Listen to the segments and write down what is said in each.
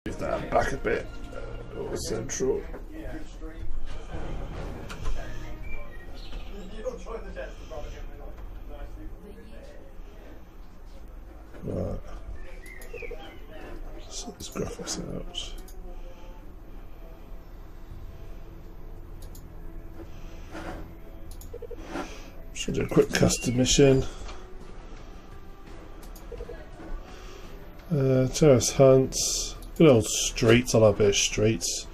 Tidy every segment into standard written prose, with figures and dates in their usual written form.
Move that back a bit. Or central. Right. So this graphics out. Should do a quick custom mission. Terrace hunts. Good old streets. I love a bit of streets.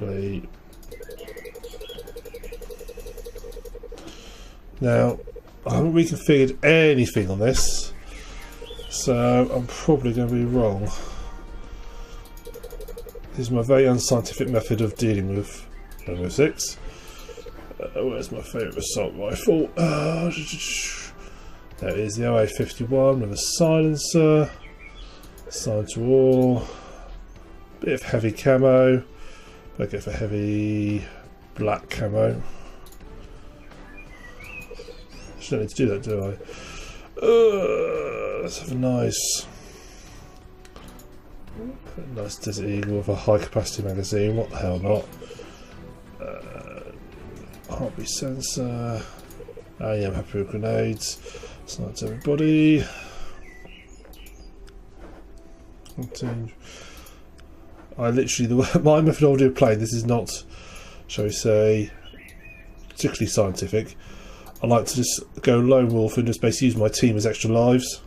Right. Now, I haven't reconfigured anything on this, so I'm probably going to be wrong. This is my very unscientific method of dealing with Rainbow Six. Where's my favourite assault rifle? There it is, the OA-51 with a silencer. Assigned to all. Bit of heavy camo. I go for heavy black camo. I don't need to do that, do I? Let's have a nice Desert Eagle with a high capacity magazine. What the hell not? Heartbeat sensor. I am happy with grenades. Snipe everybody. I literally, my methodology of playing this is not, shall we say, particularly scientific. I like to just go lone wolf and just basically use my team as extra lives.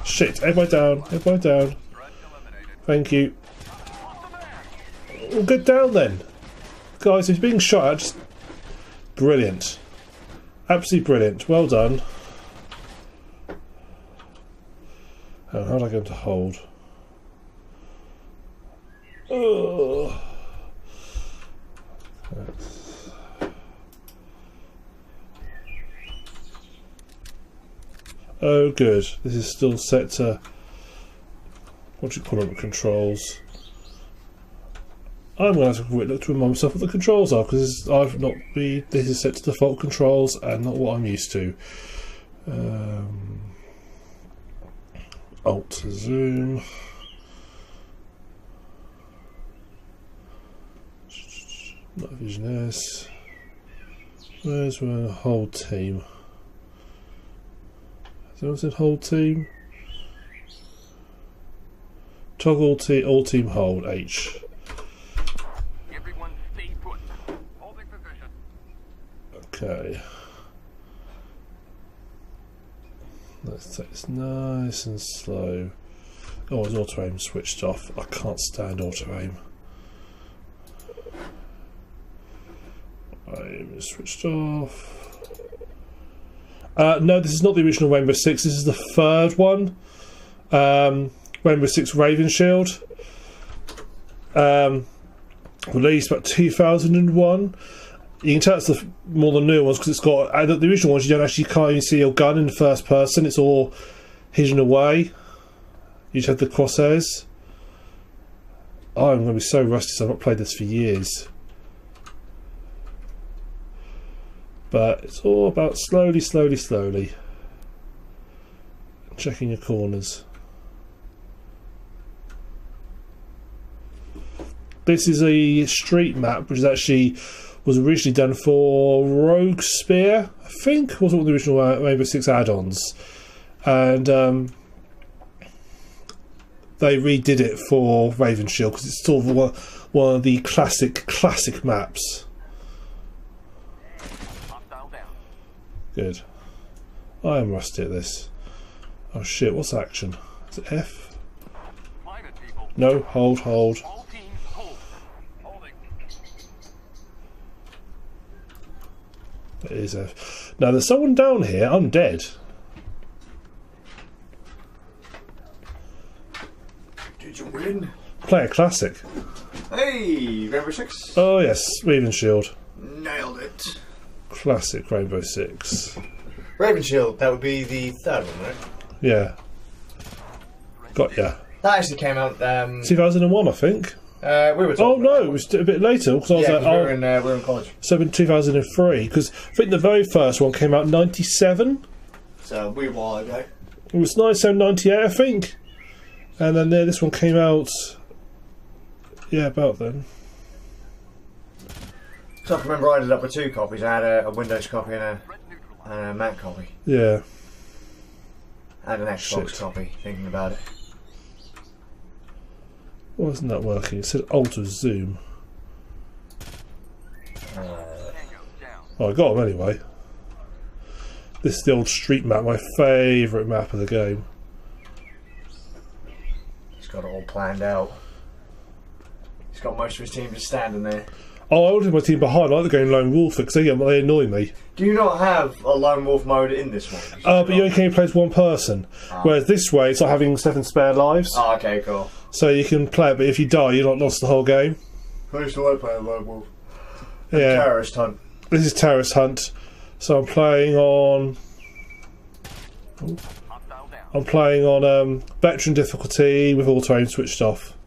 Shit, everybody down, everybody down. Thank you. Well, get down then. Guys, if you're being shot at, just... Brilliant. Absolutely brilliant. Well done. How do I go to hold? Oh. Oh, good. This is still set to, what do you call them, controls. I'm going to have a quick look to remind myself what the controls are, because this is set to default controls and not what I'm used to. Alt to zoom. Night vision S. Where's my whole team? Has anyone said hold team? Toggle all team hold H. Okay. Let's take this nice and slow. Oh, his auto aim switched off. I can't stand auto aim. Aim is switched off. No, this is not the original Rainbow Six. This is the third one. Rainbow Six Raven Shield. Released about 2001. You can tell it's more the new ones because it's got the original ones. You can't even see your gun in the first person. It's all hidden away. You just have the crosshairs. Oh, I'm going to be so rusty. So I've not played this for years. But it's all about slowly, slowly, slowly checking your corners. This is a street map, which is actually was originally done for Rogue Spear, I think, was one of the original Rainbow Six add-ons, and they redid it for Raven Shield because it's sort of one of the classic maps. Good. I am rusty at this. Oh shit! What's action? Is it F? No, hold. It is F. Now there's someone down here. I'm dead. Did you win? Play a classic. Hey, Rainbow Six. Oh yes, Raven Shield. Nailed it. Classic Rainbow Six. Raven Shield, that would be the third one, right? Yeah. Got ya. That actually came out 2001, I think. We were talking. Oh no, it was a bit later because I was Yeah, like, 'cause we were in college. so in 2003, because I think the very first one came out in 97. So we were a while ago. It was 97, 98, I think. And then this one came out, yeah, about then. So I can remember I ended up with 2 copies. I had a Windows copy and a Mac copy. Yeah. And an Xbox Shit. copy, thinking about it. Why isn't that working? It said alter zoom. Oh, I got them anyway. This is the old street map, my favourite map of the game. He's got it all planned out. He's got most of his team just standing there. Oh, I wanted my team behind. I like the game Lone Wolf because they annoy me. Do you not have a lone wolf mode in this one? But you only can play as one person. Whereas this way, it's like having 7 spare lives. Oh, okay, cool. So you can play it, but if you die, you're not lost the whole game. I used to like playing lone wolf. Yeah. Terrorist hunt. This is Terrorist Hunt. So I'm playing on. Veteran difficulty with auto aim switched off.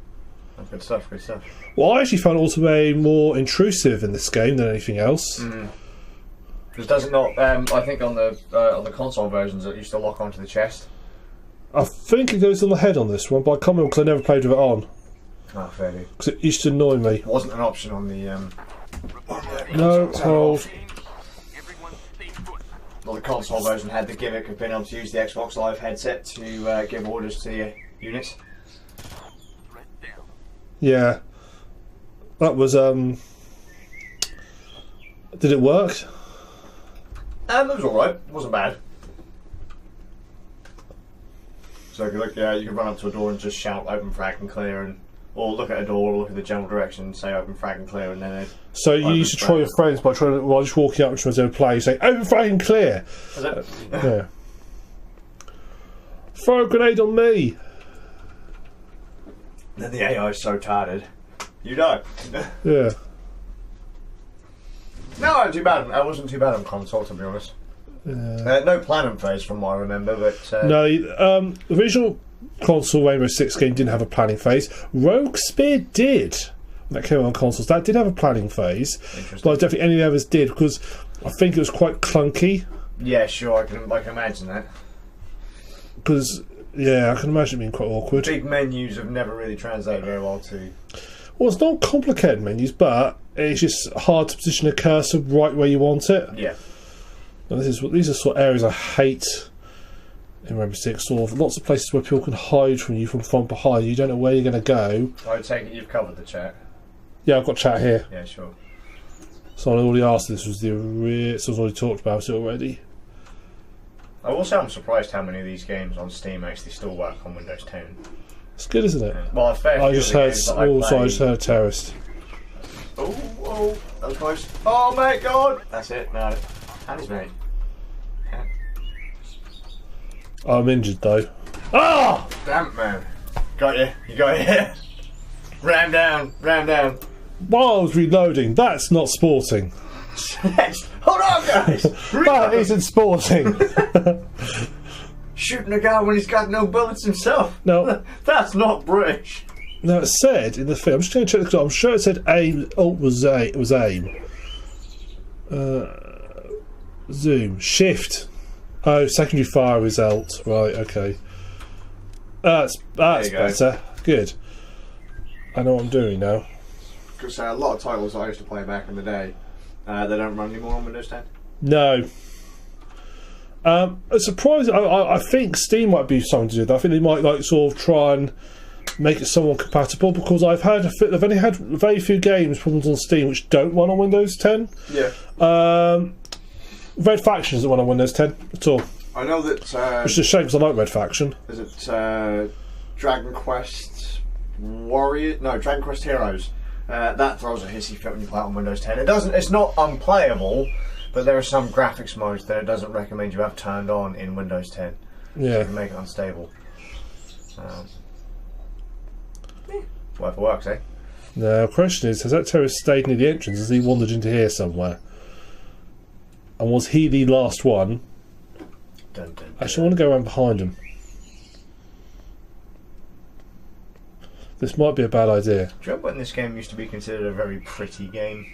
Oh, good stuff, good stuff. Well, I actually found auto aim more intrusive in this game than anything else. Because does it not? I think on the console versions it used to lock onto the chest. I think it goes on the head on this one, but I can't remember because I never played with it on. Oh, fairly. Because it used to annoy me. It wasn't an option on the. No, hold. Well, the console version had the gimmick of being able to use the Xbox Live headset to give orders to the units. Yeah. That was, Did it work? It was alright. It wasn't bad. So you can run up to a door and just shout open frag and clear, and or look at a door or look at the general direction and say open frag and clear, and then so you used to try your friends by trying to, while just walking up to them play, you say open frag and clear. Is it? Yeah. Throw a grenade on me. Then the AI is so tired. You die. Yeah. No, it wasn't too bad on console, to be honest. No planning phase from what I remember, but no, the original console Rainbow Six game didn't have a planning phase. Rogue Spear did. That came on consoles. That did have a planning phase, but I don't think any of the others did because I think it was quite clunky. Yeah, sure, I can imagine that. Because yeah, I can imagine it being quite awkward. Big menus have never really translated very well to. Well, it's not complicated menus, but it's just hard to position a cursor right where you want it. Yeah. And these are sort of areas I hate in Rainbow Six. Sort of lots of places where people can hide from you from behind. You don't know where you're going to go. I take it you've covered the chat. Yeah, I've got chat here. Yeah, sure. So I already asked. This was so I've already talked about it already. I will say I'm surprised how many of these games on Steam actually still work on Windows 10. It's good, isn't it? Yeah. Well, I just heard. I just heard terrorist. Oh, that was close. Oh, mate, God! That's it. No, hands, mate. I'm injured though. Ah! Damn it, man. Got you. You got you. Ram down. While I was reloading, that's not sporting. Hold on, guys. That isn't sporting. Shooting a guy when he's got no bullets himself. No. That's not British. Now it said in the thing. I'm just going to check the. I'm sure it said aim. Alt was aim. Zoom. Shift. Oh, secondary fire is alt. Right. Okay. That's better. Good. I know what I'm doing now. Because a lot of titles I used to play back in the day, they don't run anymore on Windows 10. No. It's surprising. I think Steam might be something to do with that. I think they might sort of try and make it somewhat compatible because I've only had very few games problems on Steam which don't run on Windows 10. Yeah. Red Faction doesn't run on Windows 10 at all. I know that. Which is a shame because I like Red Faction. Is it Dragon Quest Warrior? No, Dragon Quest Heroes. That throws a hissy fit when you play it on Windows 10. It doesn't. It's not unplayable, but there are some graphics modes that it doesn't recommend you have turned on in Windows 10. Yeah. So you can make it unstable. Whatever works, eh? Now, the question is, has that terrorist stayed near the entrance? Has he wandered into here somewhere? And was he the last one? Dun, dun, dun. Actually, I want to go around behind him. This might be a bad idea. Do you remember when this game used to be considered a very pretty game?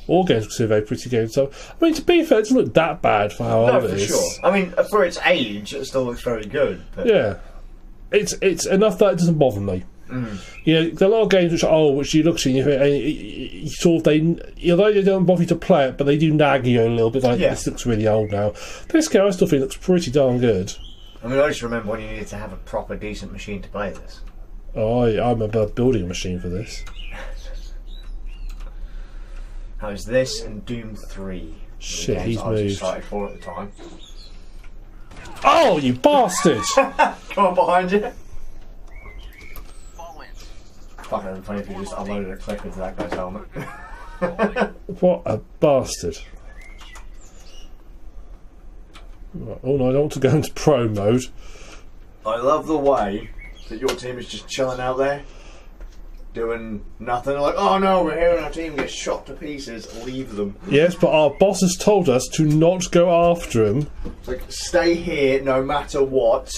All games considered very pretty games. So, I mean, to be fair, it doesn't look that bad for how old it is. No, for sure. I mean, for its age, it still looks very good. But... Yeah. It's enough that it doesn't bother me. You know, there are a lot of games which you look at and you sort of although they don't bother you to play it, but they do nag you a little bit. Like this looks really old now. This game I still think looks pretty darn good. I mean, I just remember when you needed to have a proper decent machine to play this. Oh, I remember building a machine for this. How is this and Doom 3? Shit, he's I was moved. excited for at the time. Oh, you bastard! Come on behind you. Fucking it'd be funny if you just uploaded a clip into that guy's helmet. What a bastard. Right, oh no, I don't want to go into pro mode. I love the way that your team is just chilling out there, doing nothing. Like, oh no, we're here and our team gets shot to pieces. Leave them. Yes, but our boss has told us to not go after him. Like, stay here no matter what.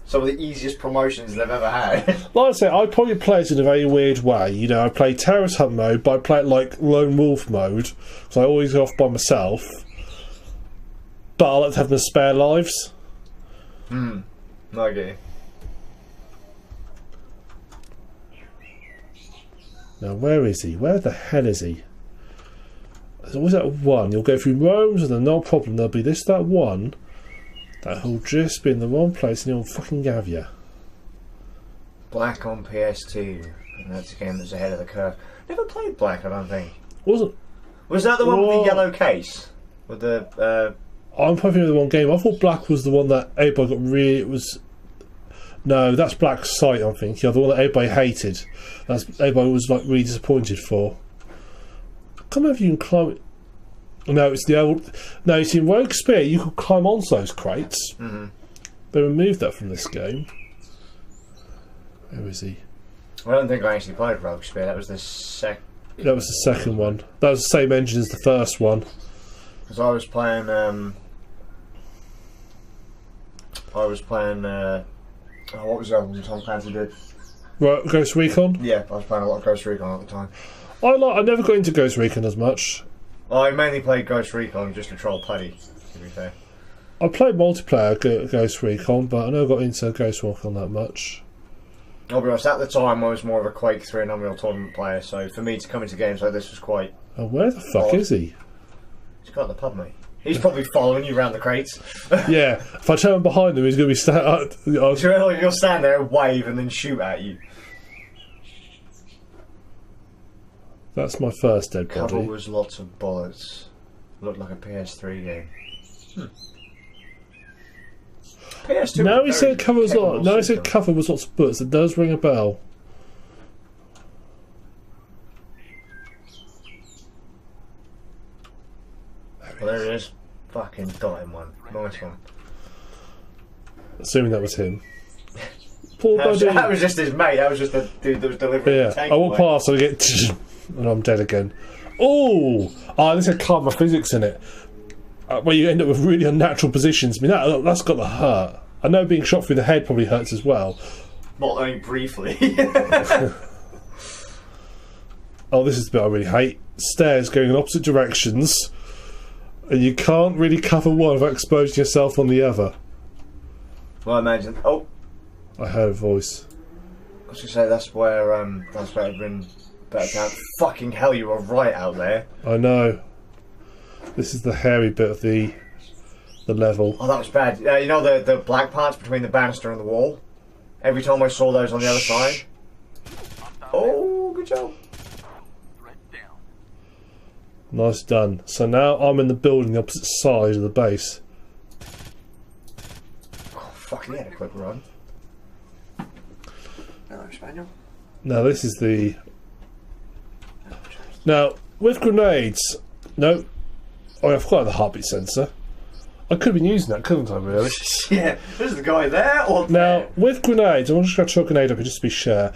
Some of the easiest promotions they've ever had. Like I say, I probably play it in a very weird way. You know, I play terrorist hunt mode, but I play it like lone wolf mode, so I always go off by myself. But I like to have the spare lives. No, I get you. Now, where is he? Where the hell is he? There's always that one. You'll go through roams and then no problem. There'll be that one that will just be in the wrong place and he'll fucking have you. Black on PS2. And that's a game that's ahead of the curve. Never played Black, I don't think. Was that the one with the yellow case? With the... I'm probably the wrong game. I thought Black was the one that everybody got really... It was... No, that's Black Sight, I'm thinking. The one that everybody hated. That's everybody was like really disappointed for. I can't remember if you can climb... No, it's the old... No, you see, in Rogue Spear, you could climb onto those crates. They removed that from this game. Where is he? I don't think I actually played Rogue Spear. That was the second... That was the second one. That was the same engine as the first one. Because I was playing... what was the other one Tom Clancy did? Right, Ghost Recon? Yeah, I was playing a lot of Ghost Recon at the time. I never got into Ghost Recon as much. I mainly played Ghost Recon just to troll Paddy, to be fair. I played multiplayer Ghost Recon, but I never got into Ghost Recon that much. I'll be honest, at the time I was more of a Quake 3 and Unreal Tournament player, so for me to come into games like this was quite... Oh, where the fuck is he? He's got the pub, mate. He's probably following you around the crates. Yeah, if I turn behind him, he's going to be You'll stand there, wave, and then shoot at you. That's my first dead body. Cover was lots of bullets. Looked like a PS3 game. PS2. Now he said cover was lots. Now he said cover was lots of bullets. It does ring a bell. Well, there it is. Fucking got him one. Nice one. Assuming that was him. Poor buddy. That was just his mate. That was just the dude that was delivering the tank. I walk past and I get... and I'm dead again. Oh! This had karma physics in it. Where you end up with really unnatural positions. I mean, that's got to hurt. I know being shot through the head probably hurts as well. Not only briefly. Oh, this is the bit I really hate. Stairs going in opposite directions. And you can't really cover one without exposing yourself on the other. Well, I imagine... Oh! I heard a voice. I was going to say, that's where it'd been better down. Fucking hell, you were right out there. I know. This is the hairy bit of the level. Oh, that was bad. You know the black parts between the banister and the wall? Every time I saw those on the other side. Oh, good job. Nice done. So now I'm in the building the opposite side of the base. Oh, fucking had a quick run. Hello, Spaniel. Now this is the... Now, with grenades... No. Oh, I forgot the heartbeat sensor. I could have been using that, couldn't I, really? Yeah. Is the guy there or now, there? with grenades, I'm just going to chuck a grenade up here just to be sure.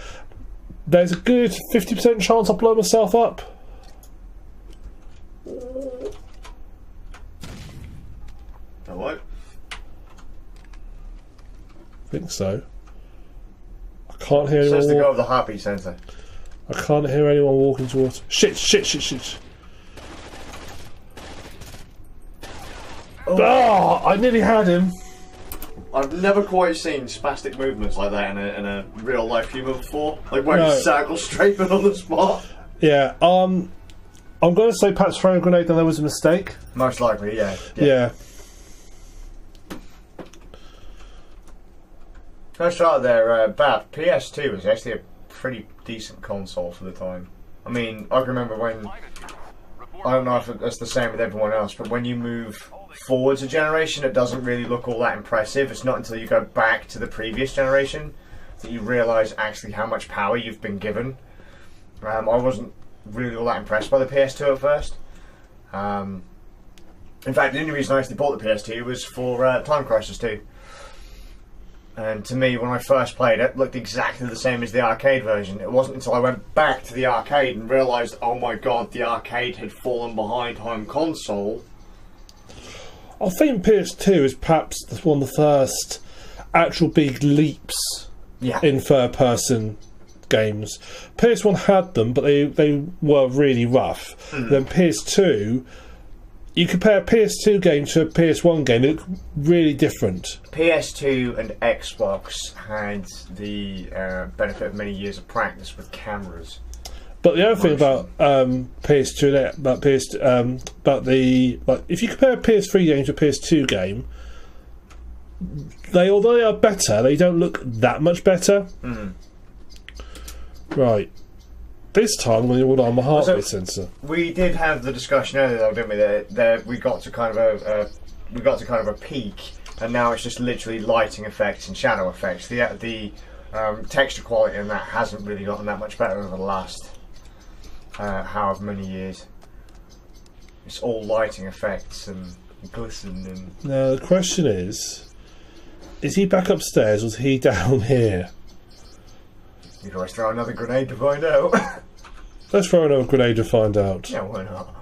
There's a good 50% chance I'll blow myself up. Hello? I think so. I can't hear It says to anyone. go of the heartbeat sensor. I can't hear anyone walking towards. Shit! Shit! Shit! Shit! Oh, I nearly had him. I've never quite seen spastic movements like that in a real life human before. Like where you circle strafing on the spot. Yeah. I'm going to say perhaps throwing a grenade. Then there was a mistake. Most likely, yeah. Yeah. Let's start there, Bab. PS2 was actually a pretty decent console for the time. I mean, I can remember when, I don't know if it's the same with everyone else, but when you move forwards a generation, it doesn't really look all that impressive. It's not until you go back to the previous generation that you realise actually how much power you've been given. I wasn't really all that impressed by the PS2 at first. In fact, the only reason I actually bought the PS2 was for Time Crisis 2. And to me, when I first played it, it looked exactly the same as the arcade version. It wasn't until I went back to the arcade and realised, oh my god, the arcade had fallen behind home console. I think PS2 is perhaps one of the first actual big leaps in third-person games. PS1 had them, but they were really rough. Then PS2, you compare a PS2 game to a PS1 game, they look really different. PS2 and Xbox had the benefit of many years of practice with cameras. But the other thing about PS2 if you compare a PS3 game to a PS2 game, although they are better, they don't look that much better. Right. This time when you order on my heartbeat sensor. We did have the discussion earlier, though, didn't we? That we got to kind of a peak, and now it's just literally lighting effects and shadow effects. The texture quality in that hasn't really gotten that much better over the last however many years. It's all lighting effects and glisten and. Now the question is he back upstairs or is he down here? You can always throw another grenade to find out. Let's throw another grenade to find out. Yeah, why not?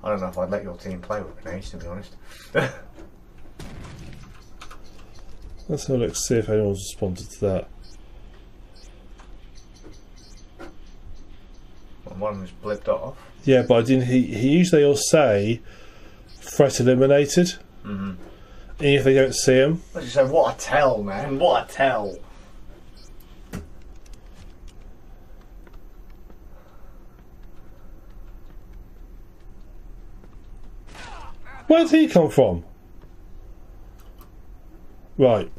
I don't know if I'd let your team play with grenades, to be honest. Let's have a look, see if anyone's responded to that. Well, one was blipped off. Yeah, but I didn't. He usually will say threat eliminated. And if they don't see him. I just said, what a tell, man! What a tell! Where did he come from? Right.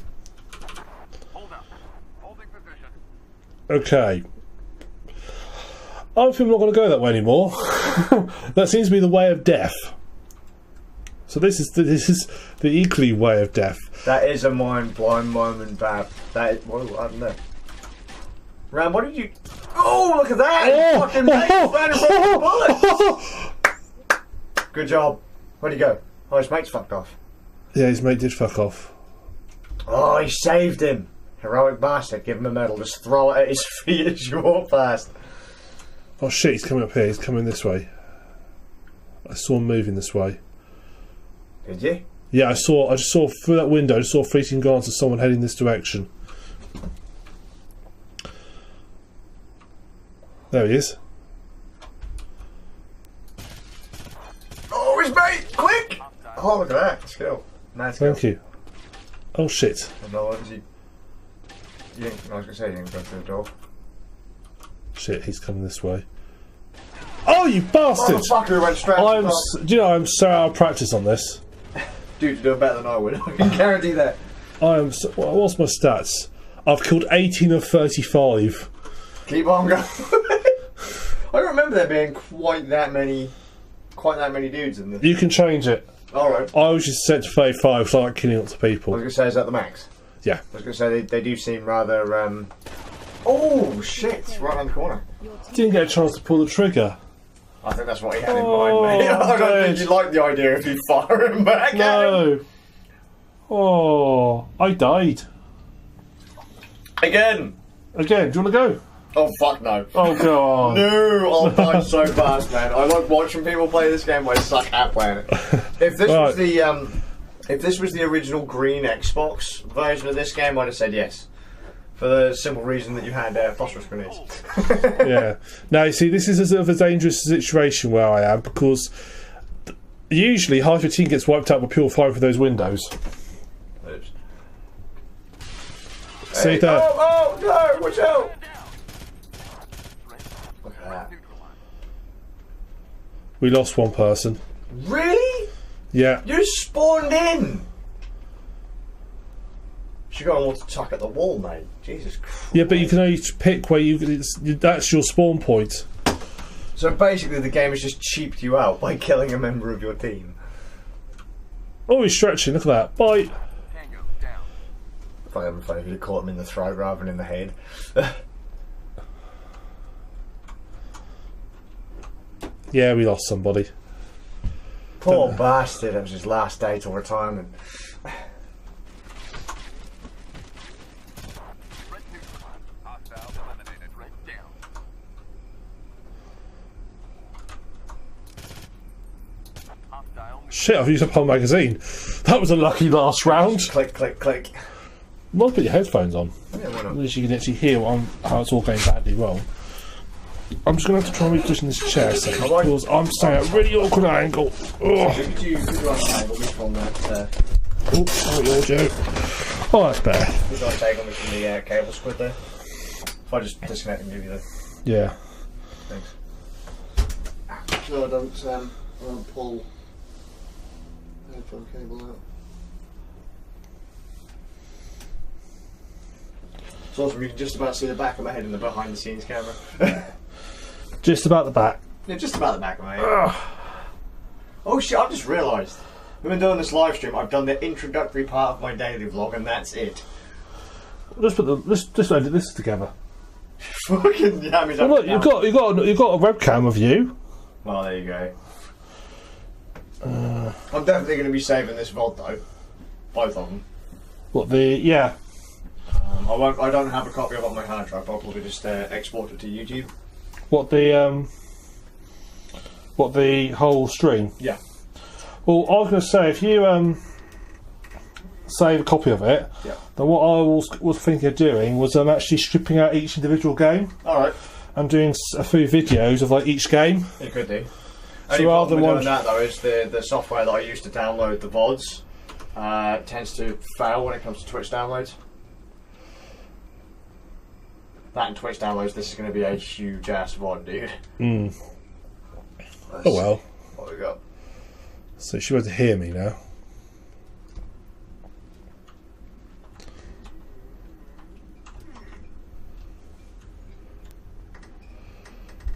Okay. I think I'm not going to go that way anymore. That seems to be the way of death. So this is the equally way of death. That is a mind-blowing moment, Bab. That is, whoa, I don't know. Ram, what did you? Oh, look at that! You fucking mate, bullets. Good job. Where'd he go? Oh, his mate's fucked off. Yeah, his mate did fuck off. Oh, he saved him. Heroic bastard. Give him a medal. Just throw it at his feet as you walk past. Oh shit, he's coming up here. He's coming this way. I saw him moving this way. Did you? Yeah, I just saw through that window, I just saw a fleeting glance of someone heading this direction. There he is. Oh, his mate! Quick! Oh, look at that. Skill. Nice skill. Thank you. Oh shit. No, what did you... I was going to say you didn't go through the door. Shit, he's coming this way. Oh, you bastard! Motherfucker went straight Do you know, I'm so out of practice on this. Dude, you're doing better than I would. I can guarantee that. What's my stats? I've killed 18 of 35. Keep on going. I don't remember there being quite that many dudes in this. You can change it. Alright. I was just set to 35 because I like killing lots of people. I was going to say, is that the max? Yeah. I was going to say, they do seem rather... Oh, shit! Right on the corner. Didn't get a chance to pull the trigger. I think that's what he had in mind, mate. I don't think you like the idea if you fire him back at him. Oh, I died. Again! Do you want to go? Oh, fuck no. Oh, God. No, I'll die so fast, man. I like watching people play this game, but I suck at playing it. If this was the... if this was the original green Xbox version of this game, I'd have said yes. For the simple reason that you had phosphorus grenades. Yeah. Now, you see, this is a sort of a dangerous situation where I am, because usually half your team gets wiped out by pure fire for those windows. Oops. See Hey, that? oh no! Watch out! Look at that. We lost one person. Really? Yeah. You spawned in! You got to want to tuck at the wall, mate. Jesus Christ. Yeah, but you can only pick where that's your spawn point. So basically the game has just cheaped you out by killing a member of your team. Oh, he's stretching, look at that. Bite. Tango down. If I hadn't funny, if you'd have caught him in the throat rather than in the head. Yeah, we lost somebody. Poor bastard, it was his last day till retirement. Red neutralized. Hostiles eliminated. Red down. Hostile. Shit, I've used up whole magazine. That was a lucky last round. Click, click, click. Might put your headphones on. Yeah, why At not? least you can actually hear how it's all going badly wrong. I'm just going to have to try and reposition this chair a second, because I'm staying at a really awkward angle. Ugh. Could you untangle me from that? Oops, oh, you're Joe. Oh, that's better. Could you untangle me from the cable squid there? If I just disconnect and give you the. Yeah. Thanks. No, I don't pull the headphone cable out. It's awesome, you can just about see the back of my head in the behind the scenes camera. Just about the back. Yeah, just about the back of my head. Oh shit, I've just realised. We've been doing this live stream, I've done the introductory part of my daily vlog and that's it. Let's edit this together. Fucking yammies. Well, look, you've got a webcam of you. Well, there you go. I'm definitely going to be saving this VOD though. Both of them. What yeah. I don't have a copy of it on my hard drive, but I'll probably just export it to YouTube. What the whole stream? Yeah. Well, I was going to say, if you save a copy of it, Yeah. then what I was thinking of doing was actually stripping out each individual game Alright. and doing a few videos of like each game. You could do. So Only rather problem than with doing that though is the software that I use to download the VODs tends to fail when it comes to Twitch downloads. That and Twitch downloads, this is going to be a huge ass VOD, dude. Oh well. What we got? So she wants to hear me now.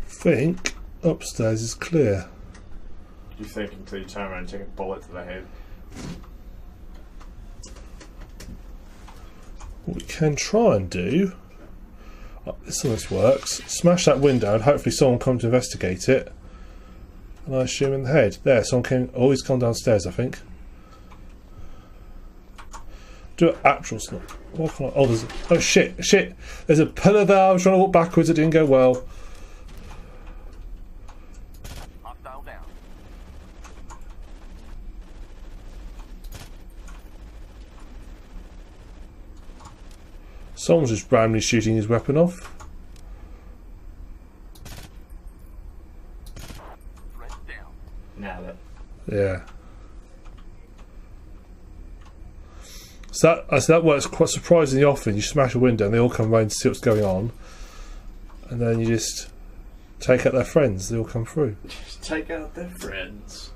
Think upstairs is clear. You think until you turn around and take a bullet to the head. What we can try and do, this almost works, smash that window and hopefully someone come to investigate it. And I shoot him in the head. There, someone came, oh, he's gone downstairs, I think. Do an actual snap. Why can't I, oh, oh shit, there's a pillar there, I was trying to walk backwards, it didn't go well. Hostile down. Someone's just randomly shooting his weapon off. Red down. Now that. Yeah. So that works quite surprisingly often. You smash a window and they all come around to see what's going on. And then you just take out their friends, they all come through. Just take out their friends.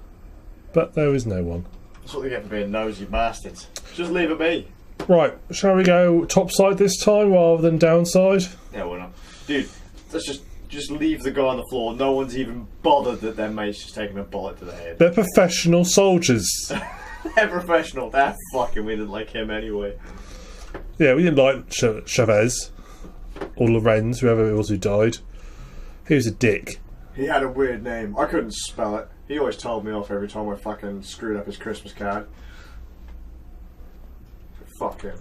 But there is no one. That's what they get for being nosy bastards. Just leave it be. Right, shall we go top side this time rather than downside? Yeah, why not? Dude, let's just leave the guy on the floor. No one's even bothered that their mate's just taking a bullet to the head. They're professional soldiers. They're professional. They're fucking, we didn't like him anyway. Yeah, we didn't like Chavez or Lorenz, whoever it was who died. He was a dick. He had a weird name. I couldn't spell it. He always told me off every time I fucking screwed up his Christmas card. Fuck him.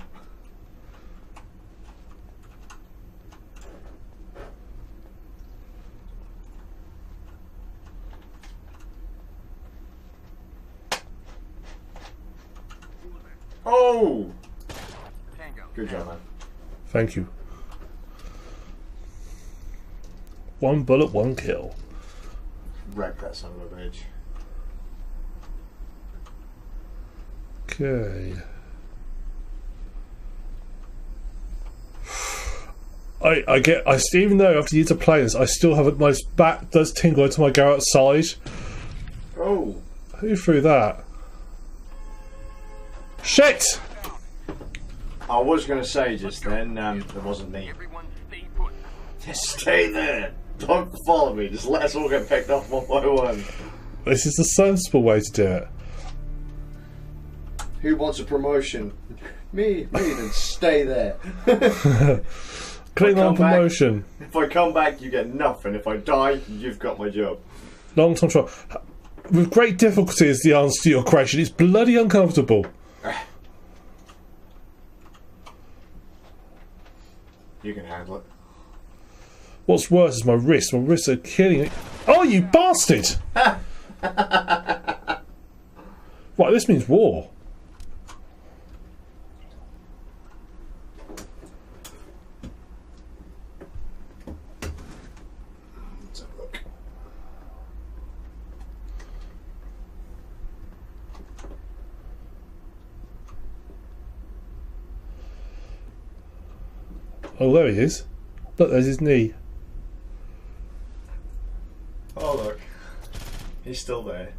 Oh! Tango. Good job, man. Thank you. 1 bullet, 1 kill. Wreck that son of a bitch. Okay. I still, even though after years of playing this, I still have my back does tingle until I go outside. Oh. Who threw that? Shit! I was going to say just then, it wasn't me. Everyone stay put. Just stay there. Don't follow me. Just let us all get picked off one by one. This is the sensible way to do it. Who wants a promotion? Me, then stay there. Clean on come back- promotion. If I come back, you get nothing. If I die, you've got my job. Long time trial. With great difficulty is the answer to your question. It's bloody uncomfortable. You can handle it. What's worse is my wrists. My wrists are killing me. Oh, you bastard! Right, this means war. Let's have a look. Oh, there he is. Look, there's his knee. Oh, look. He's still there.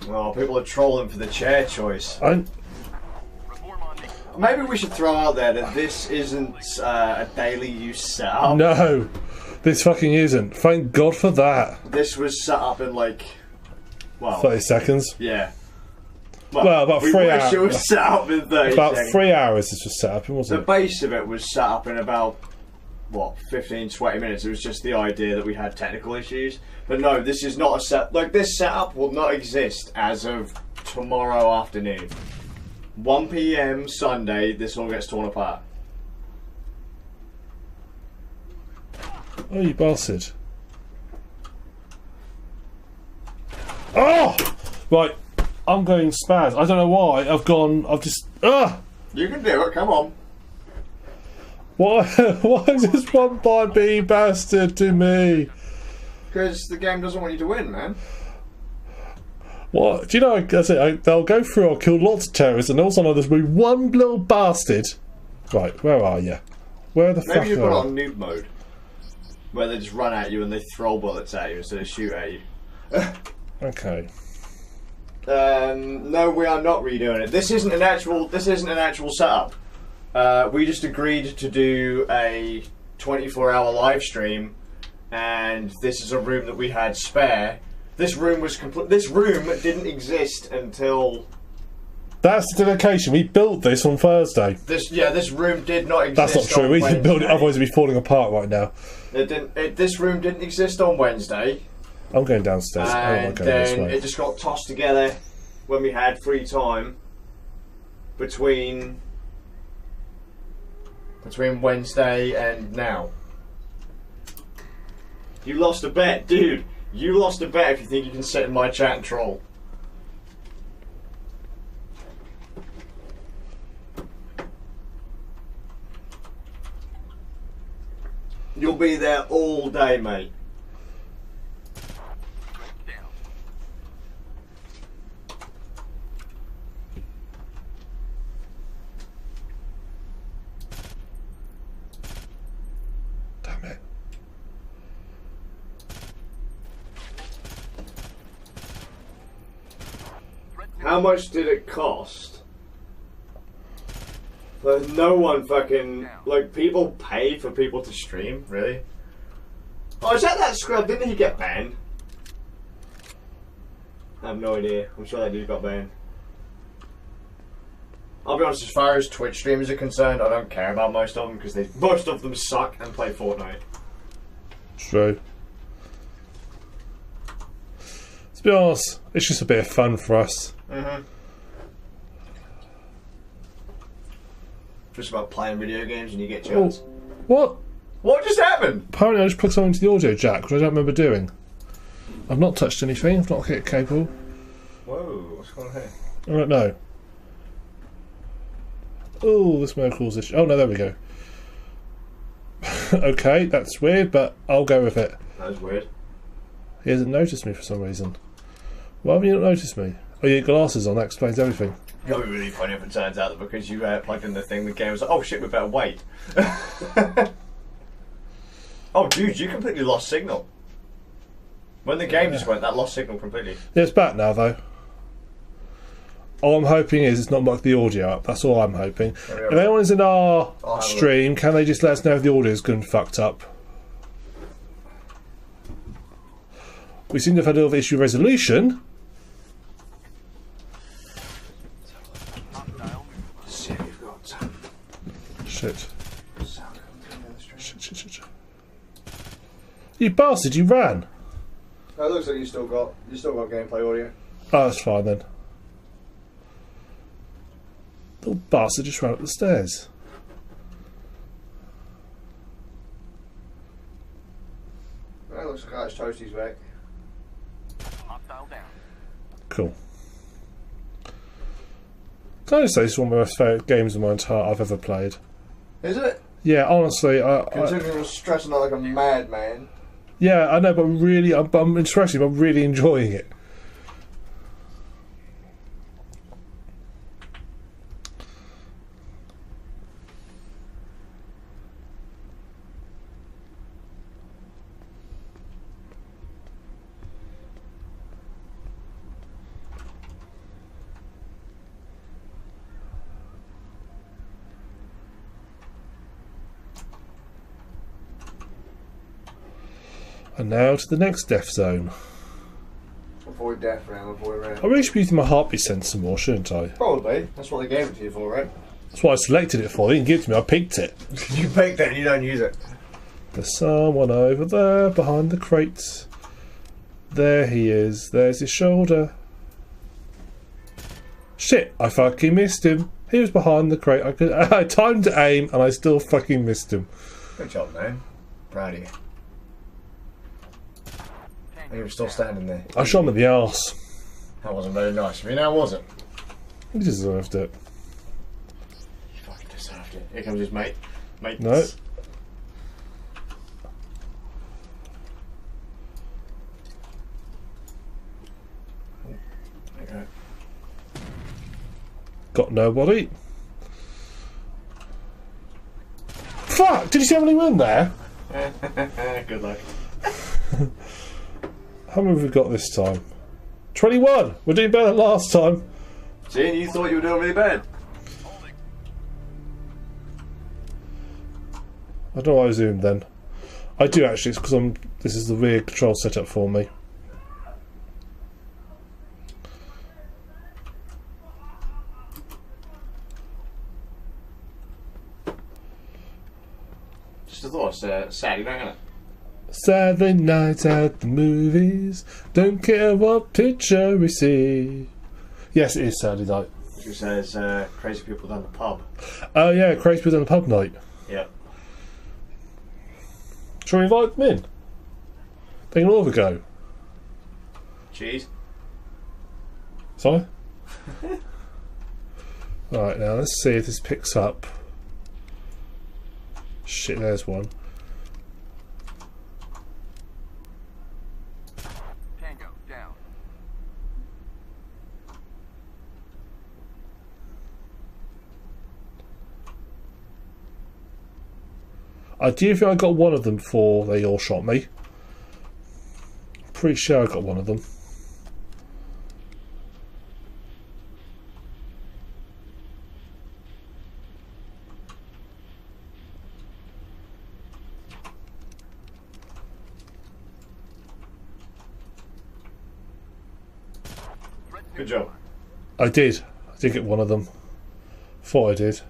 Oh, people are trolling for the chair choice. Reform on me. Maybe we should throw out there that this isn't a daily use setup. No, this fucking isn't. Thank God for that. This was set up in like, well, 30 seconds. yeah. Well, about we 3 wish hours. it was set up in 30 About seconds. 3 hours this was set up, The wasn't it? base of it was set up in about, what, 15, 20 minutes. It was just the idea that we had technical issues. But no, this is not a set. Like, this setup will not exist as of tomorrow afternoon. 1 PM Sunday, this all gets torn apart. Oh, you bastard. Oh! Right, I'm going spaz. I don't know why. I've just... You can do it, come on. Why is this one by B bastard to me? Because the game doesn't want you to win, man. What? Do you know, they'll go through, I'll kill lots of terrorists, and all of a sudden there's be one little bastard. Right, where are you? Where the fuck Maybe you put it are on noob mode. Where they just run at you and they throw bullets at you instead of shoot at you. Okay. No, we are not redoing it. This isn't an actual setup. We just agreed to do a 24-hour live stream, and this is a room that we had spare. This room was complete. This room didn't exist until That's the dedication. We built this on Thursday. this room did not exist. That's not true. on We didn't build it, Wednesday. otherwise it'd be falling apart right now. This room didn't exist on Wednesday, I'm going downstairs. I don't and want to go this then way. it just got tossed together when we had free time between Wednesday and now. You lost a bet, dude. You lost a bet if you think you can sit in my chat and troll. You'll be there all day, mate. Down. Damn it. How much did it cost? Like, no one fucking... Like, people pay for people to stream? Really? Oh, is that scrub? Didn't he get banned? I have no idea. I'm sure that dude got banned. I'll be honest, as far as Twitch streamers are concerned, I don't care about most of them because most of them suck and play Fortnite. True. To be honest, it's just a bit of fun for us. Mm-hmm. Just about playing video games and you get chance. What? What just happened? Apparently I just plugged something into the audio jack, which I don't remember doing. I've not touched anything. I've not hit cable. Whoa, what's going on here? I don't know. Oh, this may cause issue. Oh no, there we go. Okay, that's weird, but I'll go with it. That was weird. He hasn't noticed me for some reason. Why haven't you not noticed me? Oh, you got glasses on, that explains everything. It'll be really funny if it turns out that because you plugged in the thing, the game was like, oh shit, we better wait. Oh, dude, you completely lost signal. When the game just went, that lost signal completely. Yeah, it's back now, though. All I'm hoping is it's not mucked the audio up. That's all I'm hoping. If anyone's in our stream, can they just let us know if the audio's gone fucked up? We seem to have had a little issue resolution. Shit. Shit. You bastard, you ran. It looks like you still got gameplay audio. Oh, that's fine then. Little bastard just ran up the stairs. It looks like it's Toasty's back. Hostile down. Cool. Can I just say this is one of my most favourite games of my entire I've ever played? Is it? Yeah, honestly, Considering you're stressing out like a madman. yeah, I know, but I'm really enjoying it. And now to the next death zone. Avoid death round, avoid round. I really should be using my heartbeat sensor more, shouldn't I? Probably. That's what they gave it to you for, right? That's why I selected it for. They didn't give it to me, I picked it. You picked it and you don't use it. There's someone over there behind the crates. There he is. There's his shoulder. Shit, I fucking missed him. He was behind the crate. I timed to aim and I still fucking missed him. Good job, man. Proud of you. And you were still standing there. I shot him in the arse. That wasn't very nice of you now, was it? He deserved it. You fucking deserved it. Here comes his mate. Mate. No. Okay. Got nobody. Fuck! Did you see how many were in there? Good luck. How many have we got this time? 21! We're doing better than last time. See, you thought you were doing really bad. I don't know why I zoomed then. I do actually, it's because this is the rear control setup for me. Just a thought, it's sad, you know, isn't it? Saturday nights at the movies. Don't care what picture we see. Yes, it is Saturday night. Who says crazy people down the pub? Oh yeah, crazy people on a pub night. Yeah. Shall we invite them in? They can all have a go. Cheese. Sorry? Alright, now let's see if this picks up. Shit, there's one. Tango down. I do think I got one of them before they all shot me. I'm pretty sure I got one of them. Good job. I did get one of them. Thought I did.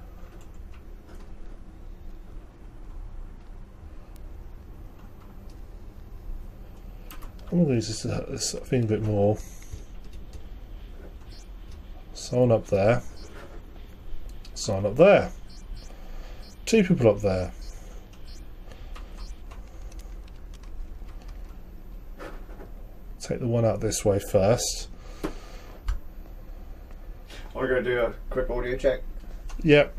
I'm going to use this thing a bit more. Someone up there. Someone up there. Two people up there. Take the one out this way first. We're going to do a quick audio check. Yep.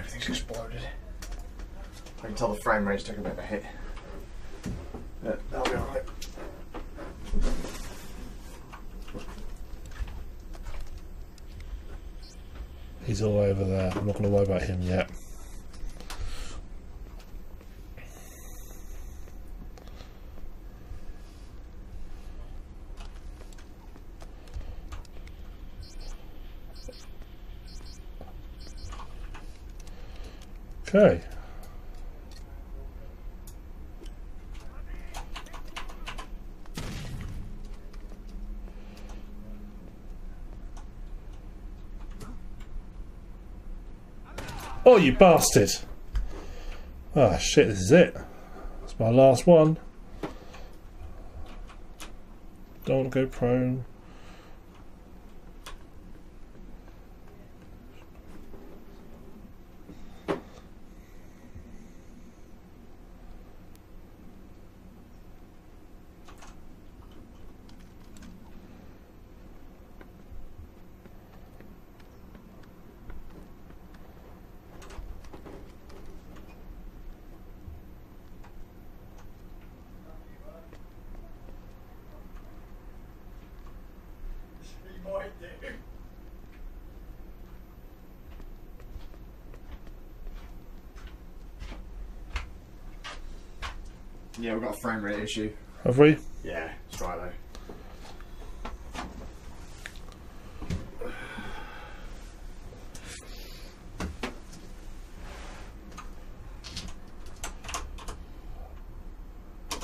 everything's exploded. I can tell the frame rate's took a bit of a hit. That'll be alright. He's all over there. I'm not going to worry about him yet. Okay. Oh, you bastard! Ah, shit, this is it. It's my last one. Don't go prone. Yeah, we've got a frame rate issue. Have we? Yeah, let's try though.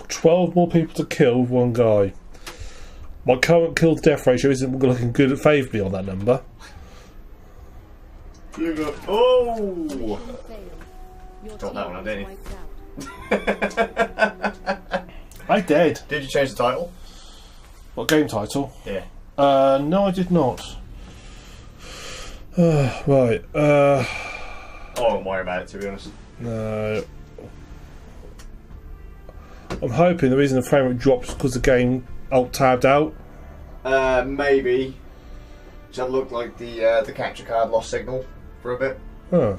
"12 more people to kill with one guy. My current kill to death ratio isn't looking good at favour me on that number." You got. Oh! Got that one, I didn't. I did. Did you change the title? What game title? Yeah. No, I did not. Right. I won't worry about it, to be honest. No. I'm hoping the reason the frame rate drops is because the game alt-tabbed out. Maybe. Does that look like the capture card lost signal for a bit? Huh.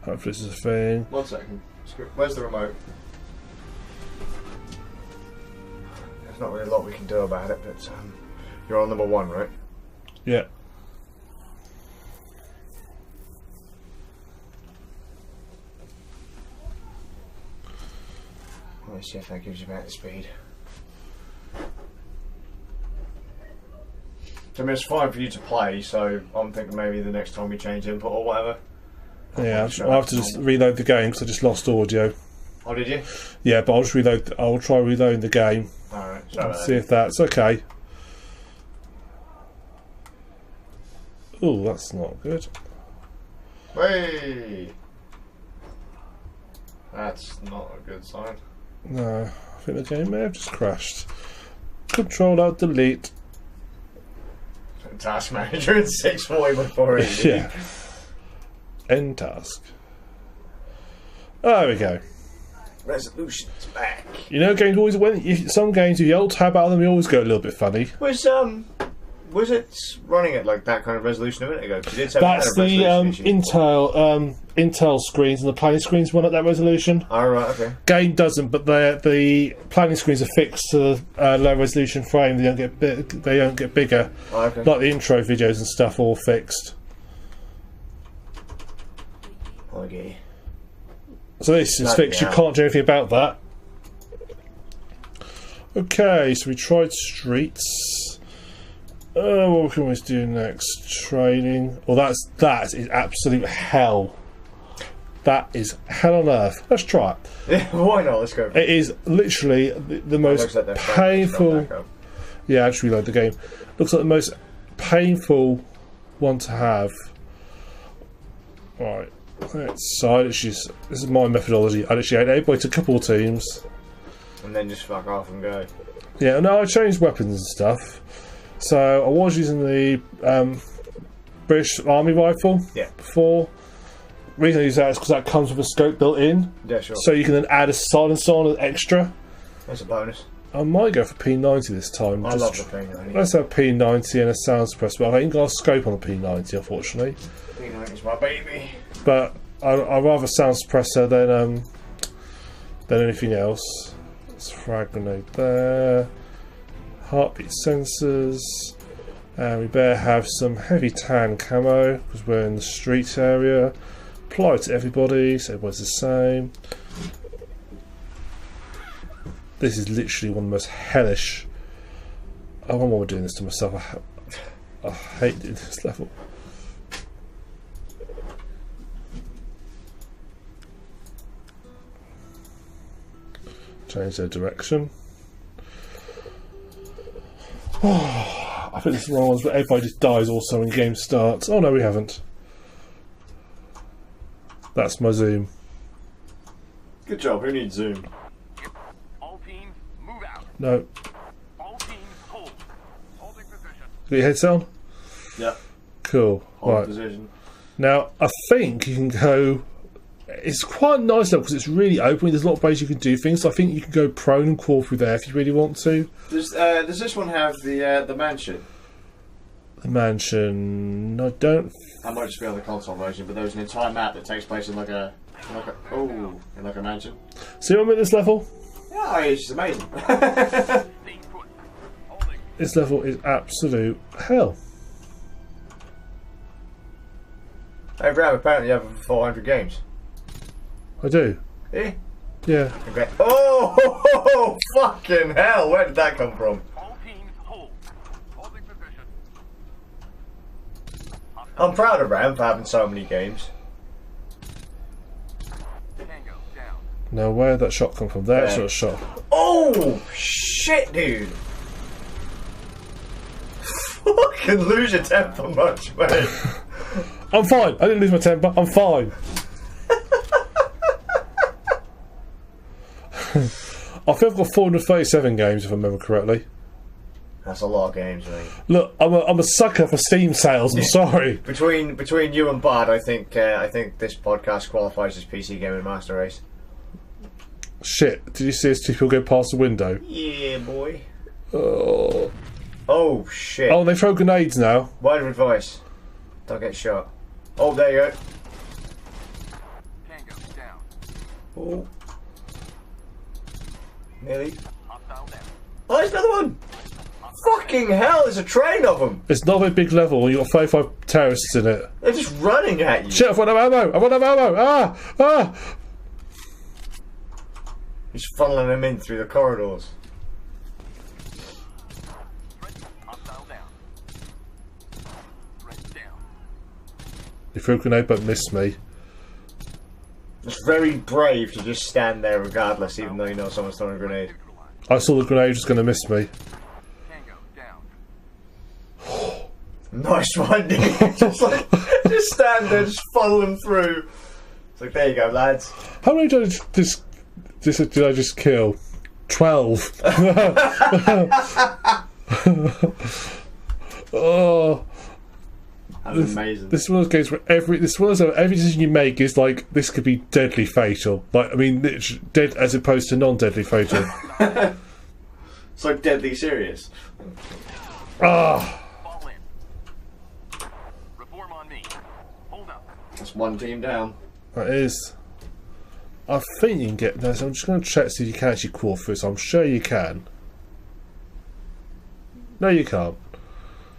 Hopefully this is a thing. 1 second. Where's the remote? There's not really a lot we can do about it, but you're on number 1, right? Yeah. Let's see if that gives you back the speed. I mean, it's fine for you to play, so I'm thinking maybe the next time we change input or whatever. Yeah, I'll have to just reload the game because I just lost audio. Oh, did you? Yeah, but I'll just reload. I'll try reloading the game. Alright, See if that's okay. Oh, that's not good. Hey! That's not a good sign. No, I think the game may have just crashed. Control Alt Delete. Task manager in 640 before it. Yeah. End task. There we go. Resolution's back. You know, games always some games if you alt tab out of them, you always go a little bit funny. Was it running at like that kind of resolution a minute ago? That's the Intel screens, and the planning screens run at that resolution. Oh, right, okay. Game doesn't, but the planning screens are fixed to low resolution frame. They don't get bigger. Oh, okay. Like the intro videos and stuff, all fixed. Okay. So this is fixed. You can't do anything about that. Okay, so we tried streets. What can we do next? Training. Well, that is absolute hell. That is hell on earth. Let's try it. Yeah, why not? Let's go. It is literally the most painful. Yeah, actually, reload the game. Looks like the most painful one to have. Right. So this is my methodology. I literally ate everybody to a couple of teams, and then just fuck off and go. Yeah. No, I changed weapons and stuff. So I was using the British Army rifle before. The reason I use that is because that comes with a scope built in. Yeah, sure. So you can then add a silencer on as extra. That's a bonus. I might go for P90 this time. I love the P90. Let's have P90 and a sound suppressor. But I ain't got a scope on the P90, unfortunately. P90's my baby. but I'd rather sound suppressor than anything else. Let's frag grenade there. Heartbeat sensors. And we better have some heavy tan camo because we're in the street area. Apply it to everybody so everybody's the same. This is literally one of the most hellish. I wonder why we're doing this to myself. I hate doing this level. Change their direction. I think this is the wrong ones, but everybody just dies also when the game starts. Oh no, we haven't. That's my zoom. Good job. Who needs zoom? All teams, move out. No. All teams, hold. Holding position. Got your headset on? Yeah. Cool. Hold Right. position. Now, I think you can go. It's quite nice though because it's really open. There's a lot of ways you can do things. So I think you can go prone and crawl through there if you really want to. Does this one have the mansion? The mansion. I don't. I might just be on the console version, but there's an entire map that takes place in like a mansion. See what I'm at this level? Yeah, it's just amazing. Stay put. Holding. This level is absolute hell. Hey, Brad, apparently you have 400 games. I do. Eh? Yeah. Okay. Oh, fucking hell! Where did that come from? All teams, hold. Holding position. I'm proud of Ram for having so many games. Tango down. Now where did that shot come from? There, There. sort of shot. Oh, shit, dude! Fucking lose your temper much, mate. I'm fine. I didn't lose my temper. I'm fine. I think I've got 437 games if I remember correctly. That's a lot of games, mate. Look, I'm a sucker for Steam sales. I'm sorry. Between you and Bud, I think this podcast qualifies as PC Gaming Master Race. Shit! Did you see us two people go past the window? Yeah, boy. Oh. Oh shit! Oh, they throw grenades now. Word of advice: don't get shot. Oh, there you go. Tango down. Oh, nearly. Hostile down. Oh, there's another one. Fucking hell! There's a train of them. It's not a big level. You got 35 terrorists in it. They're just running at you. Shit! I've run out of ammo. I've run out of ammo. Ah! Ah! Just funneling them in through the corridors. Hostile down. Threat down. You threw a grenade but missed me. It's very brave to just stand there regardless, even though you know someone's throwing a grenade. Neutralized. I saw the grenade was going to miss me. Tango down. Nice one, dude. just stand there, just funnel them through. It's like, there you go, lads. How many did I just kill? 12. Oh, That's amazing. this is one of those games where every decision you make is like this could be deadly fatal. Like I mean, dead as opposed to non-deadly fatal. It's like deadly serious. Ah, Fall in. Reform on me. Hold up. That's one team down. that is. I think you can get this. I'm just going to check to see if you can actually crawl through. So I'm sure you can. No, you can't.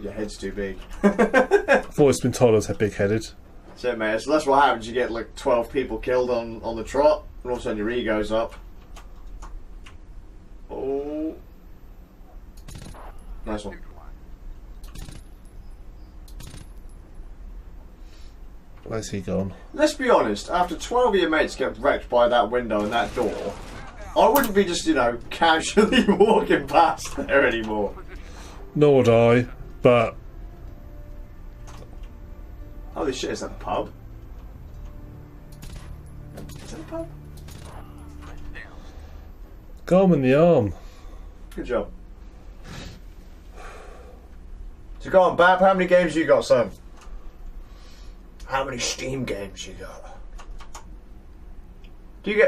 Your head's too big. I've always been told I was big-headed. So, mate, so that's what happens. You get like 12 people killed on the trot, and all of a sudden your ego's up. Oh. Nice one. Neutralized. Where's he gone? Let's be honest, after 12 of your mates get wrecked by that window and that door, I wouldn't be just, casually walking past there anymore. Nor would I, but Holy shit, is that a pub? Is that a pub? Threat down. go on in the arm. Good job. So go on, Bab, how many games you got, son? How many Steam games you got?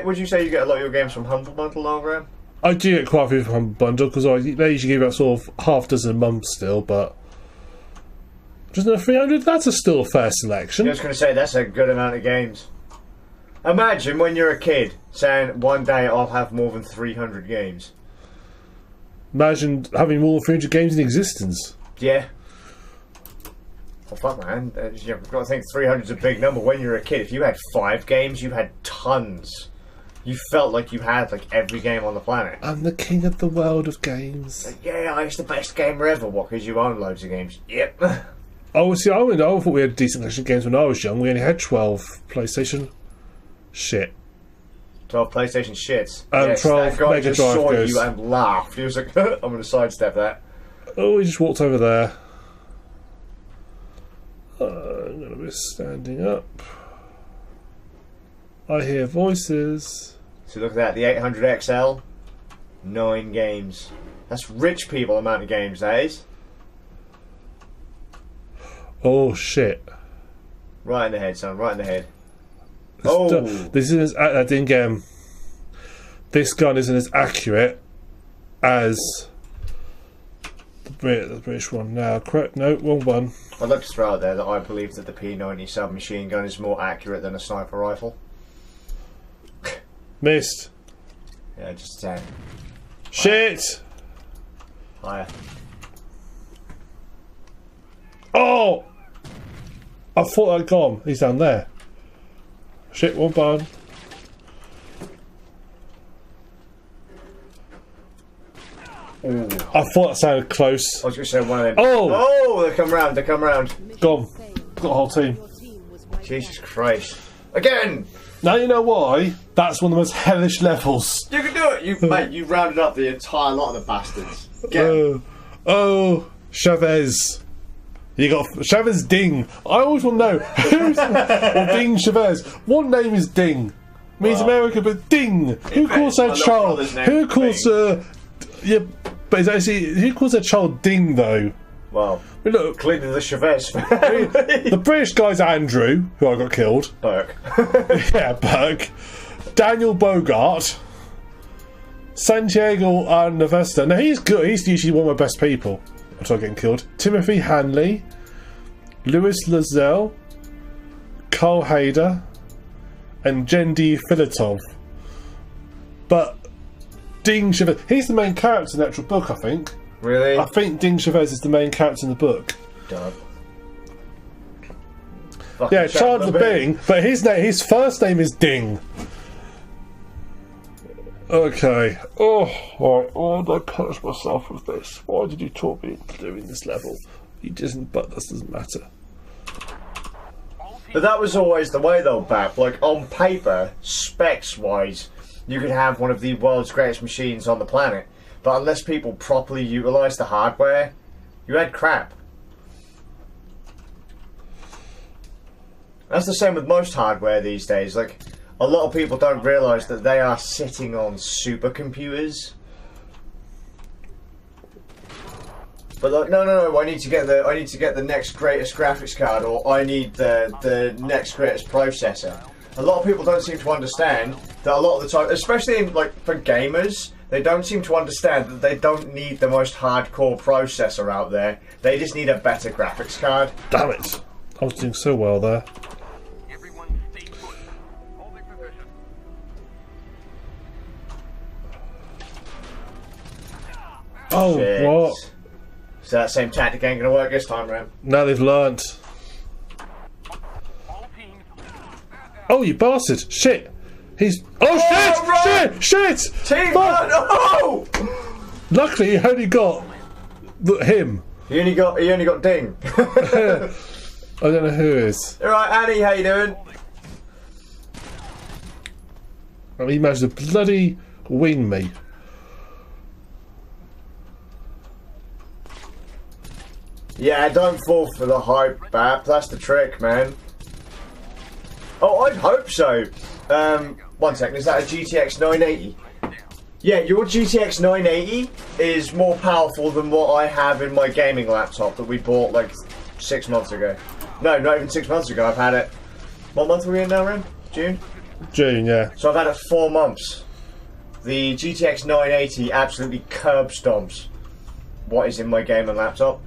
Would you say you get a lot of your games from Humble Bundle now, Graham? I do get quite a few from Bundle because they usually give out sort of half dozen a month still, but Just another 300? That's still a fair selection. I was going to say, that's a good amount of games. Imagine when you're a kid saying, one day I'll have more than 300 games. Imagine having more than 300 games in existence. Yeah. Well, fuck, man. You've got to think 300 is a big number. When you're a kid, if you had 5 games, you had tons. You felt like you had like every game on the planet. I'm the king of the world of games. Yeah, it's the best gamer ever. What? Because you own loads of games. Yep. Oh, see, I thought we had a decent collection of games when I was young. We only had 12 PlayStation. Shit. 12 PlayStation shits. 12 that guy Mega just Drive saw goes. you and laughed. He was like, I'm going to sidestep that. Oh, he just walked over there. I'm going to be standing up. I hear voices. So look at that. The 800 XL. 9 games. That's rich people amount of games, that is. Oh, shit. Right in the head, son. Right in the head. This isn't I didn't get him. This gun isn't as accurate as the British one. Now, correct? No, wrong one. I'd like to throw out there that I believe that the P90 submachine gun is more accurate than a sniper rifle. Missed. Yeah, just 10. Shit! Higher. Oh! I thought I'd gone. He's down there. Shit, one button. Ooh. I thought that sounded close. I was going to say one of them. Oh! They come round, they come round. Gone. Got a whole team. Jesus Christ. Again! Now you know why. That's one of the most hellish levels. You can do it! Mate, you rounded up the entire lot of the bastards. Get 'em. Oh, Chavez. You got Chavez Ding. I always want to know who's or Ding Chavez. What name is Ding? Means Well, America, but Ding. Who calls my their little child? brother's name Who is calls yeah, but it's actually who calls their child Ding though? Well, I mean, look, clearly the Chavez family. the British guy's Andrew, who I got killed. Burke. Yeah, Burke. Daniel Bogart. Santiago Arnavesta. Now he's good. He's usually one of my best people until getting killed. Timothy Hanley. Louis Lazelle. Carl Hader. And Jendi Filatov. But Ding Chavez. He's the main character in the actual book, I think. Really? I think Ding Chavez is the main character in the book. Dub. Yeah, Chandler Bing, but his first name is Ding. Okay. Oh, right. Why did I punish myself with this? Why did you talk me into doing this level? You didn't, but this doesn't matter. But that was always the way though, Bap. Like, on paper, specs-wise, you could have one of the world's greatest machines on the planet. But unless people properly utilise the hardware, you had crap. That's the same with most hardware these days. Like, a lot of people don't realise that they are sitting on supercomputers. But like, no, I need to get the next greatest graphics card, or I need the next greatest processor. A lot of people don't seem to understand that a lot of the time, especially in, like, for gamers, they don't seem to understand that they don't need the most hardcore processor out there. They just need a better graphics card. Damn it! I was doing so well there. Everyone stay put. Hold their position. Oh, Shit. what? So that same tactic ain't gonna work this time round. Now they've learnt. All teams. Oh, you bastard! Shit! He's. Oh, run! Shit! Team, Fuck! no! Luckily, he only got him. He only got Ding. I don't know who it is. Alright, Annie, how you doing? I mean, he managed to bloody wing me. Yeah, don't fall for the hype, Bap. That's the trick, man. Oh, I'd hope so. 1 second, is that a GTX 980? Yeah, your GTX 980 is more powerful than what I have in my gaming laptop that we bought like 6 months ago. No, not even 6 months ago. I've had it. What month are we in now, Ren? June? June, yeah. So I've had it 4 months. The GTX 980 absolutely curb stomps what is in my gaming laptop.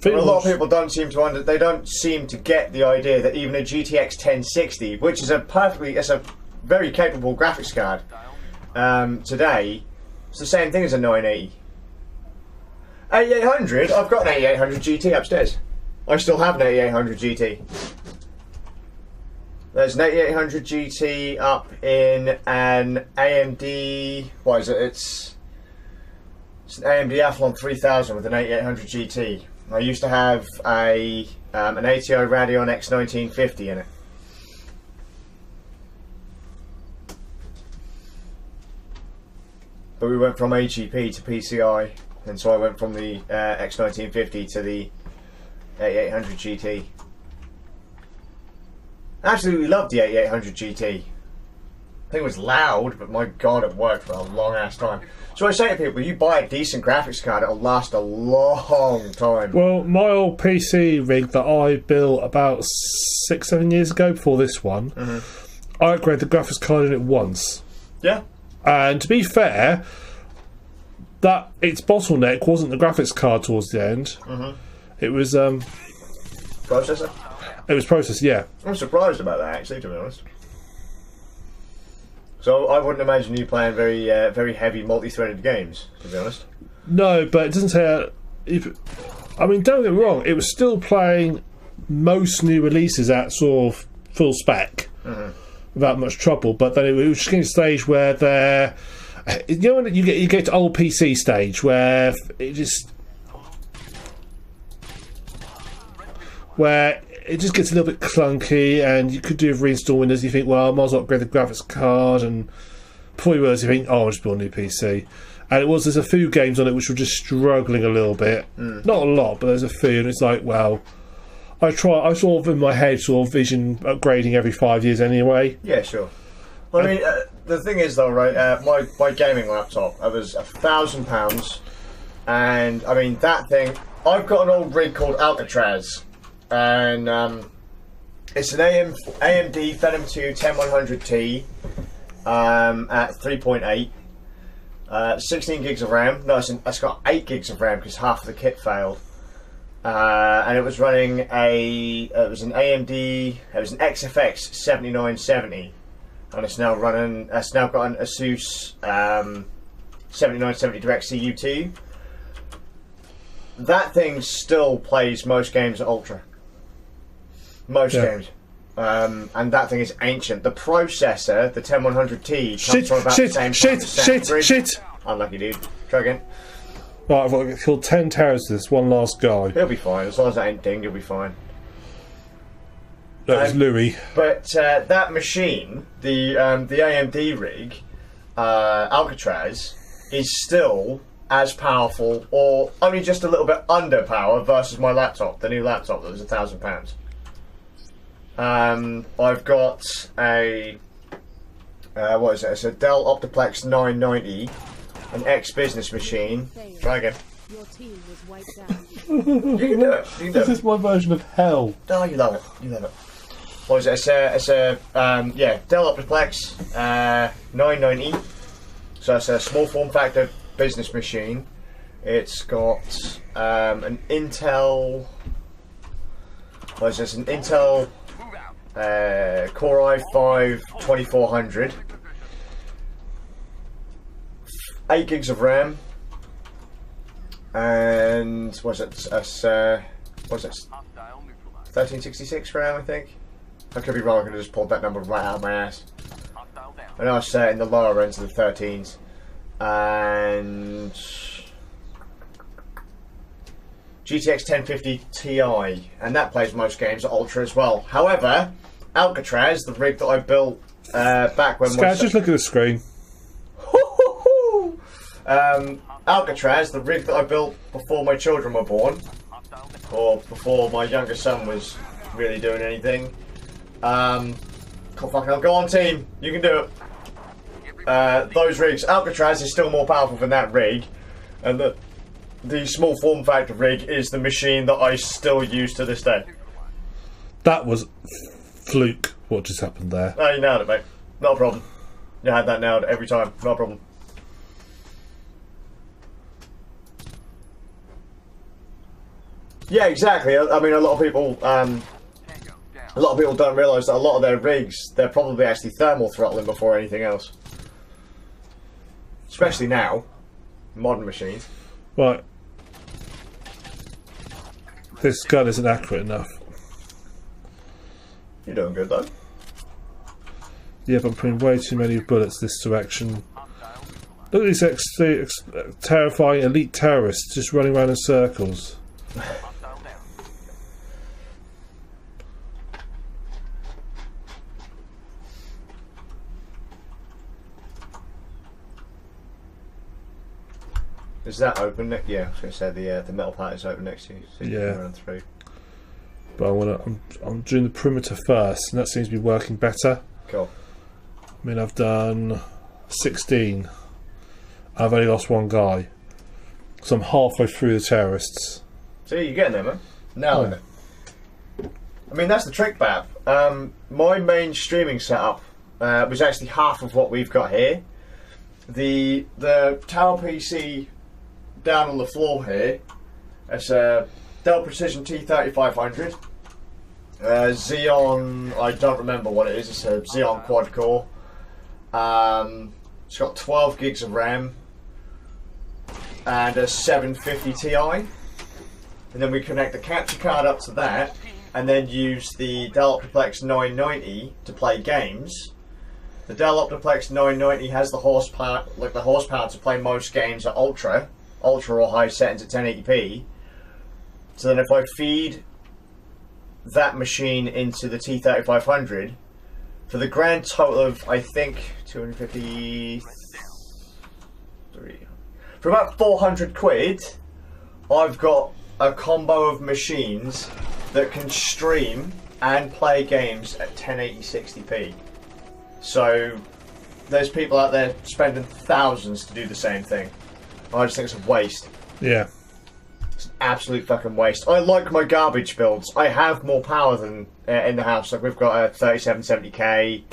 But a lot of people don't seem to they don't seem to get the idea that even a GTX 1060, which is it's a very capable graphics card, today, it's the same thing as a 980. 8800, I've got an 8800 GT upstairs. I still have an 8800 GT. There's an 8800 GT up in an AMD. What is it? It's an AMD Athlon 3000 with an 8800 GT. I used to have an ATI Radeon X1950 in it. But we went from AGP to PCI, and so I went from the X1950 to the 8800 GT. Absolutely loved the 8800 GT. I think it was loud, but my god, it worked for a long ass time. So I say to people, you buy a decent graphics card, it'll last a long time. Well, my old PC rig that I built about 6-7 years ago, before this one, I upgraded the graphics card in it once. Yeah. And to be fair, that its bottleneck wasn't the graphics card towards the end. It was Processor? It was processor, yeah. I'm surprised about that, actually, to be honest. So I wouldn't imagine you playing very heavy multi-threaded games, to be honest. No, but it doesn't say. I mean, don't get me wrong. It was still playing most new releases at sort of full spec without much trouble. But then it was just getting to a stage where they're, you know, when you get to old PC stage where it just gets a little bit clunky, and you could do reinstall Windows. You think, well, I might as well upgrade the graphics card, and before you realize, you think, oh, I'll just build a new PC. And there's a few games on it which were just struggling a little bit. Not a lot, but there's a few, and it's like, well, I sort of in my head sort of vision upgrading every 5 years anyway. Yeah, sure. Well, I mean, the thing is though, right? My gaming laptop, it was £1,000, and I mean that thing. I've got an old rig called Alcatraz. And it's an AMD Phenom 2 10100T at 3.8, 16 gigs of RAM. No, it's got 8 gigs of RAM because half of the kit failed. And it was running it was an XFX 7970, and it's now got an Asus 7970 Direct CU2. That thing still plays most games at Ultra. Most games. And that thing is ancient. The processor, the 10100T, comes from about the same shit. Unlucky, dude. Try again. Right, I've got to kill 10 terrorists to this one last guy. He'll be fine. As long as that ain't dinged, he'll be fine. That was Louis. But that machine, the AMD rig, Alcatraz, is still as powerful, or only just a little bit under power versus my laptop, the new laptop that was £1,000. I've got a what is it? It's a Dell Optiplex 990, an ex-business machine. Try again. Your team was wiped out. You can do it. You can do This it. is my version of hell. Oh, you love it. You love it. What is it? It's a Dell Optiplex 990. So it's a small form factor business machine. It's got an Intel. What is this? An Intel Core i5 2400, 8 gigs of RAM, and what's it? 1366 RAM, I think. I could be wrong. I could have just pulled that number right out of my ass. And I was in the lower ends of the 13s, and GTX 1050 Ti, and that plays most games at Ultra as well. However, Alcatraz, the rig that I built back when Scaz, just look at the screen. Alcatraz, the rig that I built before my children were born, or before my younger son was really doing anything. Go on, team, you can do it. Those rigs, Alcatraz is still more powerful than that rig, and the small form factor rig is the machine that I still use to this day. That was fluke, what just happened there. Oh, you nailed it, mate. Not a problem. You had that nailed every time. Not a problem. Yeah, exactly. I mean, a lot of people don't realise that a lot of their rigs, they're probably actually thermal throttling before anything else. Especially now, modern machines. Right. This gun isn't accurate enough. You're doing good though. Yeah, but I'm putting way too many bullets this direction. Look at these terrifying elite terrorists just running around in circles. Is that open? Yeah, I was going to say the metal part is open next to you, so you Yeah. can run through. But I'm doing the perimeter first, and that seems to be working better. Cool. I mean, I've done 16. I've only lost one guy, so I'm halfway through the terrorists. See, you're getting there, man. Now then. I mean, that's the trick, Bab. My main streaming setup was actually half of what we've got here. The tower PC down on the floor here, it's a Dell Precision T3500. Xeon, I don't remember what it is, it's a Xeon quad core. It's got 12 gigs of RAM and a 750 Ti. And then we connect the capture card up to that and then use the Dell Optiplex 990 to play games. The Dell Optiplex 990 has the horsepower to play most games at ultra or high settings at 1080p. So then if I feed that machine into the T3500, for the grand total of, I think, 253, for about 400 quid, I've got a combo of machines that can stream and play games at 1080 60p. So there's people out there spending thousands to do the same thing. I just think it's a waste. Yeah. It's an absolute fucking waste. I like my garbage builds. I have more power than in the house. Like we've got a 3770K.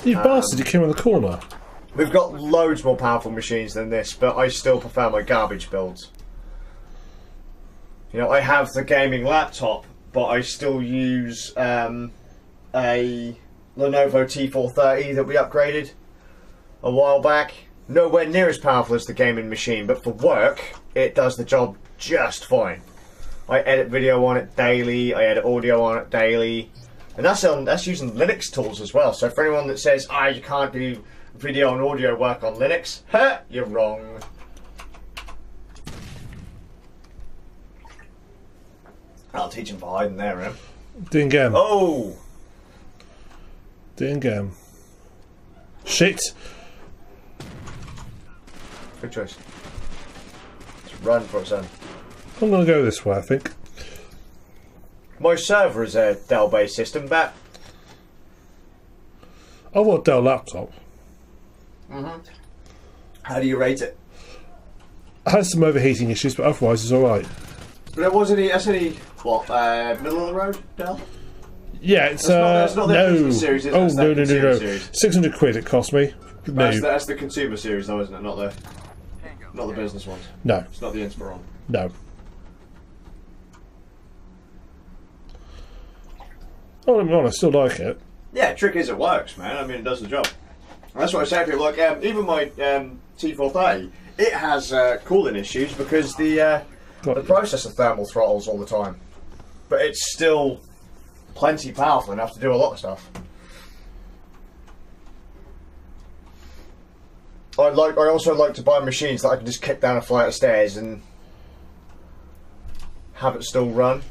You bastard, you came around the corner. We've got loads more powerful machines than this, but I still prefer my garbage builds. You know, I have the gaming laptop, but I still use a Lenovo T430 that we upgraded a while back. Nowhere near as powerful as the gaming machine, but for work, it does the job just fine. I edit video on it daily, I edit audio on it daily, and that's using Linux tools as well. So for anyone that says, you can't do video and audio work on Linux, you're wrong. I'll teach him for hiding there, Em. Dingam. Oh! Dingam. Shit! Good choice. Let's run for it, son. I'm gonna go this way, I think. My server is a Dell-based system, but I've got a Dell laptop. how do you rate it? It has some overheating issues, but otherwise it's alright. But that's only what, middle of the road, Dell? Yeah, it's That's not the no. business series, is it? Oh It's no that no consumer no! series. 600 quid it cost me. No, That's the consumer series, though, isn't it? Not the business ones. no, It's not the Inspiron. no. Oh, I'm honest, I still like it. Yeah, trick is it works, man. I mean, it does the job. And that's what I say to people. Like, even my T430, it has cooling issues because the processor thermal throttles all the time. But it's still plenty powerful enough to do a lot of stuff. I also like to buy machines that I can just kick down a flight of stairs and have it still run.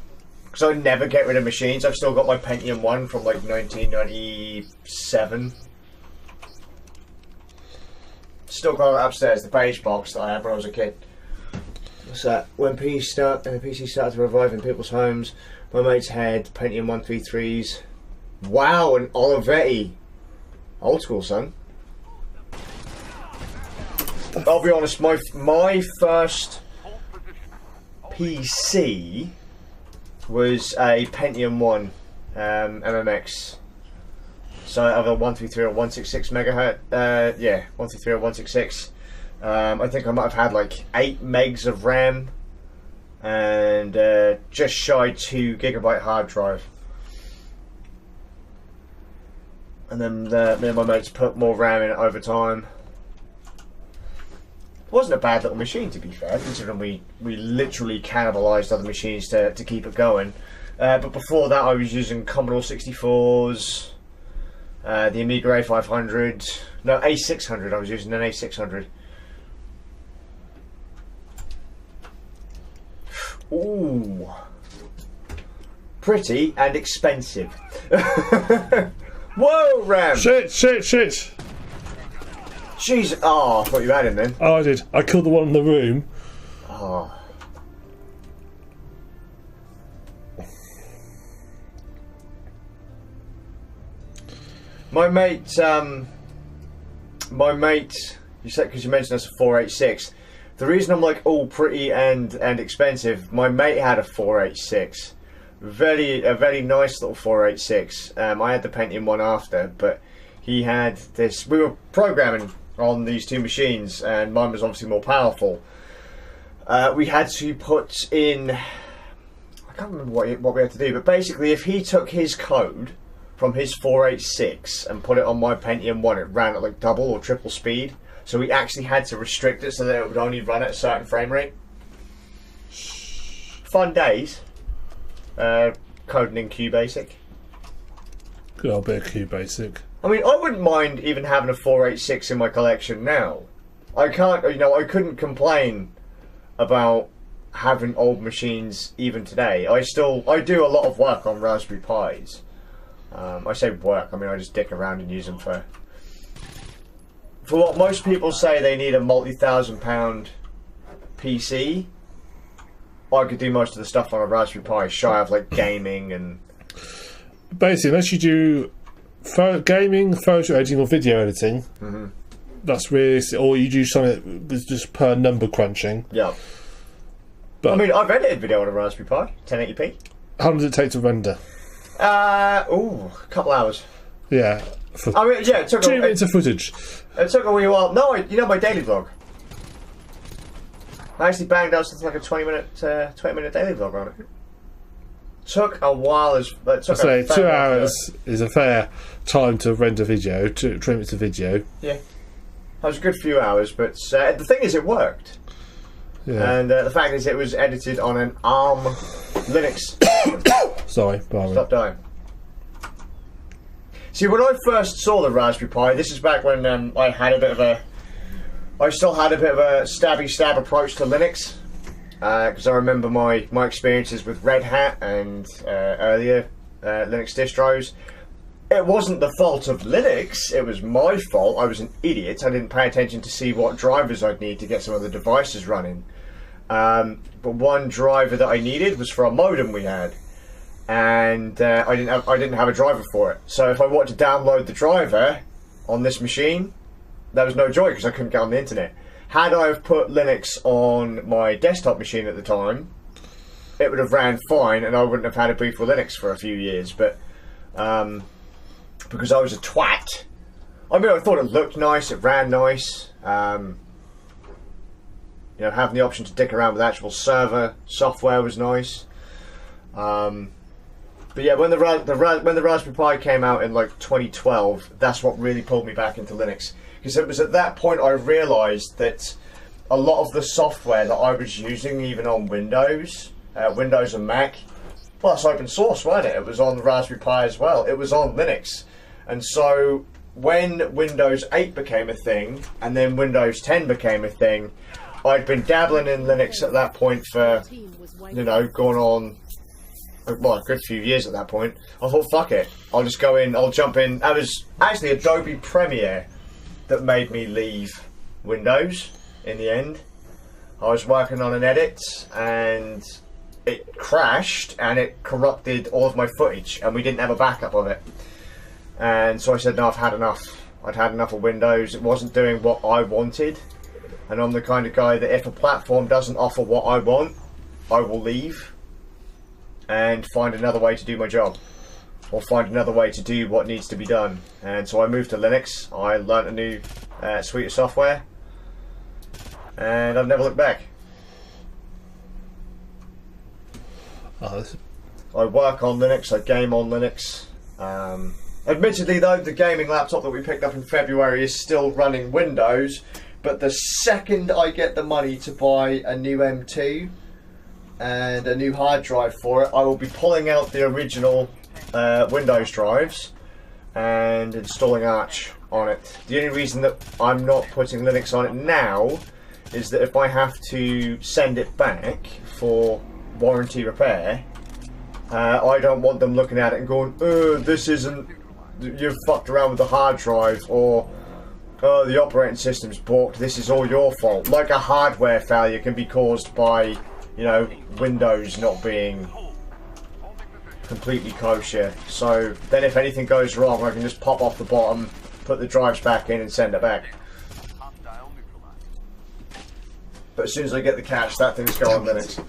Because I never get rid of machines. I've still got my Pentium 1 from like 1997. Still got it upstairs, the beige box that I had when I was a kid. What's that? When PC started to revive in people's homes, my mates had Pentium 133s. Wow, an Olivetti. Old school, son. I'll be honest, my first PC was a Pentium 1 MMX. So either 133 or 166 megahertz. Yeah, 133 or 166. I think I might have had like 8 megs of RAM. and just shy 2 gigabyte hard drive. And then me and my mates put more RAM in it over time. It wasn't a bad little machine, to be fair, considering we literally cannibalised other machines to keep it going. But before that I was using Commodore 64s, the Amiga A500, no, A600, I was using an A600. Ooh. Pretty and expensive. Whoa, RAM! Shit! Jeez, oh, I thought you had him then. Oh, I did. I killed the one in the room. Oh. My mate, you said, because you mentioned that's a 486. The reason I'm like all pretty and expensive, my mate had a 486. A very nice little 486. I had the Pentium one after, but he had this. We were programming on these two machines, and mine was obviously more powerful. We had to put in, I can't remember what we had to do, but basically, if he took his code from his 486 and put it on my Pentium one, it ran at like double or triple speed. So we actually had to restrict it so that it would only run at a certain frame rate. Fun days. Coding in QBasic. Good old bit of QBasic. I mean, I wouldn't mind even having a 486 in my collection now. I couldn't complain about having old machines even today. I do a lot of work on Raspberry Pis. I say work, I mean I just dick around and use them for what most people say they need a multi-thousand-pound PC. I could do most of the stuff on a Raspberry Pi, shy of like gaming and... Basically, unless you do gaming, photo editing or video editing, that's really... Or you do something that's just per number crunching. Yeah. But I mean, I've edited video on a Raspberry Pi, 1080p. How long does it take to render? A couple hours. Yeah. I mean, yeah, it took 2 minutes of footage. It took a wee while. No, you know my daily vlog. I actually banged out something like a 20 minute daily vlog on it. Took a while. I say 2 hours is a fair time to render video, 20 minutes of video. Yeah, that was a good few hours, but the thing is, it worked. Yeah. And the fact is, it was edited on an ARM Linux. Sorry, Stop dying. See, when I first saw the Raspberry Pi, this is back when I still had a bit of a stabby stab approach to Linux, because I remember my experiences with Red Hat and earlier Linux distros. It wasn't the fault of Linux, it was my fault. I was an idiot. I didn't pay attention to see what drivers I'd need to get some of the devices running. But one driver that I needed was for a modem we had, and I didn't have a driver for it. So if I wanted to download the driver on this machine, there was no joy because I couldn't get on the internet. Had I have put Linux on my desktop machine at the time, it would have ran fine, and I wouldn't have had a beef with Linux for a few years. But because I was a twat, I mean, I thought it looked nice, it ran nice. You know, having the option to dick around with actual server software was nice. But yeah, when the Raspberry Pi came out in like 2012, that's what really pulled me back into Linux. Because it was at that point I realised that a lot of the software that I was using, even on Windows and Mac, well, it's open source, wasn't it? It was on the Raspberry Pi as well. It was on Linux. And so when Windows 8 became a thing, and then Windows 10 became a thing, I'd been dabbling in Linux at that point for, you know, going on, well, a good few years at that point. I thought, fuck it, I'll just go in, I'll jump in. That was actually Adobe Premiere that made me leave Windows in the end. I was working on an edit and it crashed and it corrupted all of my footage, and we didn't have a backup of it. And so I said, no, I've had enough. I'd had enough of Windows. It wasn't doing what I wanted. And I'm the kind of guy that if a platform doesn't offer what I want, I will leave and find another way to do my job, or find another way to do what needs to be done. And so I moved to Linux. I learnt a new suite of software, and I've never looked back. I work on Linux, I game on Linux. Admittedly though, the gaming laptop that we picked up in February is still running Windows, but the second I get the money to buy a new M2 and a new hard drive for it, I will be pulling out the original Windows drives and installing Arch on it. The only reason that I'm not putting Linux on it now is that if I have to send it back for warranty repair, I don't want them looking at it and going, this isn't, you've fucked around with the hard drive, or the operating system's balked, this is all your fault. Like a hardware failure can be caused by, you know, Windows not being completely kosher. So then if anything goes wrong, I can just pop off the bottom, put the drives back in and send it back. But as soon as I get the cash, that thing's going on Linux.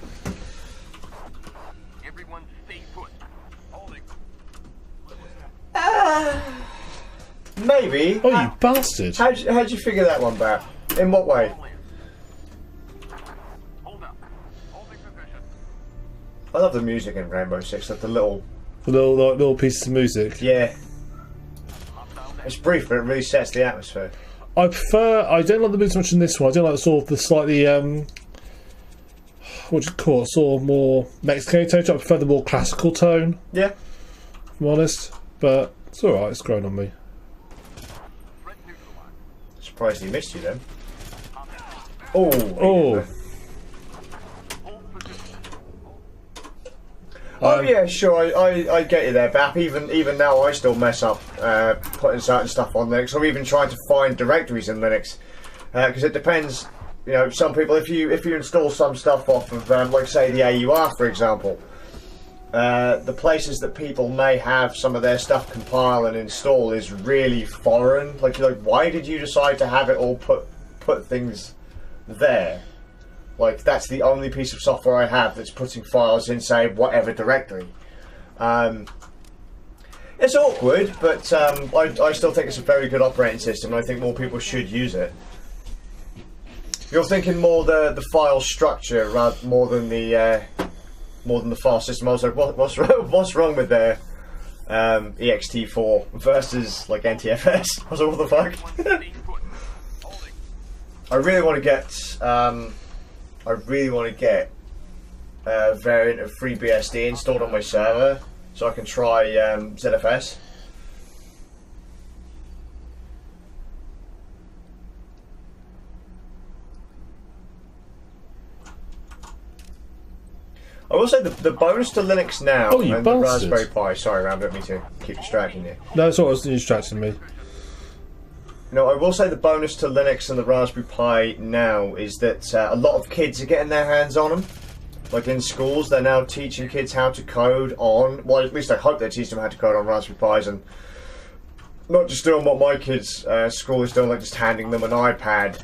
Maybe. Oh, you bastard! How'd you figure that one back? In what way? I love the music in Rainbow Six, like the little pieces of music. Yeah. It's brief, but it really sets the atmosphere. I don't like the music much in this one. I don't like the slightly what do you call it? Sort of more Mexican tone. I prefer the more classical tone. Yeah. If I'm honest, but it's alright. It's growing on me. Surprised he missed you then. Oh. Oh yeah, sure. I get you there, Bap. Even now, I still mess up putting certain stuff on Linux, or even trying to find directories in Linux, because it depends. You know, some people, if you install some stuff off of, like say the AUR, for example, the places that people may have some of their stuff compile and install is really foreign. Like, you're like, why did you decide to have it all put things there? Like, that's the only piece of software I have that's putting files in, say, whatever directory. It's awkward, but I still think it's a very good operating system, and I think more people should use it. You're thinking more the file structure more than the file system. I was like, what's wrong with the ext4 versus like NTFS? I was like, what the fuck? I really want to get a variant of FreeBSD installed on my server so I can try ZFS. I will say the bonus to Linux now and the Raspberry Pi. Sorry, Ram, don't mean to keep distracting you. No, it's always distracting me. No, I will say the bonus to Linux and the Raspberry Pi now is that a lot of kids are getting their hands on them. Like in schools, they're now teaching kids how to code on, well, at least I hope they teach them how to code on Raspberry Pis, and not just doing what my kids' school is doing, like just handing them an iPad.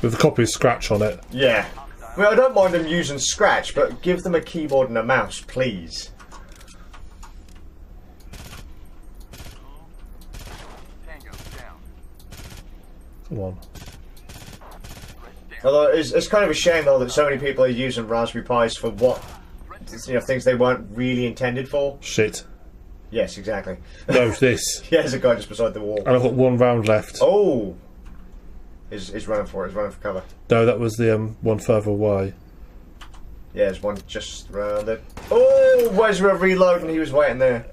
With a copy of Scratch on it. Yeah. I mean, I don't mind them using Scratch, but give them a keyboard and a mouse, please. Come on. Although it's kind of a shame though that so many people are using Raspberry Pis for what, you know, things they weren't really intended for. Shit. Yes, exactly. No, this. Yeah, there's a guy just beside the wall. And I've got one round left. Oh! He's running for it. He's running for cover. No, that was the one further away. Yeah, there's one just round it. Oh! Wezra reloading. He was waiting there.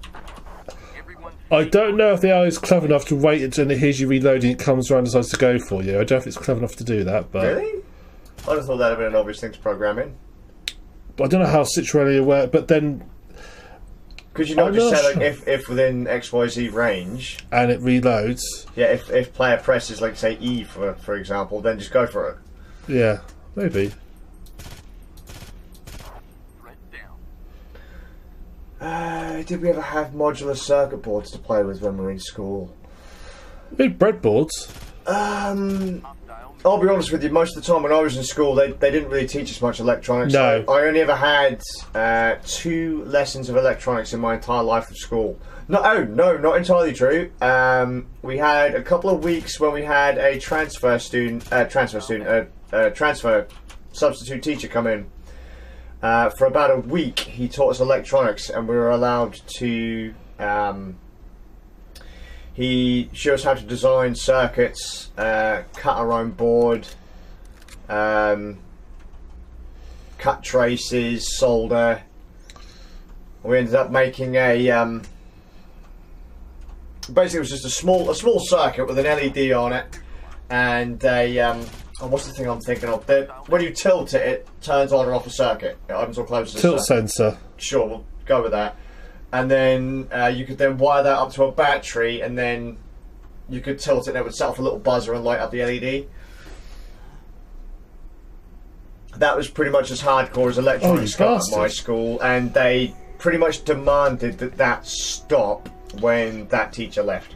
I don't know if the AI is clever enough to wait until it hears you reloading, it comes around and decides to go for you. I don't know if it's clever enough to do that, but... Really? I just thought that would have been an obvious thing to program in. But I don't know how situationally aware, but then... Could you not just say, like, if within XYZ range... And it reloads... Yeah, if player presses, like, say, E, for example, then just go for it. Yeah, maybe. Did we ever have modular circuit boards to play with when we were in school? Big breadboards. I'll be honest with you, most of the time when I was in school, they didn't really teach us much electronics. No. I only ever had 2 lessons of electronics in my entire life of school. No, not entirely true. We had a couple of weeks when we had a transfer substitute teacher come in. For about a week, he taught us electronics, and we were allowed to. He showed us how to design circuits, cut our own board, cut traces, solder. We ended up making a. Basically, it was just a small circuit with an LED on it, and a. Oh, what's the thing I'm thinking of? When you tilt it, it turns on or off a circuit. It opens or closes the Tilt circuit. sensor. Sure, we'll go with that. And then you could then wire that up to a battery, and then you could tilt it and it would set off a little buzzer and light up the LED. That was pretty much as hardcore as electronics got at my school, and they pretty much demanded that stop when that teacher left.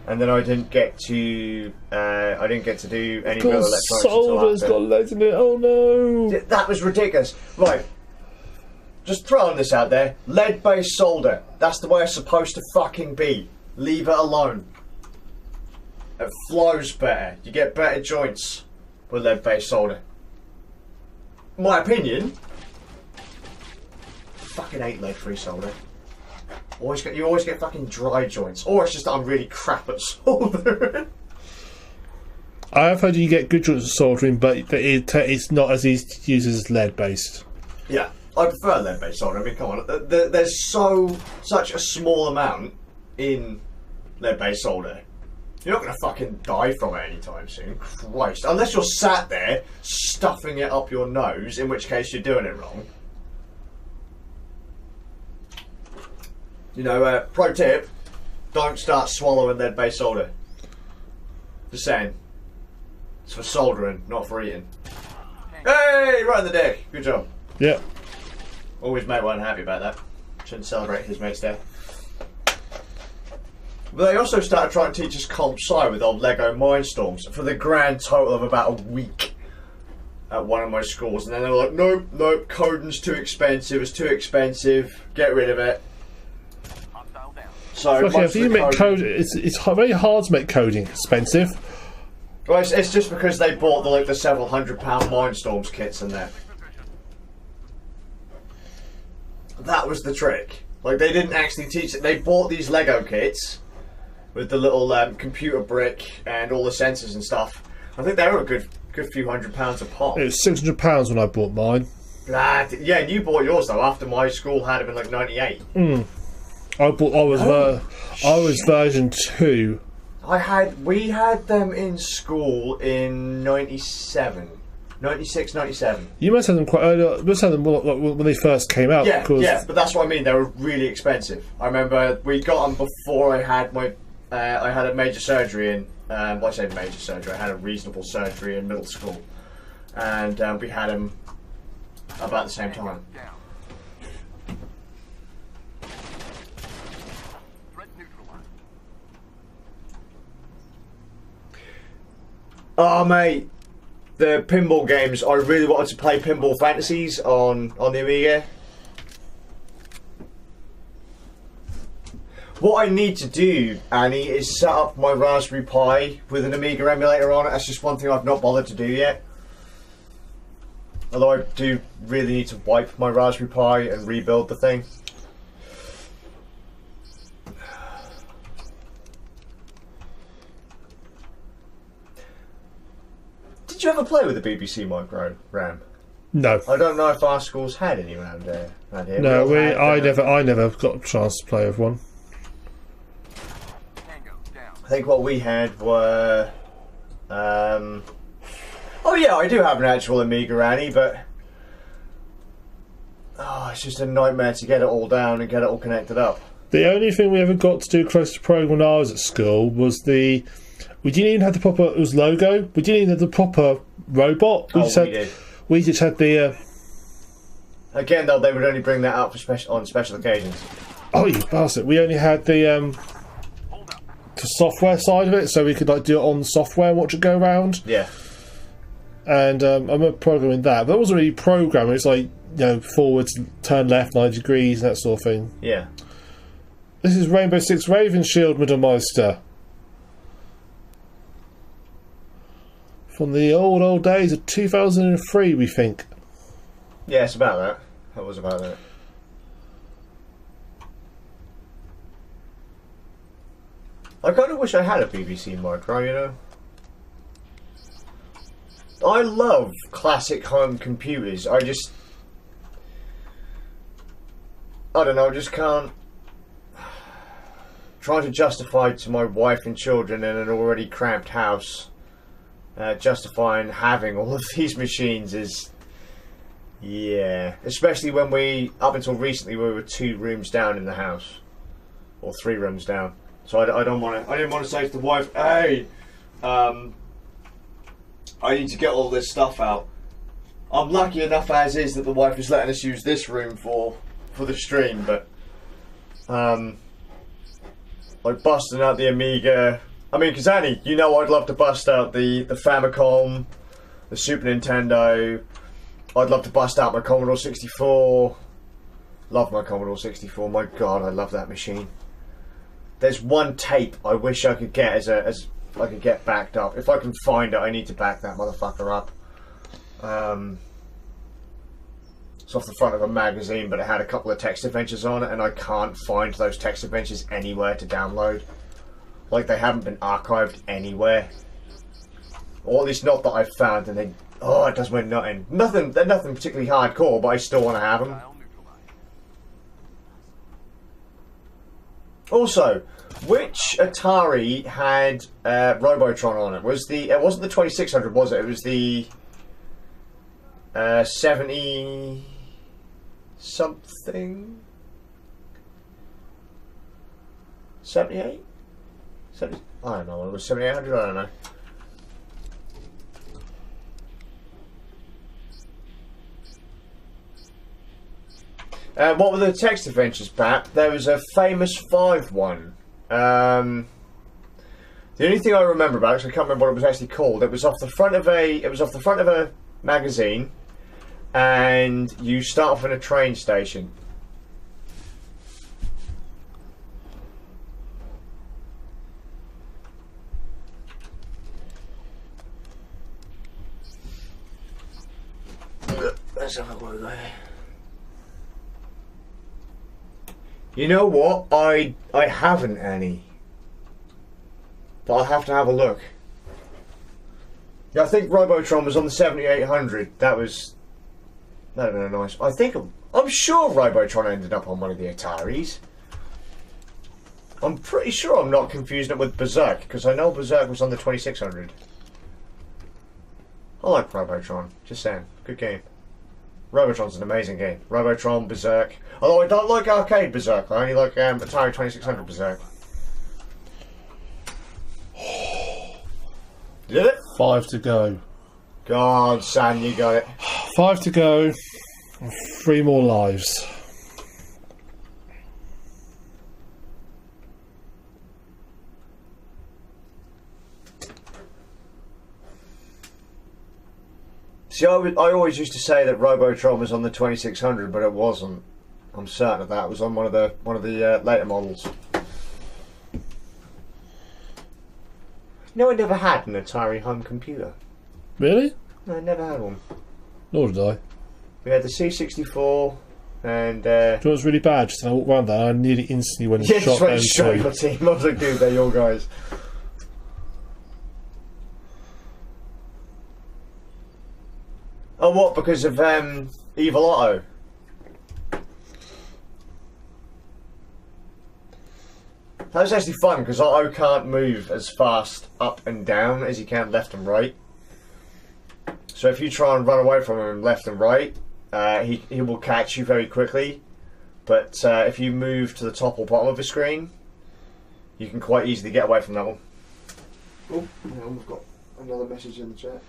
And then I didn't get to do any real electronics until Solder's after. got lead in it. Oh no! That was ridiculous. Right. Just throwing this out there. Lead-based solder. That's the way it's supposed to fucking be. Leave it alone. It flows better. You get better joints with lead-based solder. My opinion. Fucking hate lead-free solder. You always get fucking dry joints. Or it's just that I'm really crap at soldering. I have heard you get good joints of soldering, but it's not as easy to use as lead-based. Yeah. I prefer lead-based solder. I mean, come on. There's such a small amount in lead-based solder. You're not going to fucking die from it anytime soon. Christ. Unless you're sat there stuffing it up your nose, in which case you're doing it wrong. You know, pro tip, don't start swallowing lead-based solder. Just saying. It's for soldering, not for eating. Hey, right in the dick. Good job. Yeah. Always mate wasn't happy about that. Shouldn't celebrate his mate's death. But they also started trying to teach us comp sci with old Lego Mindstorms for the grand total of about a week at one of my schools. And then they were like, nope, coding's too expensive, it's too expensive, get rid of it. So If you make code, it's very hard to make coding expensive. Well, it's just because they bought the several £100 Mindstorms kits in there. That was the trick. Like, they didn't actually teach it. They bought these Lego kits with the little computer brick and all the sensors and stuff. I think they were a good few £100 a pop. It was £600 when I bought mine. Yeah, and you bought yours though after my school had them in like '98. I was version 2. We had them in school in 97. 96, 97. You must have them quite early. You must have them when they first came out. Yeah, but that's what I mean. They were really expensive. I remember we got them before I had my. I had a major surgery in. Well, I say major surgery. I had a reasonable surgery in middle school, and we had them about the same time. Oh, mate. The pinball games, I really wanted to play Pinball Fantasies on the Amiga. What I need to do, Annie, is set up my Raspberry Pi with an Amiga emulator on it. That's just one thing I've not bothered to do yet. Although I do really need to wipe my Raspberry Pi and rebuild the thing. Did you ever play with the BBC Micro RAM? No. I don't know if our schools had any around here. No, I never got a chance to play with one. I think what we had were. Oh yeah, I do have an actual Amiga Annie, but it's just a nightmare to get it all down and get it all connected up. The only thing we ever got to do close to program when I was at school was we didn't even have the proper. It was logo. We didn't even have the proper robot. We did. We just had the. Again, though, they would only bring that out for on special occasions. Oh, you bastard! We only had the software side of it, so we could do it on software and watch it go around. Yeah. And I'm programming that, but it wasn't really programming. It's forwards, turn left 90 degrees, that sort of thing. Yeah. This is Rainbow Six Raven Shield Mittelmeister. From the old days of 2003, we think. Yeah, it's about that. That was about that. I kind of wish I had a BBC micro, you know? I love classic home computers. I don't know, I just can't... Trying to justify to my wife and children in an already cramped house, justifying having all of these machines is... Yeah. Especially when up until recently, we were 2 rooms down in the house. Or 3 rooms down. So I didn't want to say to the wife, hey, I need to get all this stuff out. I'm lucky enough as is that the wife is letting us use this room for the stream, but like busting out the Amiga. I mean, because Annie, you know I'd love to bust out the Famicom, the Super Nintendo. I'd love to bust out my Commodore 64. Love my Commodore 64. My God, I love that machine. There's one tape I wish I could get as I could get backed up. If I can find it, I need to back that motherfucker up. It's off the front of a magazine, but it had a couple of text adventures on it, and I can't find those text adventures anywhere to download. Like, they haven't been archived anywhere. Or at least not that I've found, and they... Oh, it does mean nothing. They're nothing particularly hardcore, but I still want to have them. Also, which Atari had Robotron on it? It wasn't the 2600, was it? It was the 70 something. 78? 70, I don't know. It was 7800. I don't know. What were the text adventures, Pat? There was a Famous 5 one. The only thing I remember about it, because I can't remember what it was actually called, it was off the front of a magazine, and you start off in a train station. Let's have a look there. You know what? I haven't any. But I'll have to have a look. Yeah, I think Robotron was on the 7800. That would have been a nice... I'm sure Robotron ended up on one of the Ataris. I'm pretty sure I'm not confusing it with Berserk, because I know Berserk was on the 2600. I like Robotron. Just saying. Good game. Robotron's an amazing game. Robotron, Berserk. Although I don't like arcade Berserk. I only like Atari 2600 Berserk. Did it? 5 to go. God, Sam, you got it. 5 to go. 3 more lives. See, I always used to say that Robotron was on the 2600, but it wasn't. I'm certain of that. It was on one of the later models. No, I never had an Atari home computer. Really? No, I never had one. Nor did I. We had the C64 and... Do you know what's really bad? Just when I walked around there, I nearly instantly went and yeah, shot just went them and shot too. your team. I was like, dude, they're your guys. Oh, what? Because of Evil Otto? That was actually fun because Otto can't move as fast up and down as he can left and right. So if you try and run away from him left and right, he will catch you very quickly. But if you move to the top or bottom of the screen, you can quite easily get away from that one. Oh, hang on, we've got another message in the chat.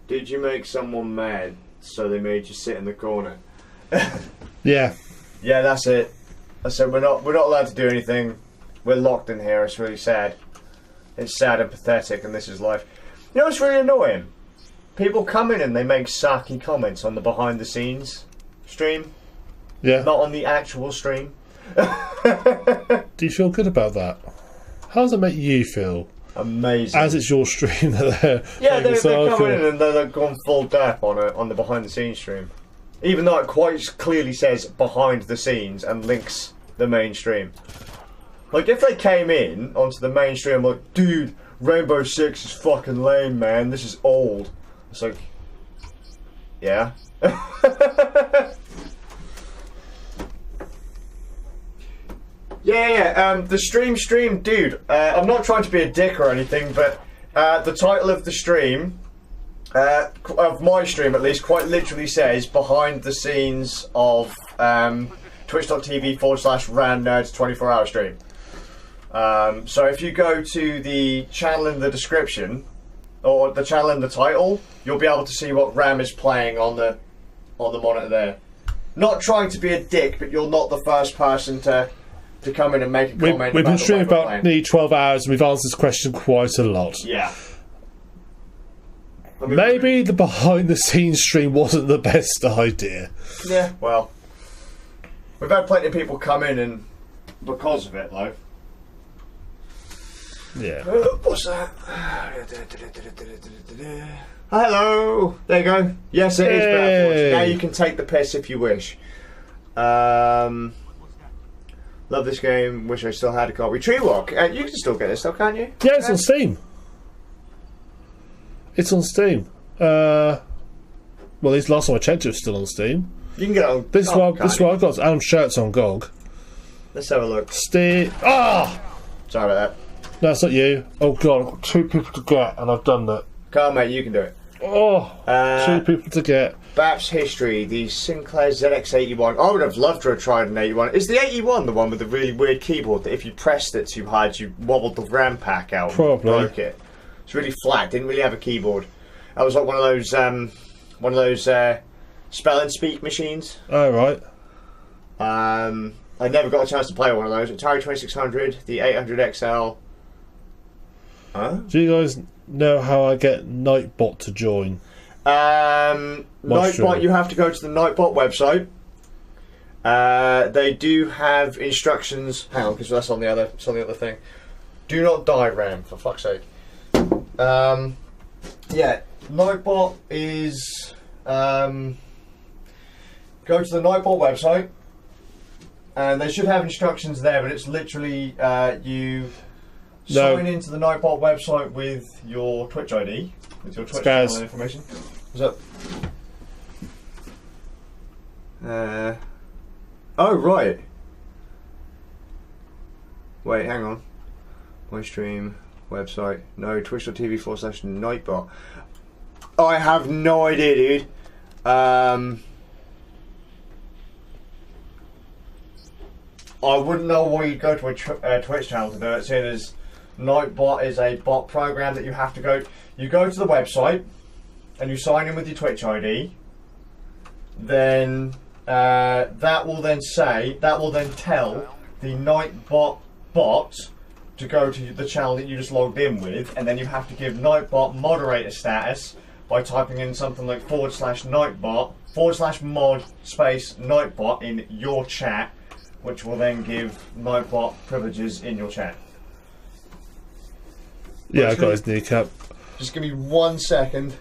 Did you make someone mad so they made you sit in the corner? Yeah. Yeah, that's it. I said we're not allowed to do anything. We're locked in here. It's really sad. It's sad and pathetic, and this is life. You know what's really annoying? People come in and they make sarky comments on the behind the scenes stream. Yeah. Not on the actual stream. Do you feel good about that? How does it make you feel? Amazing. As it's your stream that they're Yeah, making, they're so I coming feel- in and they've gone full depth on the behind the scenes stream. Even though it quite clearly says behind the scenes and links the main stream. Like, if they came in onto the main stream like, dude, Rainbow Six is fucking lame, man, this is old. It's like, yeah. Yeah, the stream, dude. I'm not trying to be a dick or anything, but the title of the stream, of my stream at least, quite literally says behind the scenes of twitch.tv/RanNerds 24-hour stream. So if you go to the channel in the description, or the channel in the title, you'll be able to see what Ram is playing on the monitor there. Not trying to be a dick, but you're not the first person to come in and make a comment. We've been the streaming way we're about playing. nearly 12 hours and we've answered this question quite a lot. Yeah. I mean, Maybe the behind the scenes stream wasn't the best idea. Yeah, well, we've had plenty of people come in and because of it, though. Yeah. What's that? Hello. There you go. Yes, it is better voice. Now you can take the piss if you wish. Love this game. Wish I still had a copy. Tree Walk. You can still get this stuff, can't you? Yeah, it's on Steam. It's on Steam. Well, this last time I checked, it was still on Steam. You can get it on. This one I've got. Adam's shirts on GOG. Let's have a look. Steam. Ah! Sorry about that. No, it's not you. Oh god, I've got 2 people to get, and I've done that. Come on, mate. You can do it. Oh, 2 people to get. Baps history, the Sinclair ZX81. I would have loved to have tried an 81. Is the 81 the one with the really weird keyboard that if you pressed it too hard, you wobbled the RAM pack out? Probably. And broke it. It's really flat. Didn't really have a keyboard. That was like one of those spell and speak machines. Oh right. I never got a chance to play one of those. Atari 2600, the 800 XL. Huh? Do you guys know how I get Nightbot to join? Nightbot, you have to go to the Nightbot website. They do have instructions. Hang on, because that's on the other thing. Do not die, Ram, for fuck's sake. Yeah, Nightbot is go to the Nightbot website, and they should have instructions there. But it's literally you sign into the Nightbot website with your Twitch ID, with your Twitch channel information. What's up? Oh right. Wait, hang on. My stream website. No, twitch.tv/Nightbot. I have no idea, dude. I wouldn't know why you'd go to a Twitch channel to do it, seeing as Nightbot is a bot program that you have to go. You go to the website and you sign in with your Twitch ID. Then that will then tell the Nightbot bot to go to the channel that you just logged in with, and then you have to give Nightbot moderator status by typing in something like /Nightbot/mod space Nightbot in your chat, which will then give Nightbot privileges in your chat. Yeah, I got his kneecap. Just give me 1 second,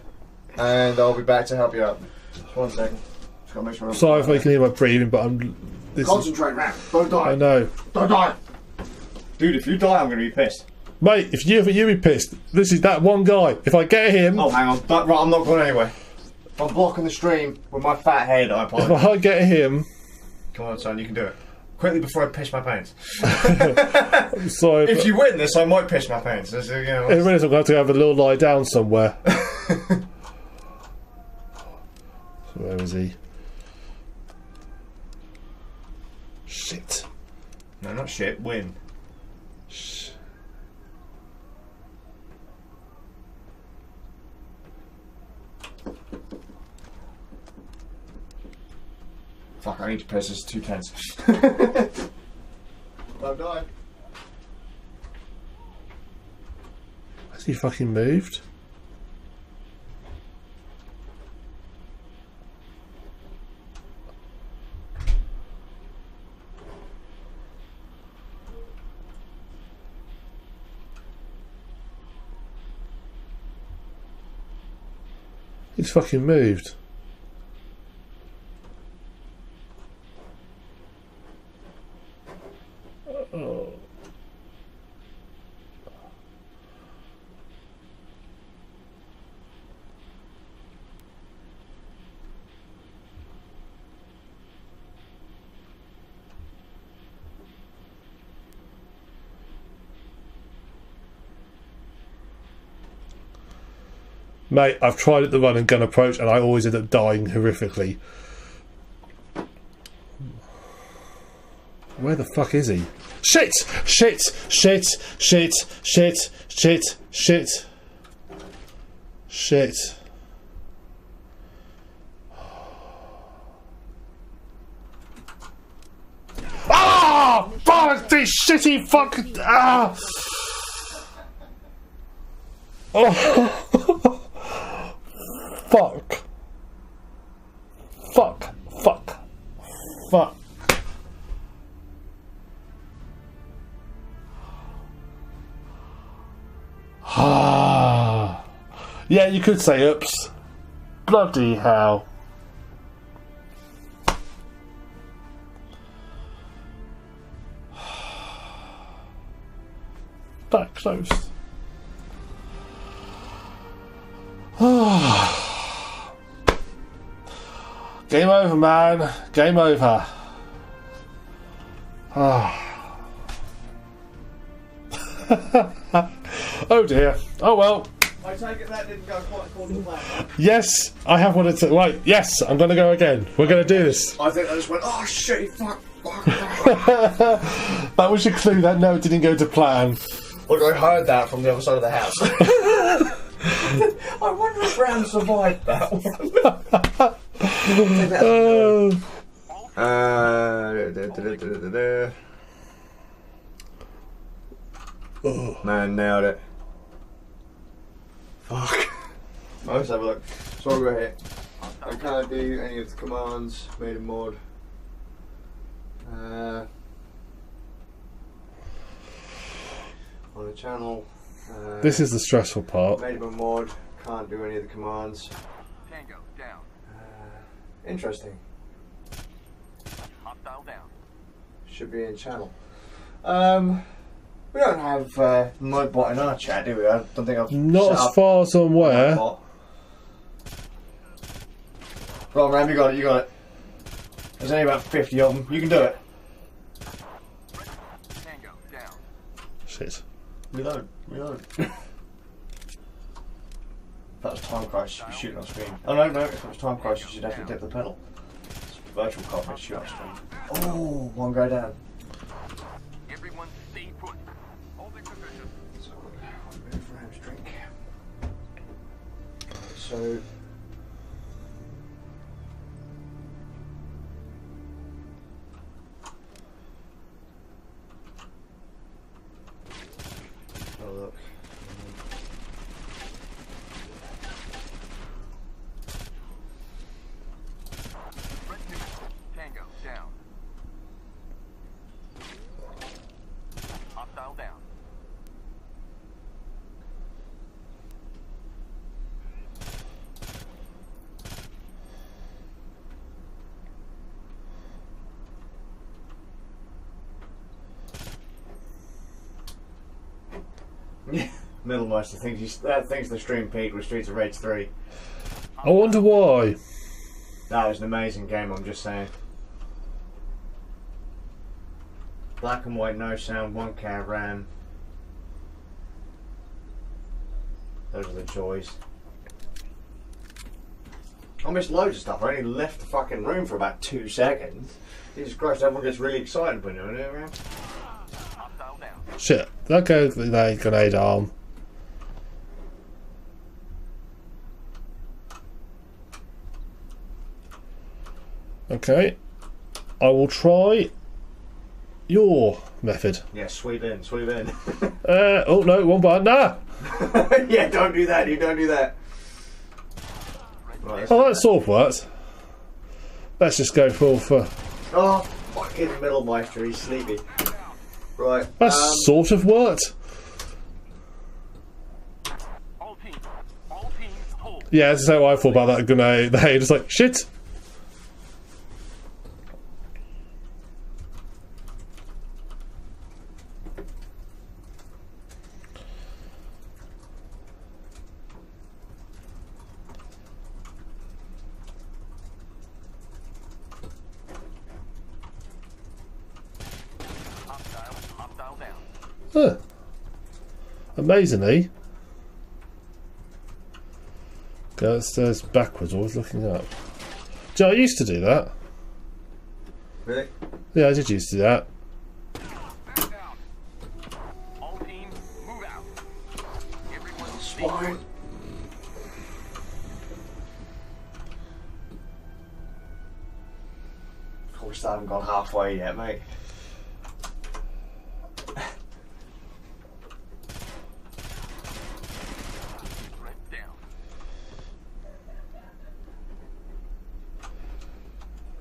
and I'll be back to help you out. Just 1 second. Just gotta make sure. Sorry if you can hear my breathing, but I'm. Concentrate, Ram. Don't die. I know. Don't die. Dude, if you die, I'm gonna be pissed. Mate, if you be pissed. This is that one guy. If I get him, Oh, hang on. Right, I'm not going anywhere. I'm blocking the stream with my fat head. I if apologize. I get him, Come on, son, you can do it. Quickly before I piss my pants. I'm sorry. If but you win this, I might piss my pants. So, you know, in a minute, I'm going to have a little lie down somewhere. So where is he? Shit. no, not shit. Win. Fuck, I need to piss. This is too tense. Don't die. Has he fucking moved? He's fucking moved. Oh. Mate, I've tried it the run and gun approach and I always end up dying horrifically. Where the fuck is he? Shit! Shit! Shit! Shit! Shit! Shit! Shit! Shit! Ah! Fuck this shitty fuck! Ah! Oh! Fuck! Fuck! Fuck! Fuck! Ah! Yeah, you could say oops. Bloody hell. That close. Game over, man. Game over. Oh dear. Oh well. I take it that didn't go quite according to plan. Yes, I have wanted to. Right, yes, I'm going to go again. We're going to do this. I think I just went, oh shit, fuck. That was your clue that no, it didn't go to plan. Look, I heard that from the other side of the house. I wonder if Ram survived that one. Man, nailed it. Fuck. Let's have a look. So I'll go here. I can't do any of the commands made in mod. On the channel. This is the stressful part. Made in mod. Can't do any of the commands. Tango down. Interesting. Hostile down. Should be in channel. We don't have Modbot in our chat, do we? I don't think I've Not set as up far as I'm aware. Modbot. Right, Ram, you got it, you got it. There's only about 50 of them. You can do it. Tango down. Shit. Reload, reload. If that was time crisis, you'd be shooting on screen. Oh no, if it was time crisis, you'd have to dip the pedal. It's virtual cockpit, shoot on screen. Oh, one guy down. Everyone stay put. Holding position. So, one minute for Ram's drink. So. Oh, look. Tango down. Hostile down. Middle Meister thinks the stream peaked with Streets of Rage 3. I wonder why. That was an amazing game, I'm just saying. Black and white, no sound, 1K RAM. Those are the joys. I missed loads of stuff. I only left the fucking room for about 2 seconds. Jesus Christ, everyone gets really excited when you're in it, man. Hostile down. Shit. That goes with a grenade arm. Okay. I will try your method. Yeah, sweep in, sweep in. Oh no, one button. Nah! Yeah, don't do that, you don't do that. Right, Oh, that sort of worked. Let's just go for. oh, fucking Middle Meister, he's sleepy. Right. That sort of worked. All teams hold. Yeah, that's how I thought about that grenade. They just like, shit! Hostile down. Huh. Amazingly. Go upstairs backwards, always looking up. Do you know, I used to do that. Really? Yeah, I did used to do that. Back down. All teams, move out. Everyone Swine. Of course, I haven't gone halfway yet, mate. threat down.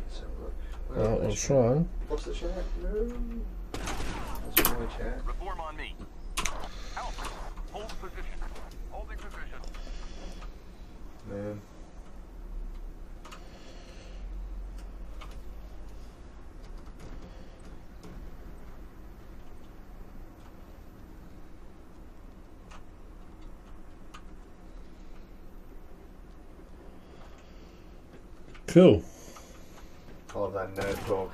Let's have a look. Well, I'll try. What's the chat? No. That's my chat. Reform on me. Out. Hold position. Holding position. Man. Cool. All of that nerd talk.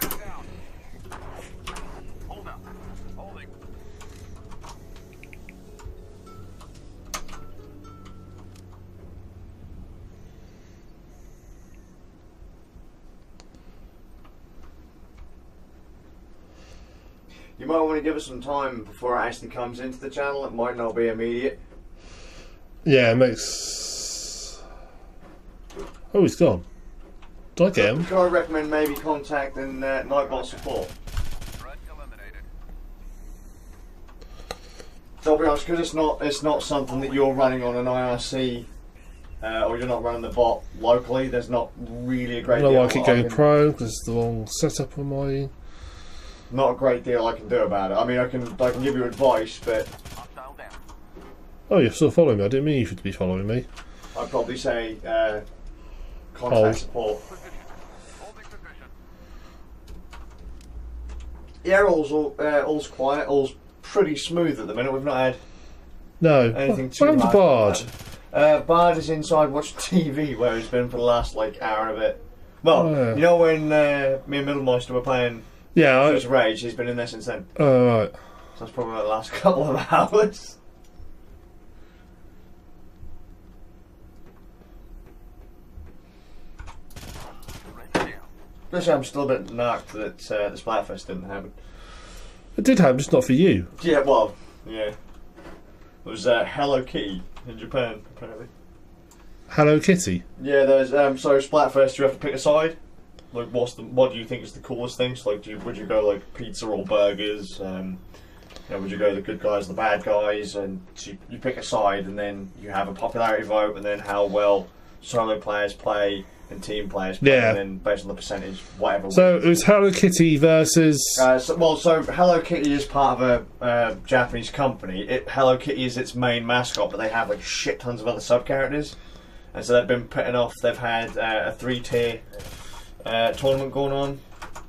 Back down. Hold up. Holding. You might want to give us some time before it actually comes into the channel. It might not be immediate. Yeah, it makes. Oh, he's gone. Did I get him? Could I recommend maybe contacting Nightbot support? Threat eliminated. So I'll be honest, because it's not something that you're running on an IRC or you're not running the bot locally. There's not really a I great don't know deal. why I keep going pro because it's the wrong setup on my. Not a great deal I can do about it. I mean, I can give you advice, but Hostile down. Oh, you're still following me. I didn't mean you should be following me. I'd probably say contact Hold. support. Position. Holding position. Yeah, all's quiet. All's pretty smooth at the minute. We've not had No. anything What too happened to hard. Bard? Bard is inside watching TV where he's been for the last hour and a bit. Well, Oh, yeah. you know when me and Middlemeister were playing Yeah. First Rage, he's been in there since then. Oh, right. So that's probably the last couple of hours. Threat down. Especially I'm still a bit knocked that the Splatfest didn't happen. It did happen, just not for you. Yeah, well, yeah. It was Hello Kitty in Japan, apparently. Hello Kitty. Yeah, there's so Splatfest you have to pick a side. Like, what do you think is the coolest things? Like, would you go like pizza or burgers? Would you go the good guys, the bad guys? And so you pick a side, and then you have a popularity vote, and then how well solo players play and team players play, Yeah. and then based on the percentage, whatever. So it was Hello Kitty versus. So Hello Kitty is part of a Japanese company. Hello Kitty is its main mascot, but they have like shit tons of other sub characters, and so they've been putting off. They've had a 3-tier tournament going on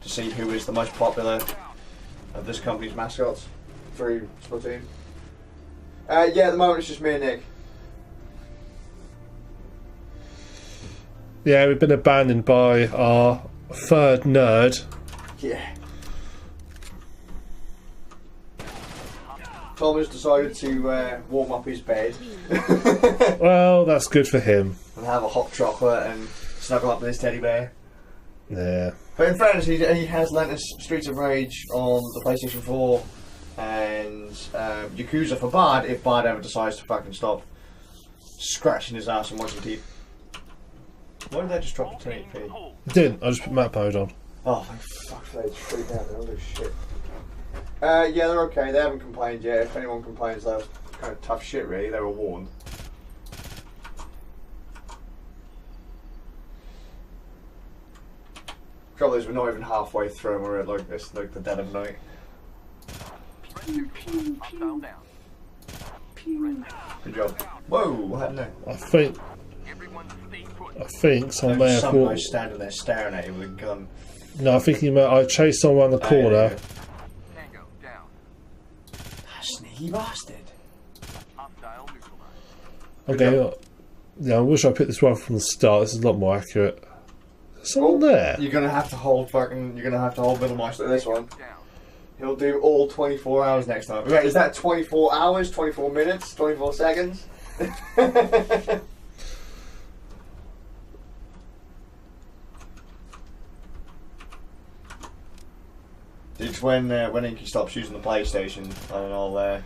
to see who is the most popular of this company's mascots through Splatoon. Yeah, at the moment it's just me and Nick. Yeah, we've been abandoned by our third nerd. Yeah. Tom has decided to warm up his bed Well, that's good for him. and have a hot chocolate and snuggle up with his teddy bear. Yeah. But in fairness, he has lent us Streets of Rage on the PlayStation 4 and Yakuza for Bard if Bard ever decides to fucking stop scratching his ass and watching TV. Why did they just drop All the teams 1080p? hold. I didn't. I just put map mode on. Oh, thank fuck's sake, freak out, they're all this shit. Yeah, they're okay, they haven't complained yet. If anyone complains, they're kind of tough shit, really. They were warned. Trouble is, we're not even halfway through and we're at like the dead of night. Hostile down. Good job. Whoa, what happened there? I think someone may have Some guy walked. standing there staring at you with a gun. No, I think I chased someone around the corner. Tango down. Sneaky bastard. Hostile neutralized. Okay. Yeah, I wish I picked this one from the start. This is a lot more accurate. Is someone there? You're gonna have to hold Middlemeister this one. Down. He'll do all 24 hours next time. Wait, is that 24 hours, 24 minutes, 24 seconds? It's when Inky stops using the PlayStation, and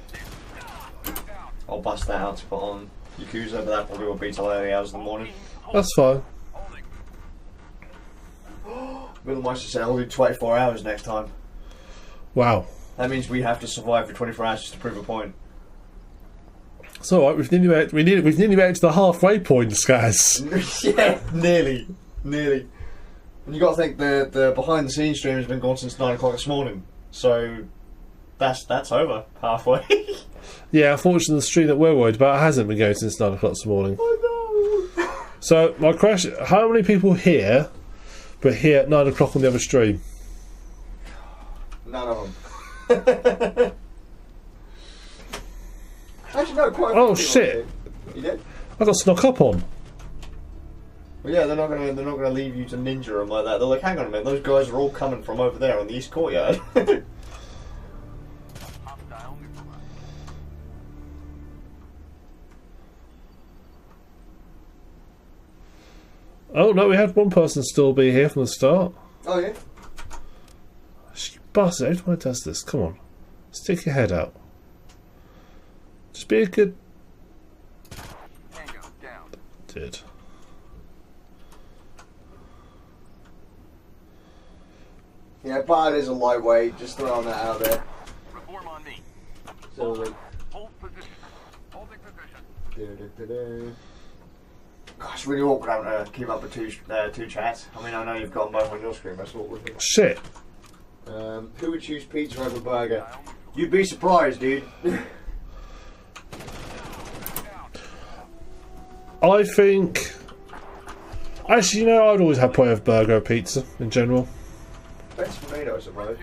I'll bust that out to put on Yakuza, but that probably will be till early hours in the morning. That's fine. Middlemeister said I'll do 24 hours next time. Wow. That means we have to survive for 24 hours just to prove a point. It's alright, we've nearly made it to the halfway point, Skaz. Yeah, nearly. And you got to think the behind the scenes stream has been going since 9 o'clock this morning, so that's over halfway. Yeah, unfortunately the stream that we're worried about hasn't been going since 9 o'clock this morning. Oh no! So my question, how many people here but here at 9 o'clock on the other stream? None of them. Actually, no, quite a few Oh people shit! here. You did? I got snuck up on. Well, yeah, they're not gonna leave you to ninja them like that. They're like, hang on a minute, those guys are all coming from over there on the east courtyard. Hostile neutralized. Oh no, we had one person still be here from the start. Oh yeah. She bastard, every time it does this, come on. Stick your head out. Just be a good Tango down. dude. Yeah, Bard is a lightweight. Just throwing that out there. Reform on me. So, like, Hold position. Holding position. gosh, really awkward having to keep up with two chats. I mean, I know you've got them both on your screen. That's awkward. Shit. Who would choose pizza over burger? You'd be surprised, dude. I think actually, you know, I'd always have point of burger or pizza in general. Best for me, though, I suppose.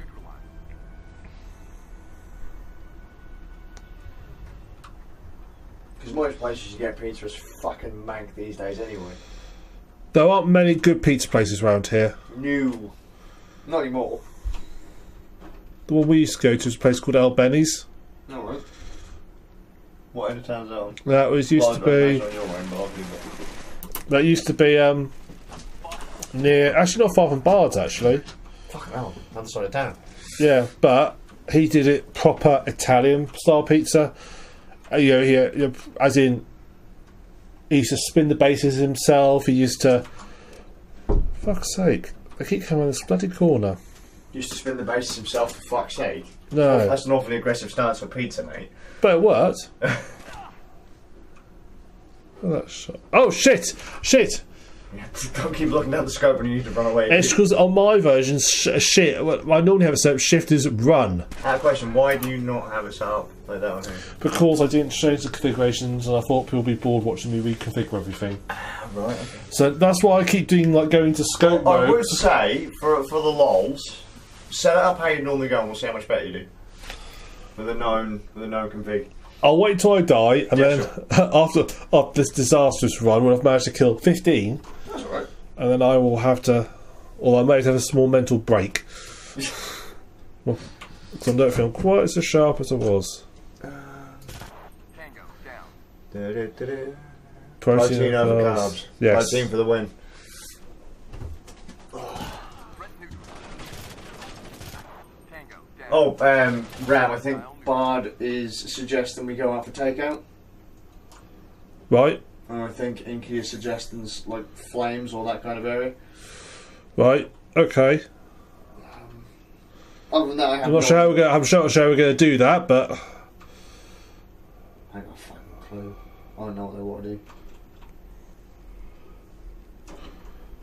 Because most places you get pizza is fucking mank these days anyway. There aren't many good pizza places around here. New. Not anymore. The one we used to go to was a place called El Benny's. Alright. What end of town's that on? That was used to be. On your end, but I'll leave it. That used to be near, actually not far from Bard's actually. Fucking hell, other side of town. Yeah, but he did it proper Italian style pizza. As in, he used to spin the bases himself. He used to, fuck's sake, they keep coming around this bloody corner. Used to spin the bases himself, for fuck's sake. No, That's an awfully aggressive stance for pizza, mate. but it worked. Oh shit! Shit! Don't keep looking down the scope when you need to run away. It's because on my version, shit. I normally have it set up shift is run. I have a question, why do you not have it set up like that on here? Because I didn't change the configurations and I thought people would be bored watching me reconfigure everything. Right, okay. So that's why I keep doing, like, going to scope I mode. would say, for the lols, set it up how you normally go and we'll see how much better you do. With a known config. I'll wait till I die and Yeah, then after this disastrous run when I've managed to kill 15, That's alright. and then I will have to, or I may have a small mental break. Well, 'cause I don't feel quite so sharp as I was. Tango down. Protein over carbs. carbs. Yes. Protein for the win. Threat neutral. Tango down. Oh, Ram, I think Bard is suggesting we go out for takeout. Right, And I think Inky is suggesting like flames or that kind of area. right, okay. Other than that, I have I'm not sure how we're going to do that, but I ain't got a fucking clue. I don't know what they want to do.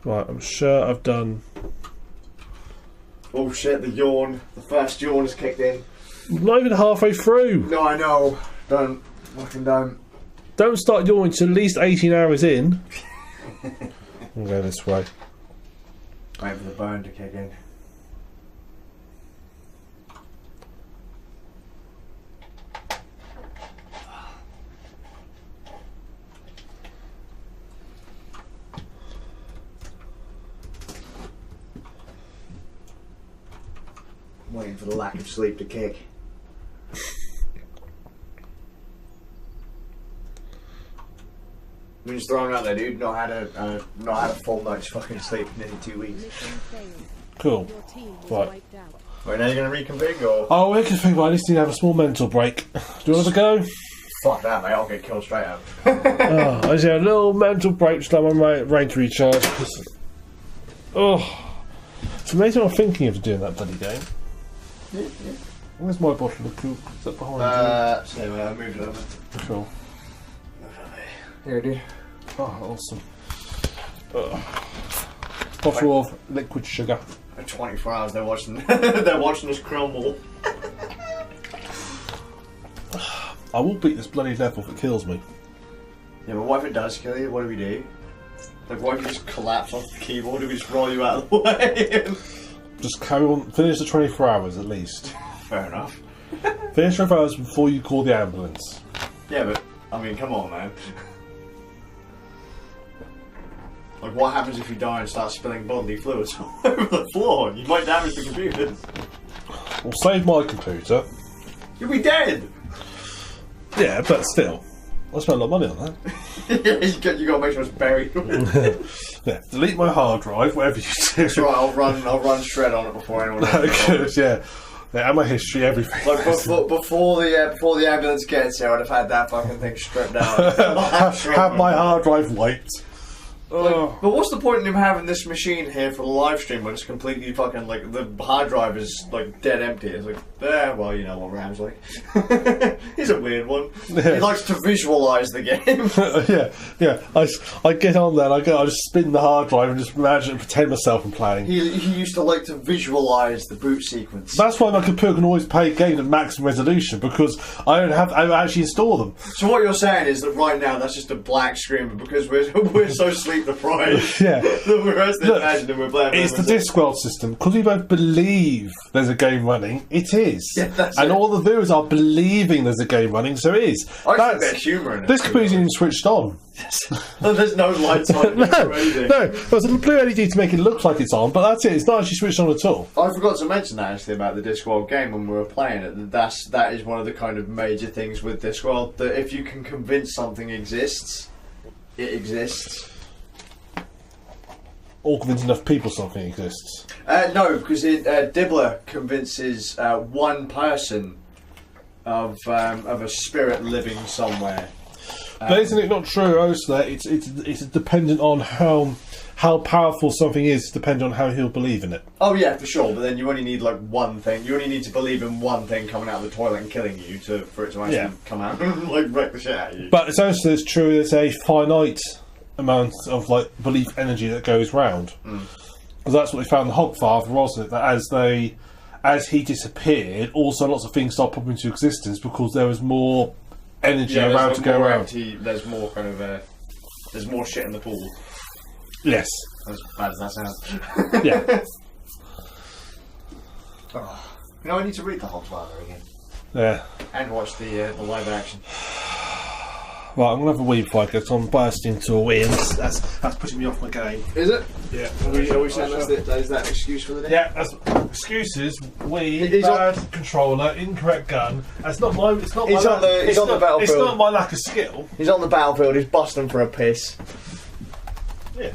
right, I'm sure I've done. Oh shit, the yawn. The first yawn has kicked in. not even halfway through. No, I know. Don't. Fucking don't. Don't start yawning till at least 18 hours in. I'll go this way. Wait for the burn to kick in. Waiting for the lack of sleep to kick. I'm just throwing it out there, dude. Not had a full night's fucking sleep in nearly 2 weeks. Mission failed. Cool. Your team was Right. wiped out. Right, now you're gonna reconfig or? Oh, we can think about this. Need to have a small mental break. Do you want to go? Fuck that, mate. I'll get killed straight out. Oh, I just had a little mental break just let my brain to recharge. Oh, it's amazing what I'm thinking of doing that bloody game. Yeah. Where's my bottle of Coke? Is that behind So move it over. you? Cool. Here, dude. Oh, awesome. Bottle of liquid sugar. For 24 hours, they're watching. They're watching us crumble. I will beat this bloody level if it kills me. Yeah, but what if it does kill you? What do we do? Like, what if you just collapse off the keyboard? Do we just roll you out of the way? Just carry on. Finish the 24 hours at least. Fair enough. Finish 24 hours before you call the ambulance. Yeah, but I mean, come on, man. Like, what happens if you die and start spilling bodily fluids all over the floor? You might damage the computers. We'll save my computer. You'll be dead. Yeah, but still. I spent a lot of money on that. you gotta make sure it's buried. Yeah, delete my hard drive, whatever you do. That's right. I'll run shred on it before anyone else. Good, yeah. Yeah, and my history, everything. Like before the ambulance gets here, I'd have had that fucking thing stripped out. have my hard drive wiped. Like, but what's the point in him having this machine here for the live stream when it's completely fucking like the hard drive is like dead empty? It's like, well, you know what Ram's like. He's a weird one. Yeah. He likes to visualise the game. yeah. I get on there, and I just spin the hard drive and just imagine and pretend myself I'm playing. He used to like to visualise the boot sequence. That's why my computer can always play games at maximum resolution, because I don't actually install them. So what you're saying is that right now that's just a black screen, but because we're so sleep deprived, Yeah. that we're actually imagining we're playing. It's the Discworld system. Because we both believe there's a game running, it is. Yeah, that's and it. all the viewers are believing there's a game running, so it is. I think there's humour in it. This computer's even switched on. There's no lights on. No, or anything. there's a blue LED to make it look like it's on, but that's it. It's not actually switched on at all. I forgot to mention that actually about the Discworld game when we were playing it. That is one of the kind of major things with Discworld, that if you can convince something exists, it exists. Or convince enough people something exists. No, because Dibbler convinces one person of a spirit living somewhere. But isn't it not true, also, that it's dependent on how powerful something is, depending on how he'll believe in it. Oh yeah, for sure. But then you only need like one thing. You only need to believe in one thing coming out of the toilet and killing you for it to actually come out and like wreck the shit out of you. But it's also true there's a finite amount of like belief energy that goes round. Because that's what they found in the Hogfather, wasn't it? That as he disappeared, also lots of things started popping into existence because there was more energy around to go around. There's more kind of there's more shit in the pool. Yes. As bad as that sounds. Yeah. Oh. You know, I need to read the Hogfather again Yeah. and watch the live action. Right, I'm gonna have a wee before I get on bursting into a wee, and that's putting me off my game. Is it? Yeah. Are we saying that is that excuse for the day? Yeah, that's excuses. He's Bad controller, incorrect gun. That's not my. It's not He's my. on the- he's on the battlefield. It's not my lack of skill. He's on the battlefield. He's busting for a piss. Yeah.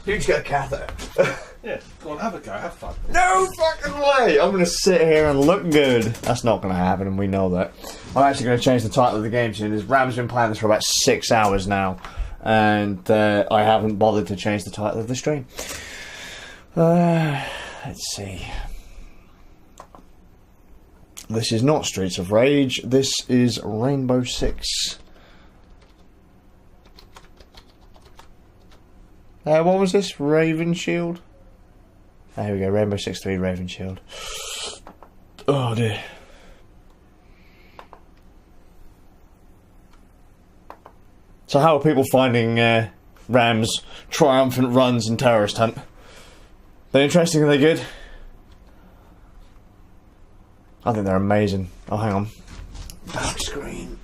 Dude's got a catheter. Yeah. Go on, have a go. Have fun. No fucking way! I'm gonna sit here and look good. That's not gonna happen, and we know that. I'm actually gonna change the title of the game soon. Ram's been playing this for about 6 hours now, and I haven't bothered to change the title of the stream. Let's see. This is not Streets of Rage. This is Rainbow Six. What was this? Raven Shield? There we go, Rainbow Six 3 Raven Shield. Oh dear. So how are people finding Ram's triumphant runs in Terrorist Hunt? They're interesting, are they good? I think they're amazing. Oh, hang on. Dark screen.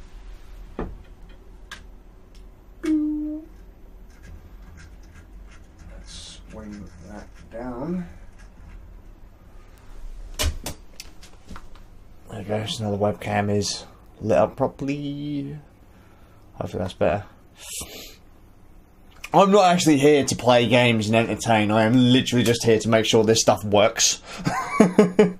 Let's swing that down. There we go, so now the webcam is lit up properly. Hopefully that's better. I'm not actually here to play games and entertain. I am literally just here to make sure this stuff works. Because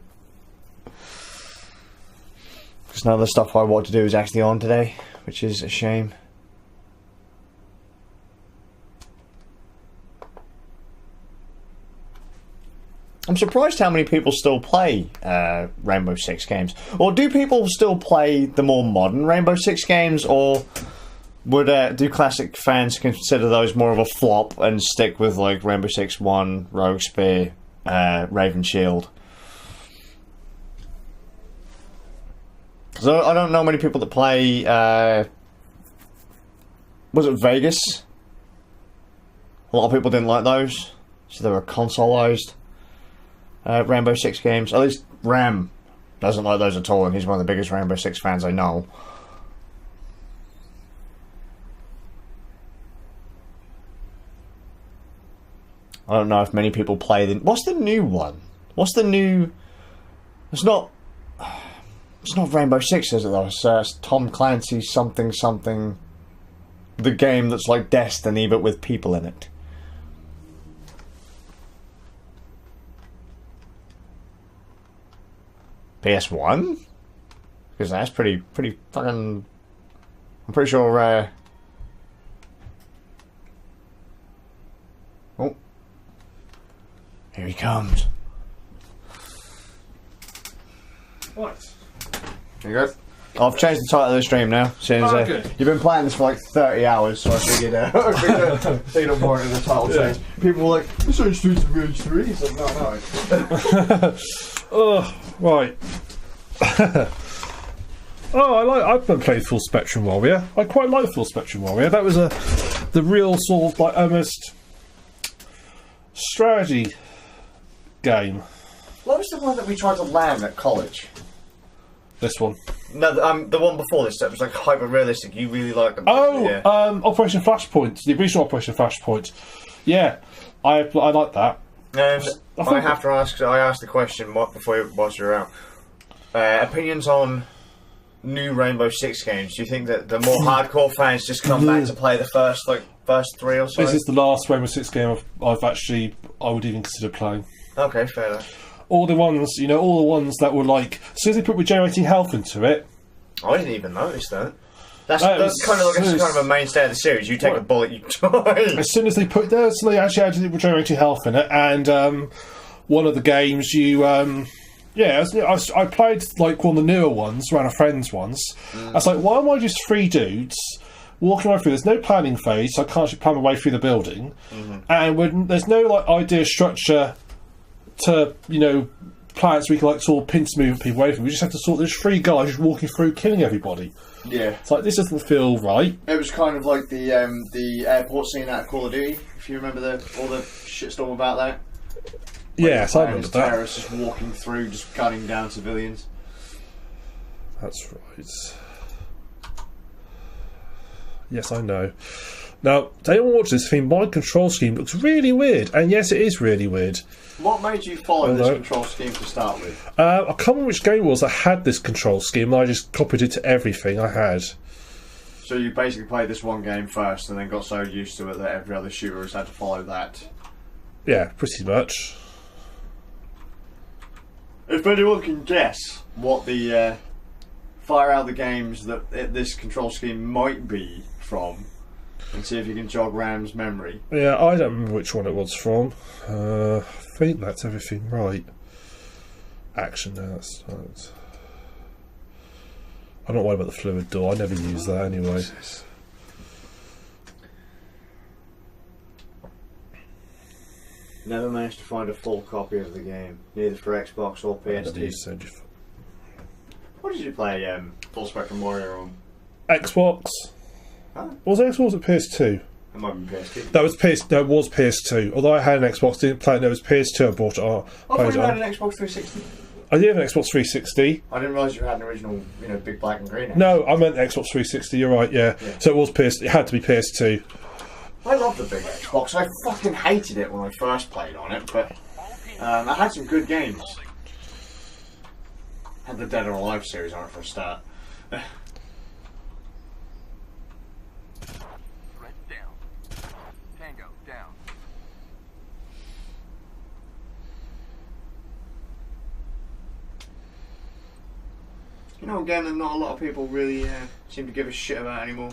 none of the stuff I want to do is actually on today, which is a shame. I'm surprised how many people still play Rainbow Six games. Or do people still play the more modern Rainbow Six games, or would do classic fans consider those more of a flop and stick with like Rainbow Six 1, Rogue Spear, Raven Shield? Because I don't know many people that play. Was it Vegas? A lot of people didn't like those, so they were consoleized Rainbow Six games. At least Ram doesn't like those at all, and he's one of the biggest Rainbow Six fans I know. I don't know if many people play the... What's the new one? What's the new... It's not Rainbow Six, is it though? It's Tom Clancy's something something. The game that's like Destiny but with people in it. PS1? Because that's pretty fucking... I'm pretty sure... Oh. Here he comes. Right. There you go. I've changed the title of the stream now, since you've been playing this for like 30 hours, so I figured you don't warrant the title change. People were like, this ain't Streets of Rage 3. It's like, no. Oh, right. I've been playing Full Spectrum Warrior. I quite like Full Spectrum Warrior. That was the real sort of like almost strategy game. What was the one that we tried to land at college? This one. No, the one before this that was like hyper realistic. You really liked them. Oh, yeah. Operation Flashpoint, the original Operation Flashpoint. Yeah, I like that. And I have to ask. I asked the question whilst you were out. Opinions on new Rainbow Six games? Do you think that the more hardcore fans just come back to play the first three or so? This is the last Rainbow Six game I would even consider playing. Okay, fair enough. All the ones that were like, as soon as they put regenerating health into it. I didn't even notice that. That's kind of a mainstay of the series. You take a bullet, you die. As soon as they put there, so they actually added regenerating health in it, and one of the games I played like one of the newer ones around a friend's once. I was like, why am I just three dudes walking right through? There's no planning phase, so I can't actually plan my way through the building, and there's no like idea structure to plans we can like sort of pinch move people away from. We just have to sort. There's three guys just walking through, killing everybody. Yeah, it's like this doesn't feel right. It was kind of like the airport scene out of Call of Duty. If you remember all the shitstorm about that. Yes, I remember that. Terrorists just walking through, just gunning down civilians. That's right. Yes, I know. Now, to anyone watch this thing, my control scheme looks really weird, and yes, it is really weird. What made you follow this control scheme to start with? I can't remember which game it was that had this control scheme, and I just copied it to everything I had. So you basically played this one game first, and then got so used to it that every other shooter has had to follow that? Yeah, pretty much. If anyone can guess what the fire out the games that this control scheme might be from, and see if you can jog Ram's memory. Yeah, I don't remember which one it was from. I think that's everything right. Action, no, that's right. I'm not worried about the fluid door, I never use that anyway. Never managed to find a full copy of the game, neither for Xbox or PS2. What did you play Full Spectrum Warrior on? Xbox. Was it Xbox or was it PS2? It might have been PS2. That was No, it was PS2. Although I had an Xbox, didn't play it. No, it was PS2. I bought it on. I thought you had an Xbox 360. I did have an Xbox 360. I didn't realise you had an original, big black and green. No, I meant Xbox 360. You're right. Yeah. So it was PS. It had to be PS2. I love the big Xbox. I fucking hated it when I first played on it, but I had some good games. Had the Dead or Alive series on it for a start. Threat down. Tango down. A game that not a lot of people really seem to give a shit about anymore.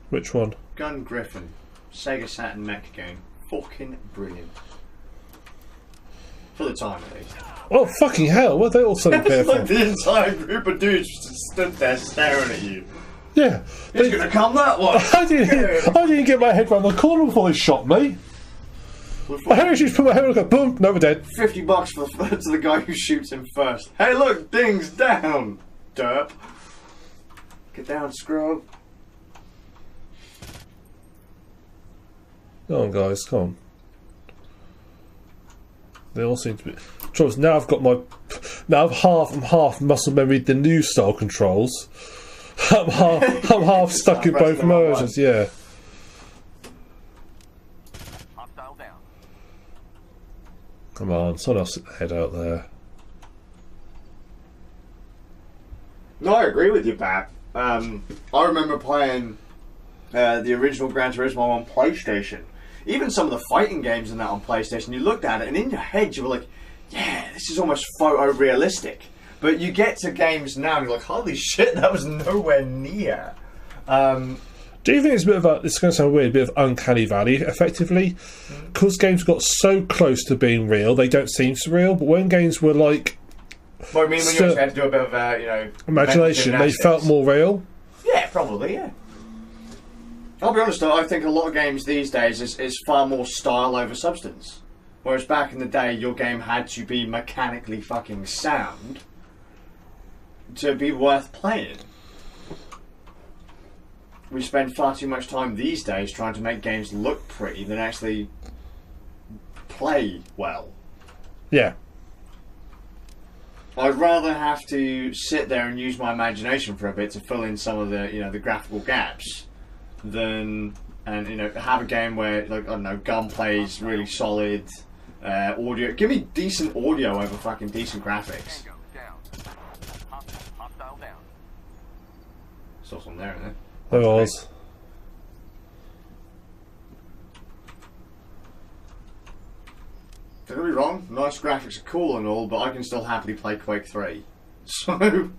Which one? Gun Griffin. Sega Saturn mech game. Fucking brilliant. For the time, at least. Oh, fucking hell. What are they all suddenly It's careful? like the entire group of dudes just stood there staring at you. Yeah. It's gonna come that way! I didn't get my head round the corner before they shot me. I heard you just put my head on and go, boom, no, we're dead. $50 to the guy who shoots him first. Hey, look, ding's down, derp. Get down, scrub. Come on, guys, come on. They all seem to be. Trouble is, now I've got my. Now I'm half muscle memory the new style controls. I'm half stuck in both versions. Yeah. Hostile down. Come on, someone else sit the head out there. No, I agree with you, Bat. I remember playing the original Gran Turismo on PlayStation. Even some of the fighting games in that on PlayStation, you looked at it and in your head you were like, yeah, this is almost photorealistic. But you get to games now and you're like, holy shit, that was nowhere near. Do you think it's a bit of a, it's going to sound weird, a bit of uncanny valley, effectively? Because games got so close to being real, they don't seem surreal, but when games were like... Well, I mean, when you actually had to do a bit of, imagination, they felt more real? Yeah, probably, yeah. I'll be honest though, I think a lot of games these days is far more style over substance. Whereas back in the day, your game had to be mechanically fucking sound to be worth playing. We spend far too much time these days trying to make games look pretty than actually play well. Yeah. I'd rather have to sit there and use my imagination for a bit to fill in some of the, the graphical gaps than, and have a game where, like, I don't know, gunplay's really solid, audio. Give me decent audio over fucking decent graphics. Tango down. Hostile down. Saw some there, isn't there? There was. Don't get me wrong, nice graphics are cool and all, but I can still happily play Quake 3. So,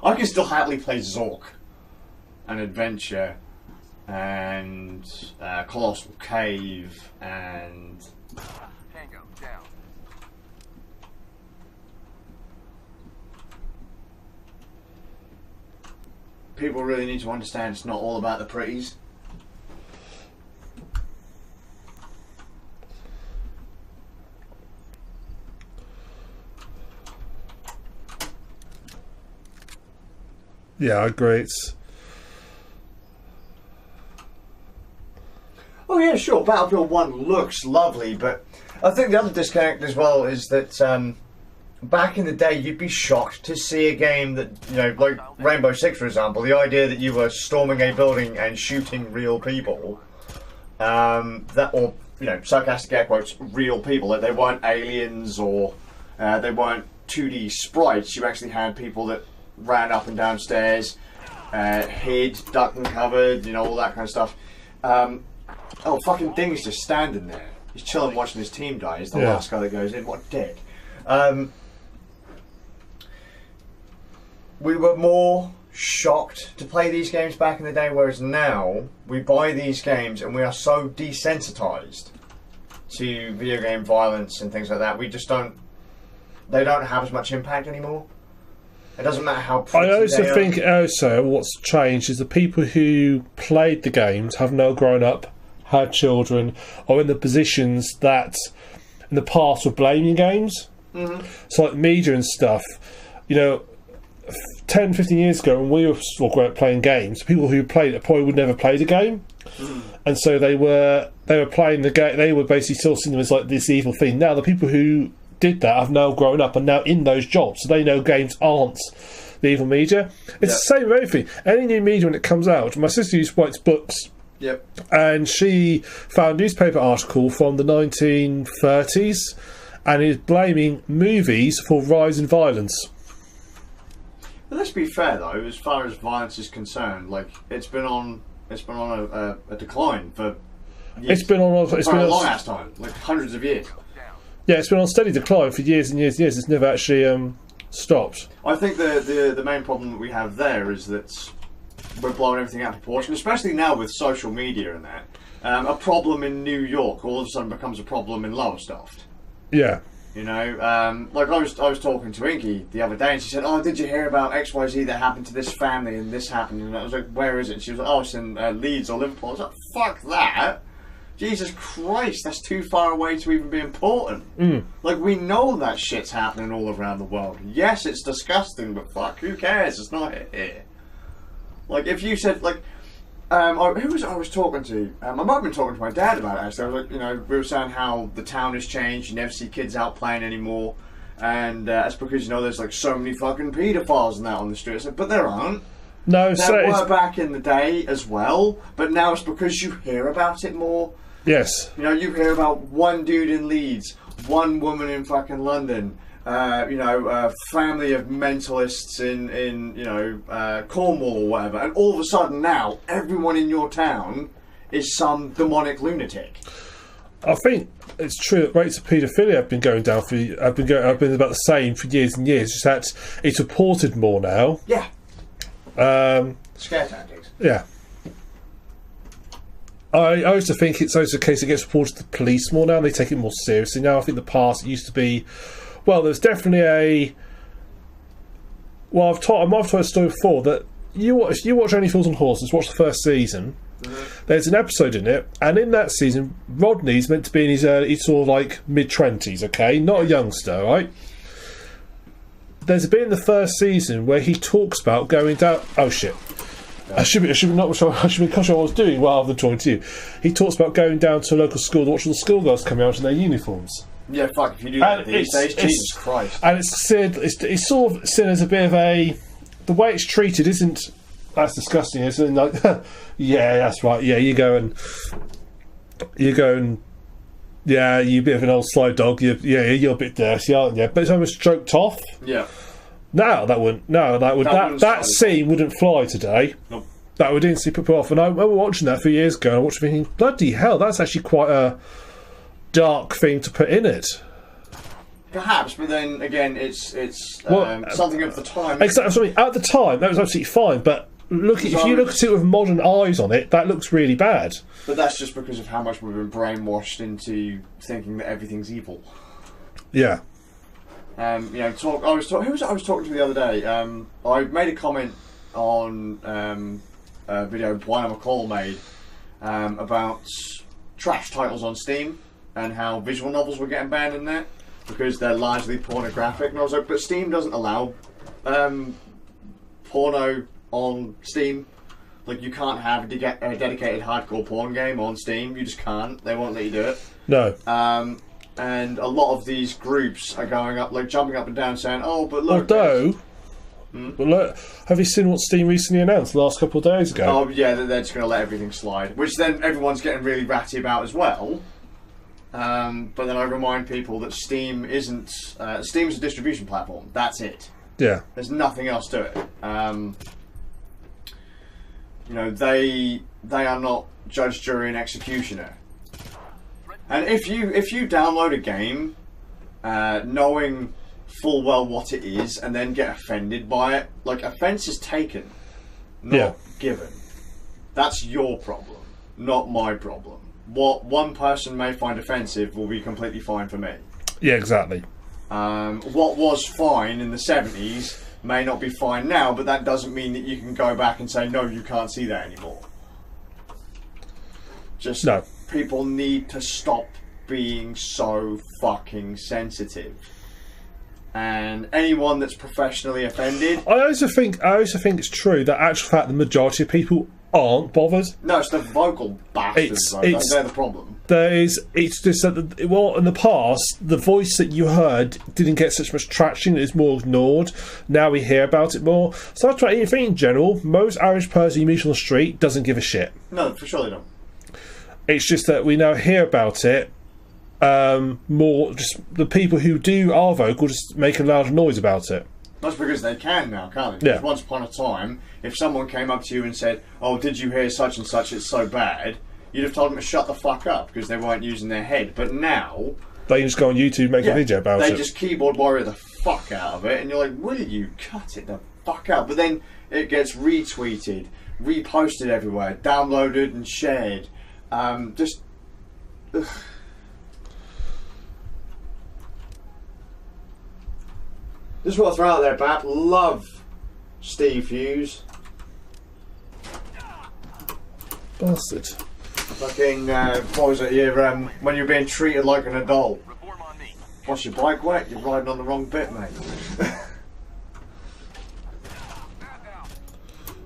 I can still happily play Zork, and Adventure, and Colossal Cave, and... Tango down. People really need to understand it's not all about the pretties. Yeah, I agree. It's... Oh yeah, sure, Battlefield 1 looks lovely, but I think the other disconnect as well is that back in the day you'd be shocked to see a game that, like Rainbow Six for example, the idea that you were storming a building and shooting real people, sarcastic air quotes, real people, that they weren't aliens or they weren't 2D sprites. You actually had people that ran up and down stairs, hid, ducked and covered, all that kind of stuff. Oh, fucking Ding's just standing there. He's chilling watching his team die. He's the last guy that goes in. What a dick. We were more shocked to play these games back in the day, whereas now we buy these games and we are so desensitized to video game violence and things like that. We just don't... They don't have as much impact anymore. It doesn't matter how pretty I also they are. think what's changed is the people who played the games have now grown up, had children, are in the positions that in the past were blaming games. Mm-hmm. So like media and stuff, 10, 15 years ago, when we were playing games, people who played it probably would never play the game, and so they were playing the game. They were basically still seeing them as like this evil thing. Now the people who did that have now grown up and now in those jobs, so they know games aren't the evil media. It's the same with everything. Any new media when it comes out. My sister used to write books. Yep. And she found a newspaper article from the 1930s, and is blaming movies for rise in violence. But let's be fair though, as far as violence is concerned, like it's been on a decline for years. It's been on a long ass time, like hundreds of years. Yeah, it's been on steady decline for years and years and years. It's never actually stopped. I think the main problem that we have there is that we're blowing everything out of proportion, especially now with social media and that. A problem in New York all of a sudden becomes a problem in Lowestoft. Yeah. You know, like I was talking to Inky the other day, and she said, "Oh, did you hear about XYZ that happened to this family and this happened?" And I was like, "Where is it?" And she was like, "Oh, it's in Leeds or Liverpool." I was like, "Fuck that! Jesus Christ, that's too far away to even be important." Like, we know that shit's happening all around the world. Yes, it's disgusting, but fuck, who cares? It's not here. Like, if you said, like, who was it I was talking to? I might have been talking to my dad about it, actually. I was like, you know, we were saying how the town has changed. You never see kids out playing anymore. And that's because, you know, there's, like, so many fucking paedophiles and that on the streets. Like, but there aren't. No, there were back in the day as well. But now it's because you hear about it more. Yes. You know, you hear about one dude in Leeds, one woman in fucking London, you know, a family of mentalists in you know, Cornwall or whatever, and all of a sudden now, everyone in your town is some demonic lunatic. I think it's true that rates of paedophilia have been going down have been about the same for years and years. Just that it's reported more now. Yeah. Scare tactics. Yeah. I used to think it's always the case it gets reported to the police more now, and they take it more seriously now. I think in the past it used to be, well, there's definitely a. Well, I've told a story before that you watch Only Fools and Horses. Watch the first season. There's an episode in it, and in that season, Rodney's meant to be in his early, he's sort of like mid-20s, okay, not a youngster, right? There's a bit in the first season where he talks about going down. Oh shit. I should be concentrating on what I was doing rather than talking to you. He talks about going down to a local school to watch all the schoolgirls coming out in their uniforms. Yeah, fuck, if you do that these days, Jesus Christ. And it's sort of seen as a bit of a... The way it's treated isn't... That's disgusting, isn't it? Like, yeah, that's right. Yeah, you go and... Yeah, you're a bit of an old sly dog. You're a bit dirty, aren't you? But it's almost stroked off. Yeah. That scene wouldn't fly today. Nope. That would instantly put people off. And I remember watching that a few years ago, and I watched it thinking, bloody hell, that's actually quite a dark thing to put in it. Perhaps, but then again, it's something of the time. Exactly. At the time, that was absolutely fine. But if you look at it with modern eyes on it, that looks really bad. But that's just because of how much we've been brainwashed into thinking that everything's evil. Yeah. You know, who was it I was talking to the other day? I made a comment on a video Brian McCall made about trash titles on Steam and how visual novels were getting banned in there because they're largely pornographic. And I was like, but Steam doesn't allow porno on Steam. Like, you can't have a dedicated hardcore porn game on Steam. You just can't. They won't let you do it. No. And a lot of these groups are going up, like jumping up and down, saying, "Oh, but look." But look, have you seen what Steam recently announced the last couple of days ago? Oh yeah, they're just going to let everything slide, which then everyone's getting really ratty about as well. But then I remind people that Steam isn't. Steam's a distribution platform. That's it. Yeah. There's nothing else to it. You know, they are not judge, jury, and executioner. And if you download a game, knowing full well what it is, and then get offended by it, like, offence is taken, not given. That's your problem, not my problem. What one person may find offensive will be completely fine for me. Yeah, exactly. What was fine in the 70s may not be fine now, but that doesn't mean that you can go back and say, no, you can't see that anymore. Just no. People need to stop being so fucking sensitive. and anyone that's professionally offended. I also think it's true that actual fact the majority of people aren't bothered. No, it's the vocal bastards. They're the problem. It's just that in the past the voice that you heard didn't get such much traction. It's more ignored. Now we hear about it more. So I think in general, most average person you meet on the street doesn't give a shit. No, for sure they don't. It's just that we now hear about it more. Just the people who are vocal just make a loud noise about it. That's because they can now, can't they? Yeah. Because once upon a time, if someone came up to you and said, "Oh, did you hear such and such? It's so bad," you'd have told them to shut the fuck up because they weren't using their head. But now they can just go on YouTube and make a video about it. They just keyboard warrior the fuck out of it, and you're like, "Will you cut it the fuck out?" But then it gets retweeted, reposted everywhere, downloaded and shared. Just. Ugh. Just want to throw out there, Bap. Love Steve Hughes. Bastard. Fucking, what was it? When you're being treated like an adult. Reform on me. What's your bike wet? You're riding on the wrong bit, mate.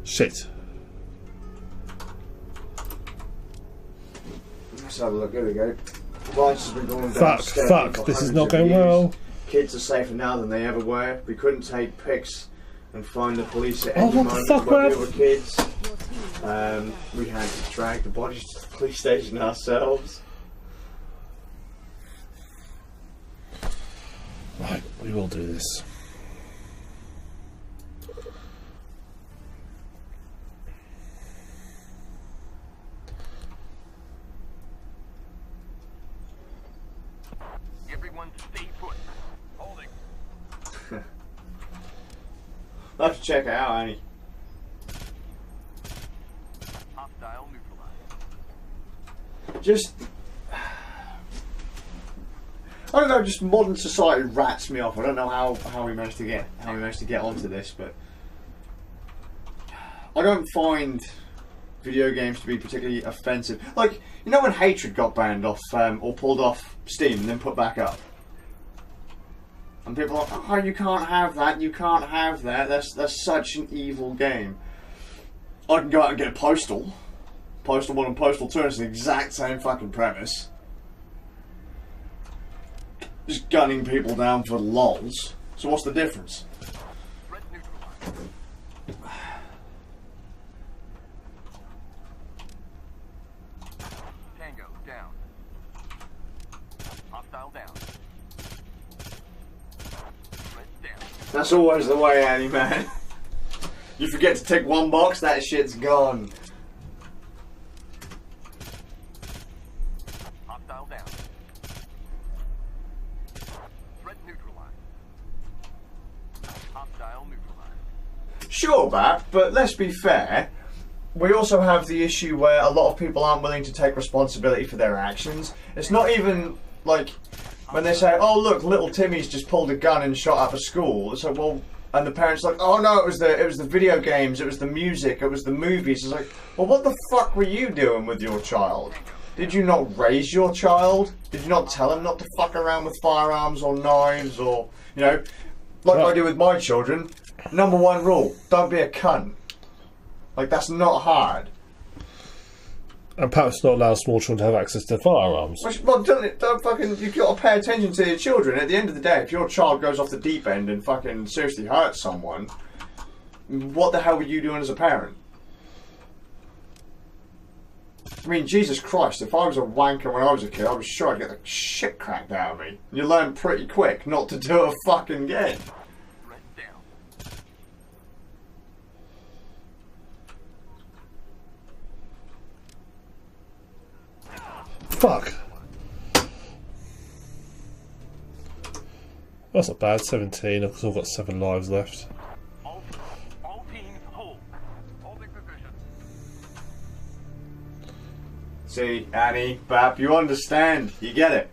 Shit. Let's have a look. Here we go. Vice has been going down. Fuck. This is not going well. Kids are safer now than they ever were. We couldn't take pics and find the police at Oh, any what the moment fuck, when we man? were kids. We had to drag the bodies to the police station ourselves. Right, we will do this. Everyone stay put. Holding. I'll have to check it out, Annie. Hostile neutralized. Just, I don't know. Just modern society rats me off. I don't know how we managed to get onto this, but I don't find video games to be particularly offensive. Like, you know when Hatred got banned off or pulled off Steam and then put back up, and people are like, "Oh, you can't have that. You can't have that. That's such an evil game." I can go out and get a Postal 1 and Postal 2, and it's the exact same fucking premise. Just gunning people down for lols. So what's the difference? Threat neutralized. Tango down. Hostile down. Threat down. That's always the way, Annie, man. You forget to tick one box, that shit's gone. Hostile down. Threat neutralized. Hostile neutralized. Sure, but let's be fair. We also have the issue where a lot of people aren't willing to take responsibility for their actions. It's not even like when they say, "Oh look, little Timmy's just pulled a gun and shot up a school." It's like, well, and the parents are like, "Oh no, it was the video games, it was the music, it was the movies." It's like, well, what the fuck were you doing with your child? Did you not raise your child? Did you not tell him not to fuck around with firearms or knives or, you know, like I do with my children? Number one rule: don't be a cunt. Like, that's not hard. And perhaps not allow small children to have access to firearms. Well, don't fucking. You've got to pay attention to your children. At the end of the day, if your child goes off the deep end and fucking seriously hurts someone, what the hell were you doing as a parent? I mean, Jesus Christ, if I was a wanker when I was a kid, I was sure I'd get the shit cracked out of me. You learn pretty quick not to do it fucking again. Threat down. Fuck. That's not bad. 17. I've still got 7 lives left. All teams hold. Holding position. See, Annie, Bap, you understand. You get it.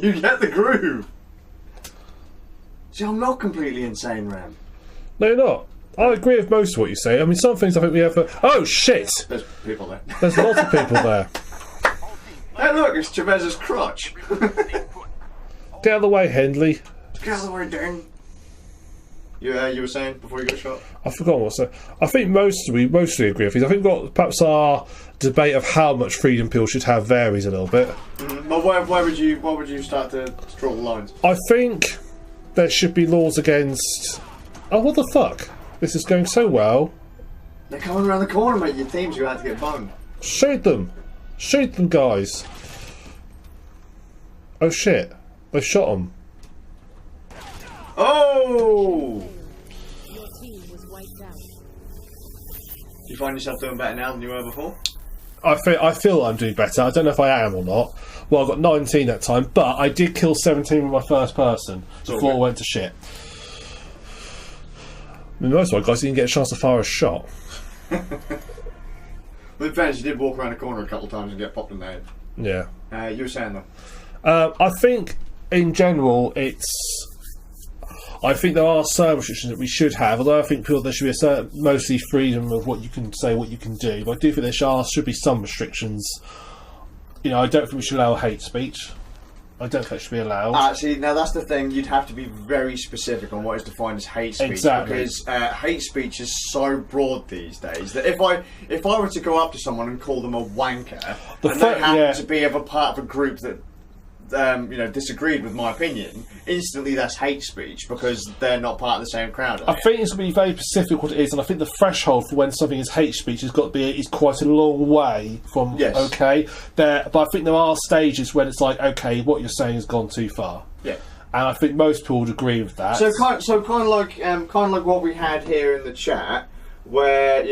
You get the groove. See, I'm not completely insane, Ram. No, you're not. I agree with most of what you say. I mean, some things I think we have. Oh shit! There's people there. There's lots of people there. Hey, look, it's Chavez's crotch. Everyone stay put. Get out of the way, Hendley. Get out of the way, Dan. You were saying before you got shot? I forgot what I said. I think we mostly agree with these. I think perhaps our debate of how much freedom people should have varies a little bit. But where would you start to draw the lines? I think there should be laws against. Oh, what the fuck! This is going so well. They're coming around the corner, mate. Your team's going to have to get boned. Shoot them, guys. Oh shit! They shot them. Oh! Your team was wiped out. You find yourself doing better now than you were before? I feel I'm doing better. I don't know if I am or not. Well, I got 19 that time, but I did kill 17 with my first person before I went to shit. I mean, most of my guys didn't get a chance to fire a shot. But in fairness, you did walk around the corner a couple of times and get popped in the head. Yeah. You were saying though? I think, in general, I think there are certain restrictions that we should have, although I think there should be a certain, mostly freedom of what you can say, what you can do. But I do think there should be some restrictions. You know, I don't think we should allow hate speech. I don't think that should be allowed. Actually, now that's the thing. You'd have to be very specific on what is defined as hate speech. Exactly. Because hate speech is so broad these days that if I were to go up to someone and call them a wanker, and they happen to be of a part of a group that disagreed with my opinion, instantly that's hate speech because they're not part of the same crowd. I think it's going to be very specific what it is, and I think the threshold for when something is hate speech has got to be is quite a long way from okay. But I think there are stages when it's like, okay, what you're saying has gone too far. Yeah. And I think most people would agree with that. So kind of like what we had here in the chat, where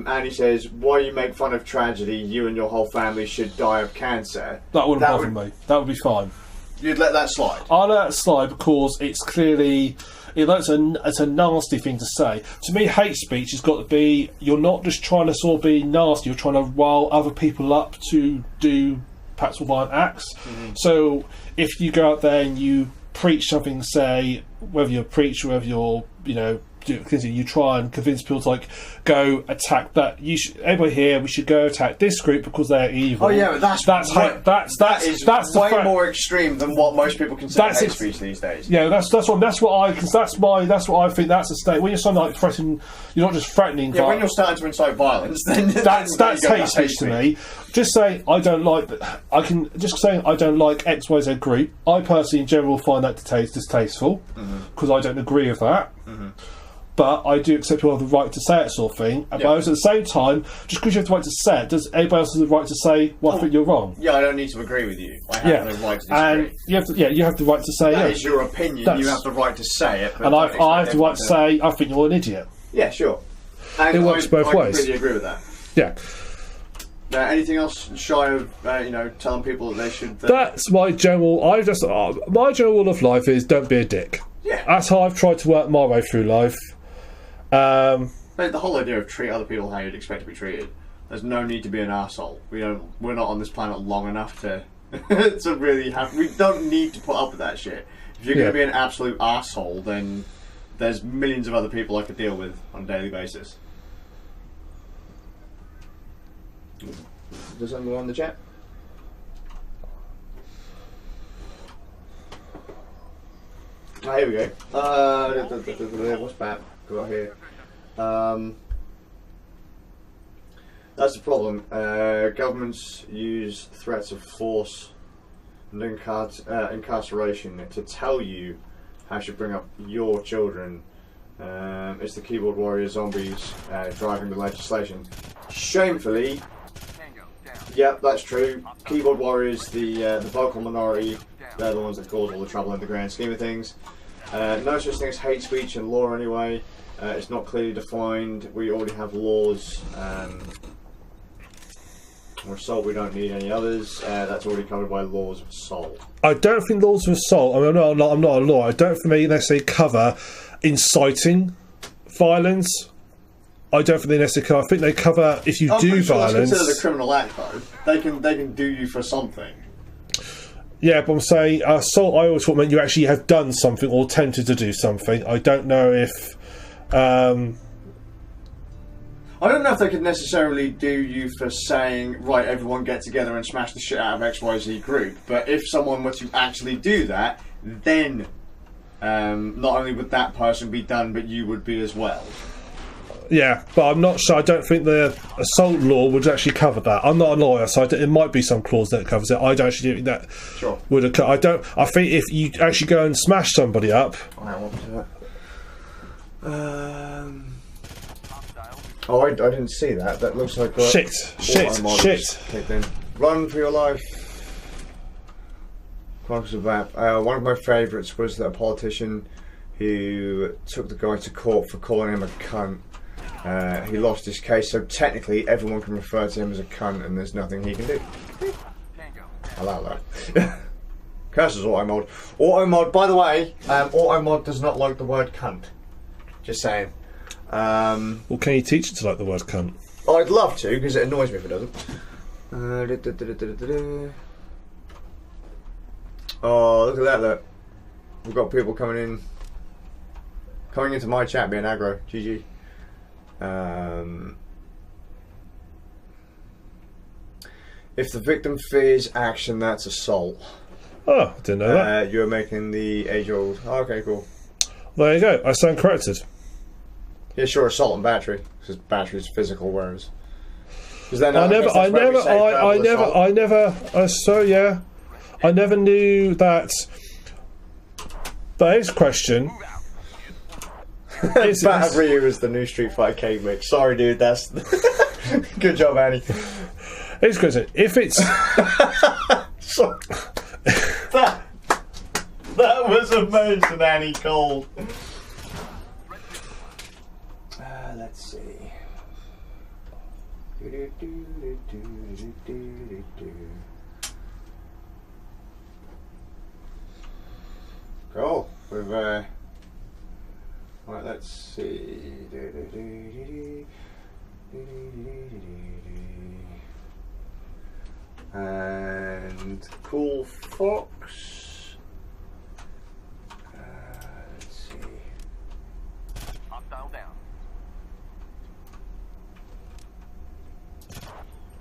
Annie says, "Why you make fun of tragedy? You and your whole family should die of cancer." That wouldn't bother me. That would be fine. You'd let that slide. I'll let that slide because it's clearly. It's a nasty thing to say. To me, hate speech has got to be. You're not just trying to sort of be nasty. You're trying to rile other people up to do perhaps violent acts. Mm-hmm. So if you go out there and you preach something, say whether you're a preacher, whether you're you try and convince people to go attack that. Everybody here, we should go attack this group because they're evil. Oh yeah, but that's way more extreme than what most people consider hate speech these days. Yeah, that's what I think. That's a state when you're something like threatening. You're not just threatening. Yeah, when you're starting to incite violence, then that's hate speech to me. Just saying I don't like that. I don't like XYZ group. I personally, in general, find that distasteful because I don't agree with that. Mm-hmm. But I do accept people have the right to say it, sort of thing. But at the same time, just because you have the right to say it, does anybody else have the right to say, "Well, I think you're wrong"? Yeah, I don't need to agree with you. I have the right to disagree. And you have the right to say that is your opinion. You have the right to say it. And I have the right to say, "I think you're an idiot." Yeah, sure. And it works both ways. I completely agree with that. Yeah. Anything else shy of telling people that they should? That's my general. My general rule of life is don't be a dick. Yeah. That's how I've tried to work my way through life. The whole idea of treat other people how you'd expect to be treated. There's no need to be an arsehole. We're not on this planet long enough to to really have. We don't need to put up with that shit. If you're going to be an absolute arsehole, then there's millions of other people I could deal with on a daily basis. Does anyone in the chat? Oh, here we go. What's that got here? That's the problem. Governments use threats of force and incarceration to tell you how to bring up your children. It's the keyboard warrior zombies driving the legislation. Shamefully, yep, that's true. Keyboard warriors, the vocal minority, they're the ones that cause all the trouble in the grand scheme of things. No such thing as hate speech in law anyway. It's not clearly defined. We already have laws. For assault, we don't need any others. That's already covered by laws of assault. I don't think laws of assault. I mean, I'm not a lawyer. I don't think they necessarily cover inciting violence. I don't think they necessarily cover. I think they cover if you do violence. That's considered a criminal act, though. They can do you for something. Yeah, but I'm saying assault. I always thought meant you actually have done something or attempted to do something. I don't know if. I don't know if they could necessarily do you for saying, right, everyone get together and smash the shit out of XYZ group. But if someone were to actually do that, then not only would that person be done, but you would be as well. Yeah, but I'm not sure. I don't think the assault law would actually cover that. I'm not a lawyer, so it might be some clause that covers it. I don't actually think that Sure. would occur. I think if you actually go and smash somebody up. I want to do that. Hostile. Oh, I didn't see that. That looks like Shit. Kicked in. Run for your life. Chronicles of Map. One of my favourites was that a politician who took the guy to court for calling him a cunt. He lost his case, so technically everyone can refer to him as a cunt, and there's nothing he can do. Tango. I like that. Curses auto-mod. Auto-mod, by the way, auto-mod does not like the word cunt. Just saying. Well, can you teach it to like the word cunt? I'd love to, because it annoys me if it doesn't. Oh, look at that, look. We've got people coming into my chat being aggro. GG. If the victim fears action, that's assault. Oh, I didn't know that. You're making the age-old... Oh, okay, cool. There you go. I stand corrected. Yeah, sure, assault and battery. Because battery's physical, whereas... Then I never knew that. But here's a question. Battery was the new Street Fighter cave mix. Sorry, dude, that's... Good job, Annie. Here's a question. If it's... So, that was amazing, Annie Cole. Let's see. Cool. We've right. Let's see. And Cool Fox. Let's see. Hostile down.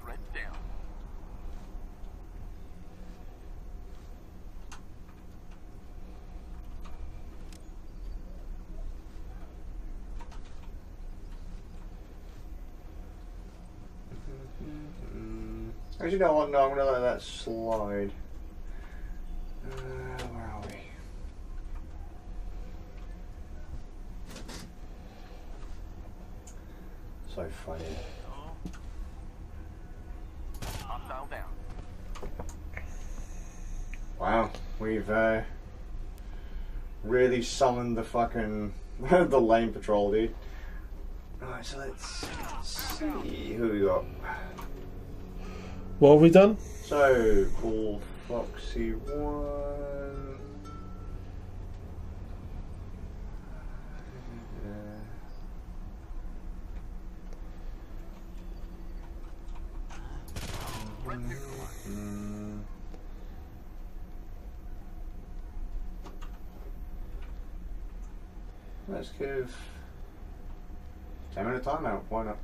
Threat down. Actually, you know what? No, I'm going to let that slide. Where are we? So funny. Hostile down. Wow, we've really summoned the fucking the lane patrol, dude. Right, so let's see who we got. What have we done? So, Cool Foxy 1. Let's give 10-minute timeout, why not?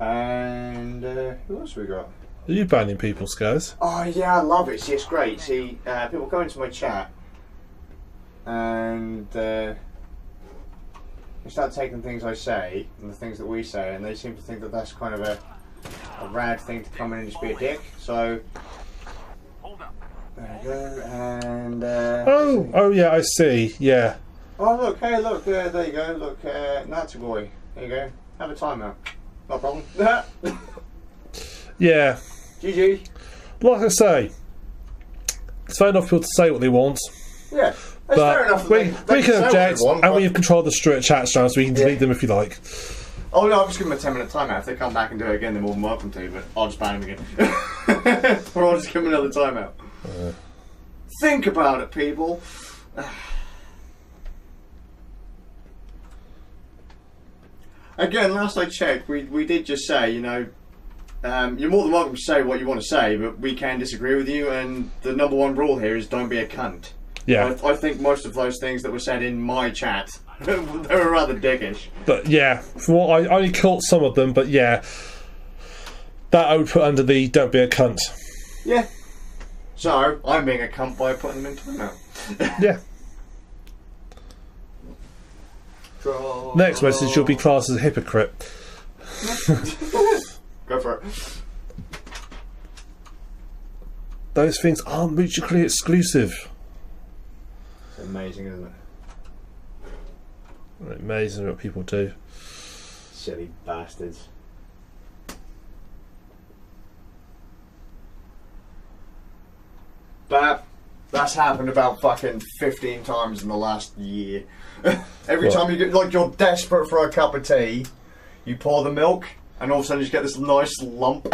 And who else we got? Are you banning people, Skaz? Oh yeah, I love it. See, it's great. See, people go into my chat and they start taking things I say and the things that we say, and they seem to think that that's kind of a rad thing to come in and just be a dick. So Hold up. there we go. And Oh yeah, I see. Yeah. oh look, hey, look, there you go. Look, Nazi boy. There you go. Have a timeout. No problem. Yeah. GG. Like I say, it's fair enough for people to say what they want, Yeah, that's but fair enough. we They can say what object, they want, and but- we have control of the chat stream, so we can delete them if you like. Oh no, I'll just give them a 10-minute timeout. If they come back and do it again, they're more than welcome to, but I'll just ban them again. Or I'll just give them another timeout. Think about it, people. Again, last I checked, we did just say, you know, you're more than welcome to say what you want to say, but we can disagree with you, and the number one rule here is don't be a cunt. Yeah. I think most of those things that were said in my chat, they were rather dickish. But yeah, from what I only caught some of them, but yeah, that I would put under the don't be a cunt. Yeah. So, I'm being a cunt by putting them in timeout. Yeah. Next message, you'll be classed as a hypocrite. Go for it. Those things aren't mutually exclusive. It's amazing, isn't it? Amazing what people do. Silly bastards. That's happened about fucking 15 times in the last year. Every time you get, like, you're desperate for a cup of tea, you pour the milk, and all of a sudden you just get this nice lump.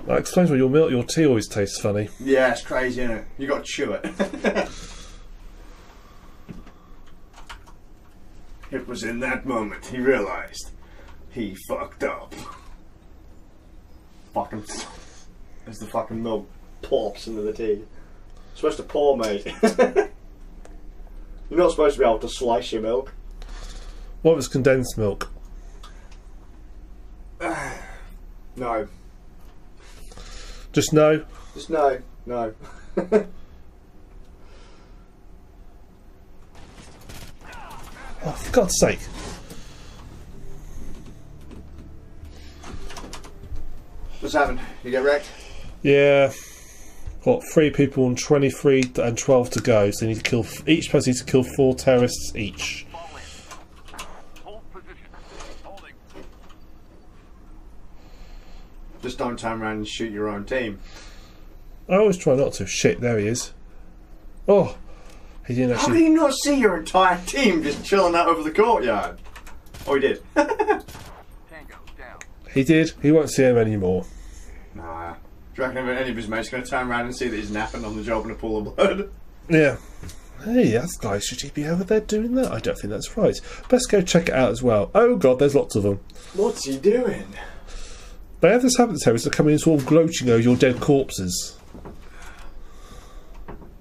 That explains why your tea always tastes funny. Yeah, it's crazy, isn't it? You got to chew it. It was in that moment he realised he fucked up. Fucking, as the fucking milk pops into the tea. You're supposed to pour, mate. You're not supposed to be able to slice your milk. What was condensed milk? No. Just no. Just no. No. Oh, for God's sake. What's happened? You get wrecked? Yeah. Got 3 people and 23 and 12 to go, so they need to kill. Each person needs to kill 4 terrorists each. Hold position. Holding. Just don't turn around and shoot your own team. I always try not to. Shit, there he is. Oh, he didn't How can actually. you not see your entire team just chilling out over the courtyard? Oh, he did. Tango down. He did. He won't see him anymore. Nah. Do you reckon any of his mates going to turn around and see that he's napping on the job in a pool of blood? Yeah. Hey, that's guys. Should he be over there doing that? I don't think that's right. Best go check it out as well. Oh God, there's lots of them. What's he doing? They have this habit, terrorists that come in sort of gloating over your dead corpses.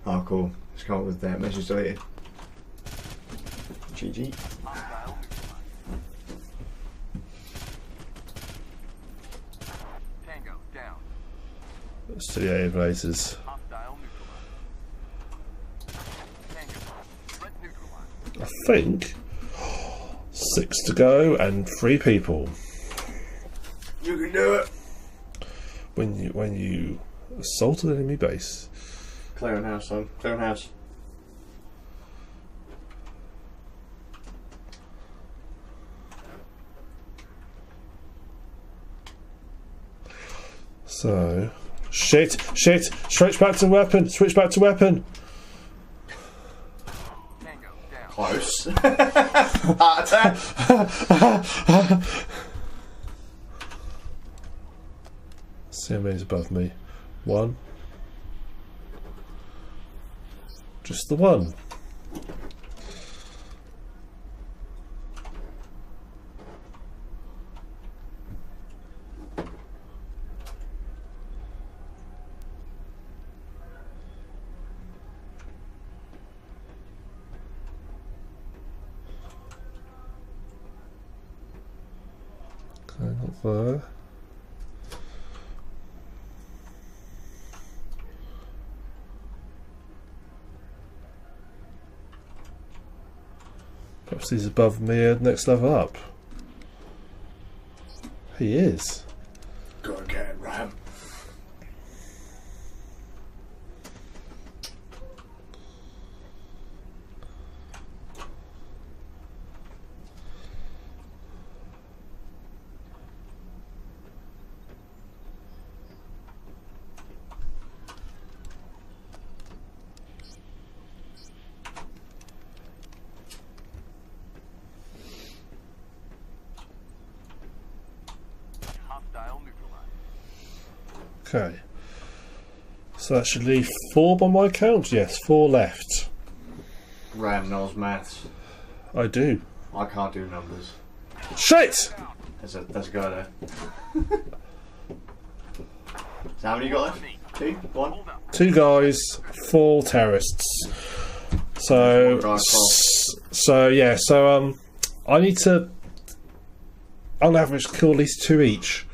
Oh, cool. Just come up with that. Message deleted. GG. Hostile neutralized. Tango down. So yeah, blazes. Hostile neutralized. Tango. Threat neutralized. I think 6 to go and 3 people. You can do it. When you assault an enemy base. Clearing house, son. Clearing house. So shit. Switch back to weapon. Tango down. Close. Heart attack. See how many's above me. 1. Just the 1. Okay, not there. Perhaps he's above me at next level up. He is. Go again, Ram. Hostile neutralized. Okay. So that should leave 4 by my count. Yes, 4 left. Ram knows maths. I do. I can't do numbers. Shit! There's a guy there. So how many you got left? 2? 1? Hold up. 2 guys, 4 terrorists. So, One guy, so I need to, on average, kill at least 2 each.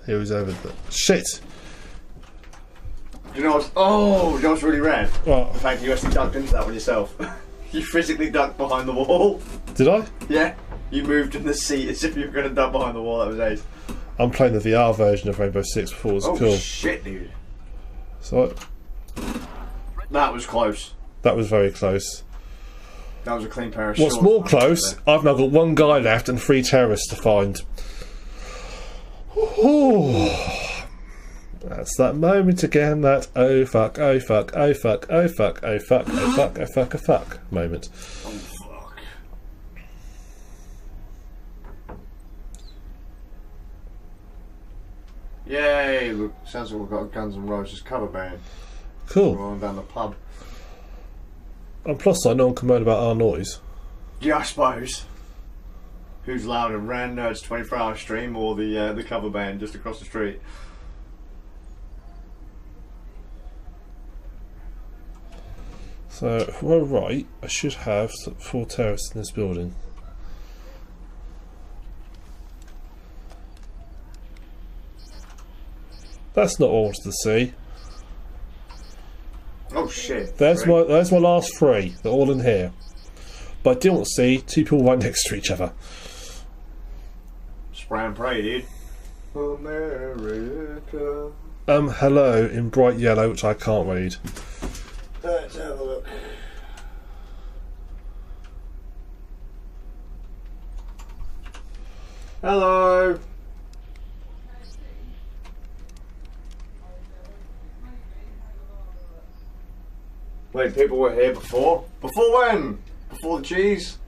He was over there. Shit! Do you know what's... Oh, you know what's really rare? What? The fact you actually ducked into that one yourself. You physically ducked behind the wall. Did I? Yeah. You moved in the seat as if you were going to duck behind the wall. That was ace. I'm playing the VR version of Rainbow Six before. It's Oh, cool. shit, dude. So That was close. that was very close. That was a clean pair of What's shorts. more close, I've now got one guy left and 3 terrorists to find. Ooh. That's that moment again, that oh fuck, oh fuck, oh fuck, oh fuck, oh fuck, oh fuck, oh fuck, oh fuck moment. Oh, fuck. Yay, look, sounds like we've got a Guns N' Roses cover band. Cool. Rolling down the pub. And plus side, no one can moan about our noise. Yeah, I suppose. Who's louder, Rand Nerd's 24-hour stream or the cover band just across the street? So, if we're right, I should have 4 terrorists in this building. That's not what I wanted to see. Oh shit. There's Three. my last 3. They're all in here. But I didn't want to see 2 people right next to each other. Spray and pray, dude. America. Hello in bright yellow, which I can't read. Let's have a look. Hello. Wait, people were here before? Before when? Before the cheese?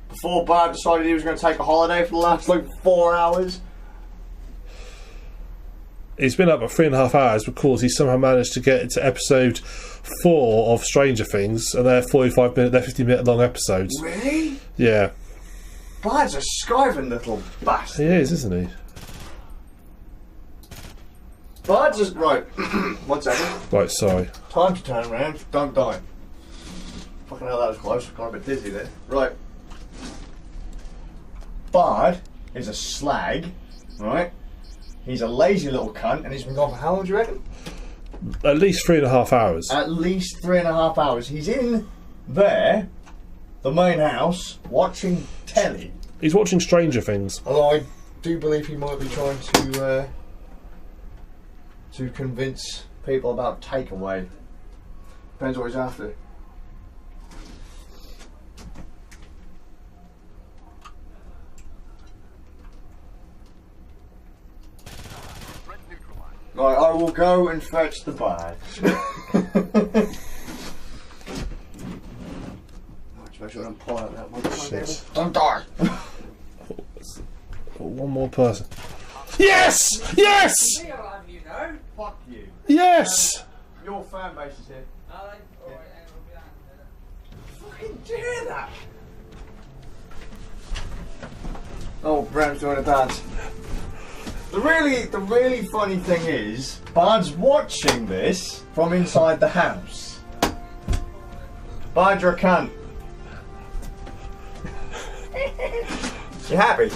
Before Bard decided he was going to take a holiday for the last like 4 hours? He's been up for 3.5 hours because he somehow managed to get into episode 4 of Stranger Things, and they're 50-minute long episodes. Really? Yeah. Bard's a skiving little bastard. He is, isn't he? Bard's just... Right. 1 second. Right, sorry. Time to turn around. Don't die. Fucking hell, that was close. I got a bit dizzy there. Right. Bard is a slag, right? He's a lazy little cunt, and he's been gone for how long, do you reckon? At least 3.5 hours. At least 3.5 hours. He's in there, the main house, watching telly. He's watching Stranger Things. Although I do believe he might be trying to convince people about takeaway. Depends what he's after. Right, I will go and fetch the bag. Make sure I don't pull out that one. Shit. Don't die. One more person. Yes! Yes! Fuck you. Yes! Your fan base is here. Fucking dare that! Oh, Bram's doing a dance. The really funny thing is, Bard's watching this from inside the house. Bard, you're a cunt. You happy?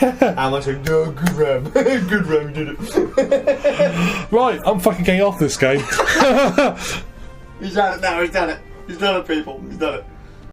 Yeah. How much? No, good Ram. Good Ram, you did it. Right, I'm fucking getting off this game. He's done it now, he's done it. He's done it, people. He's done it.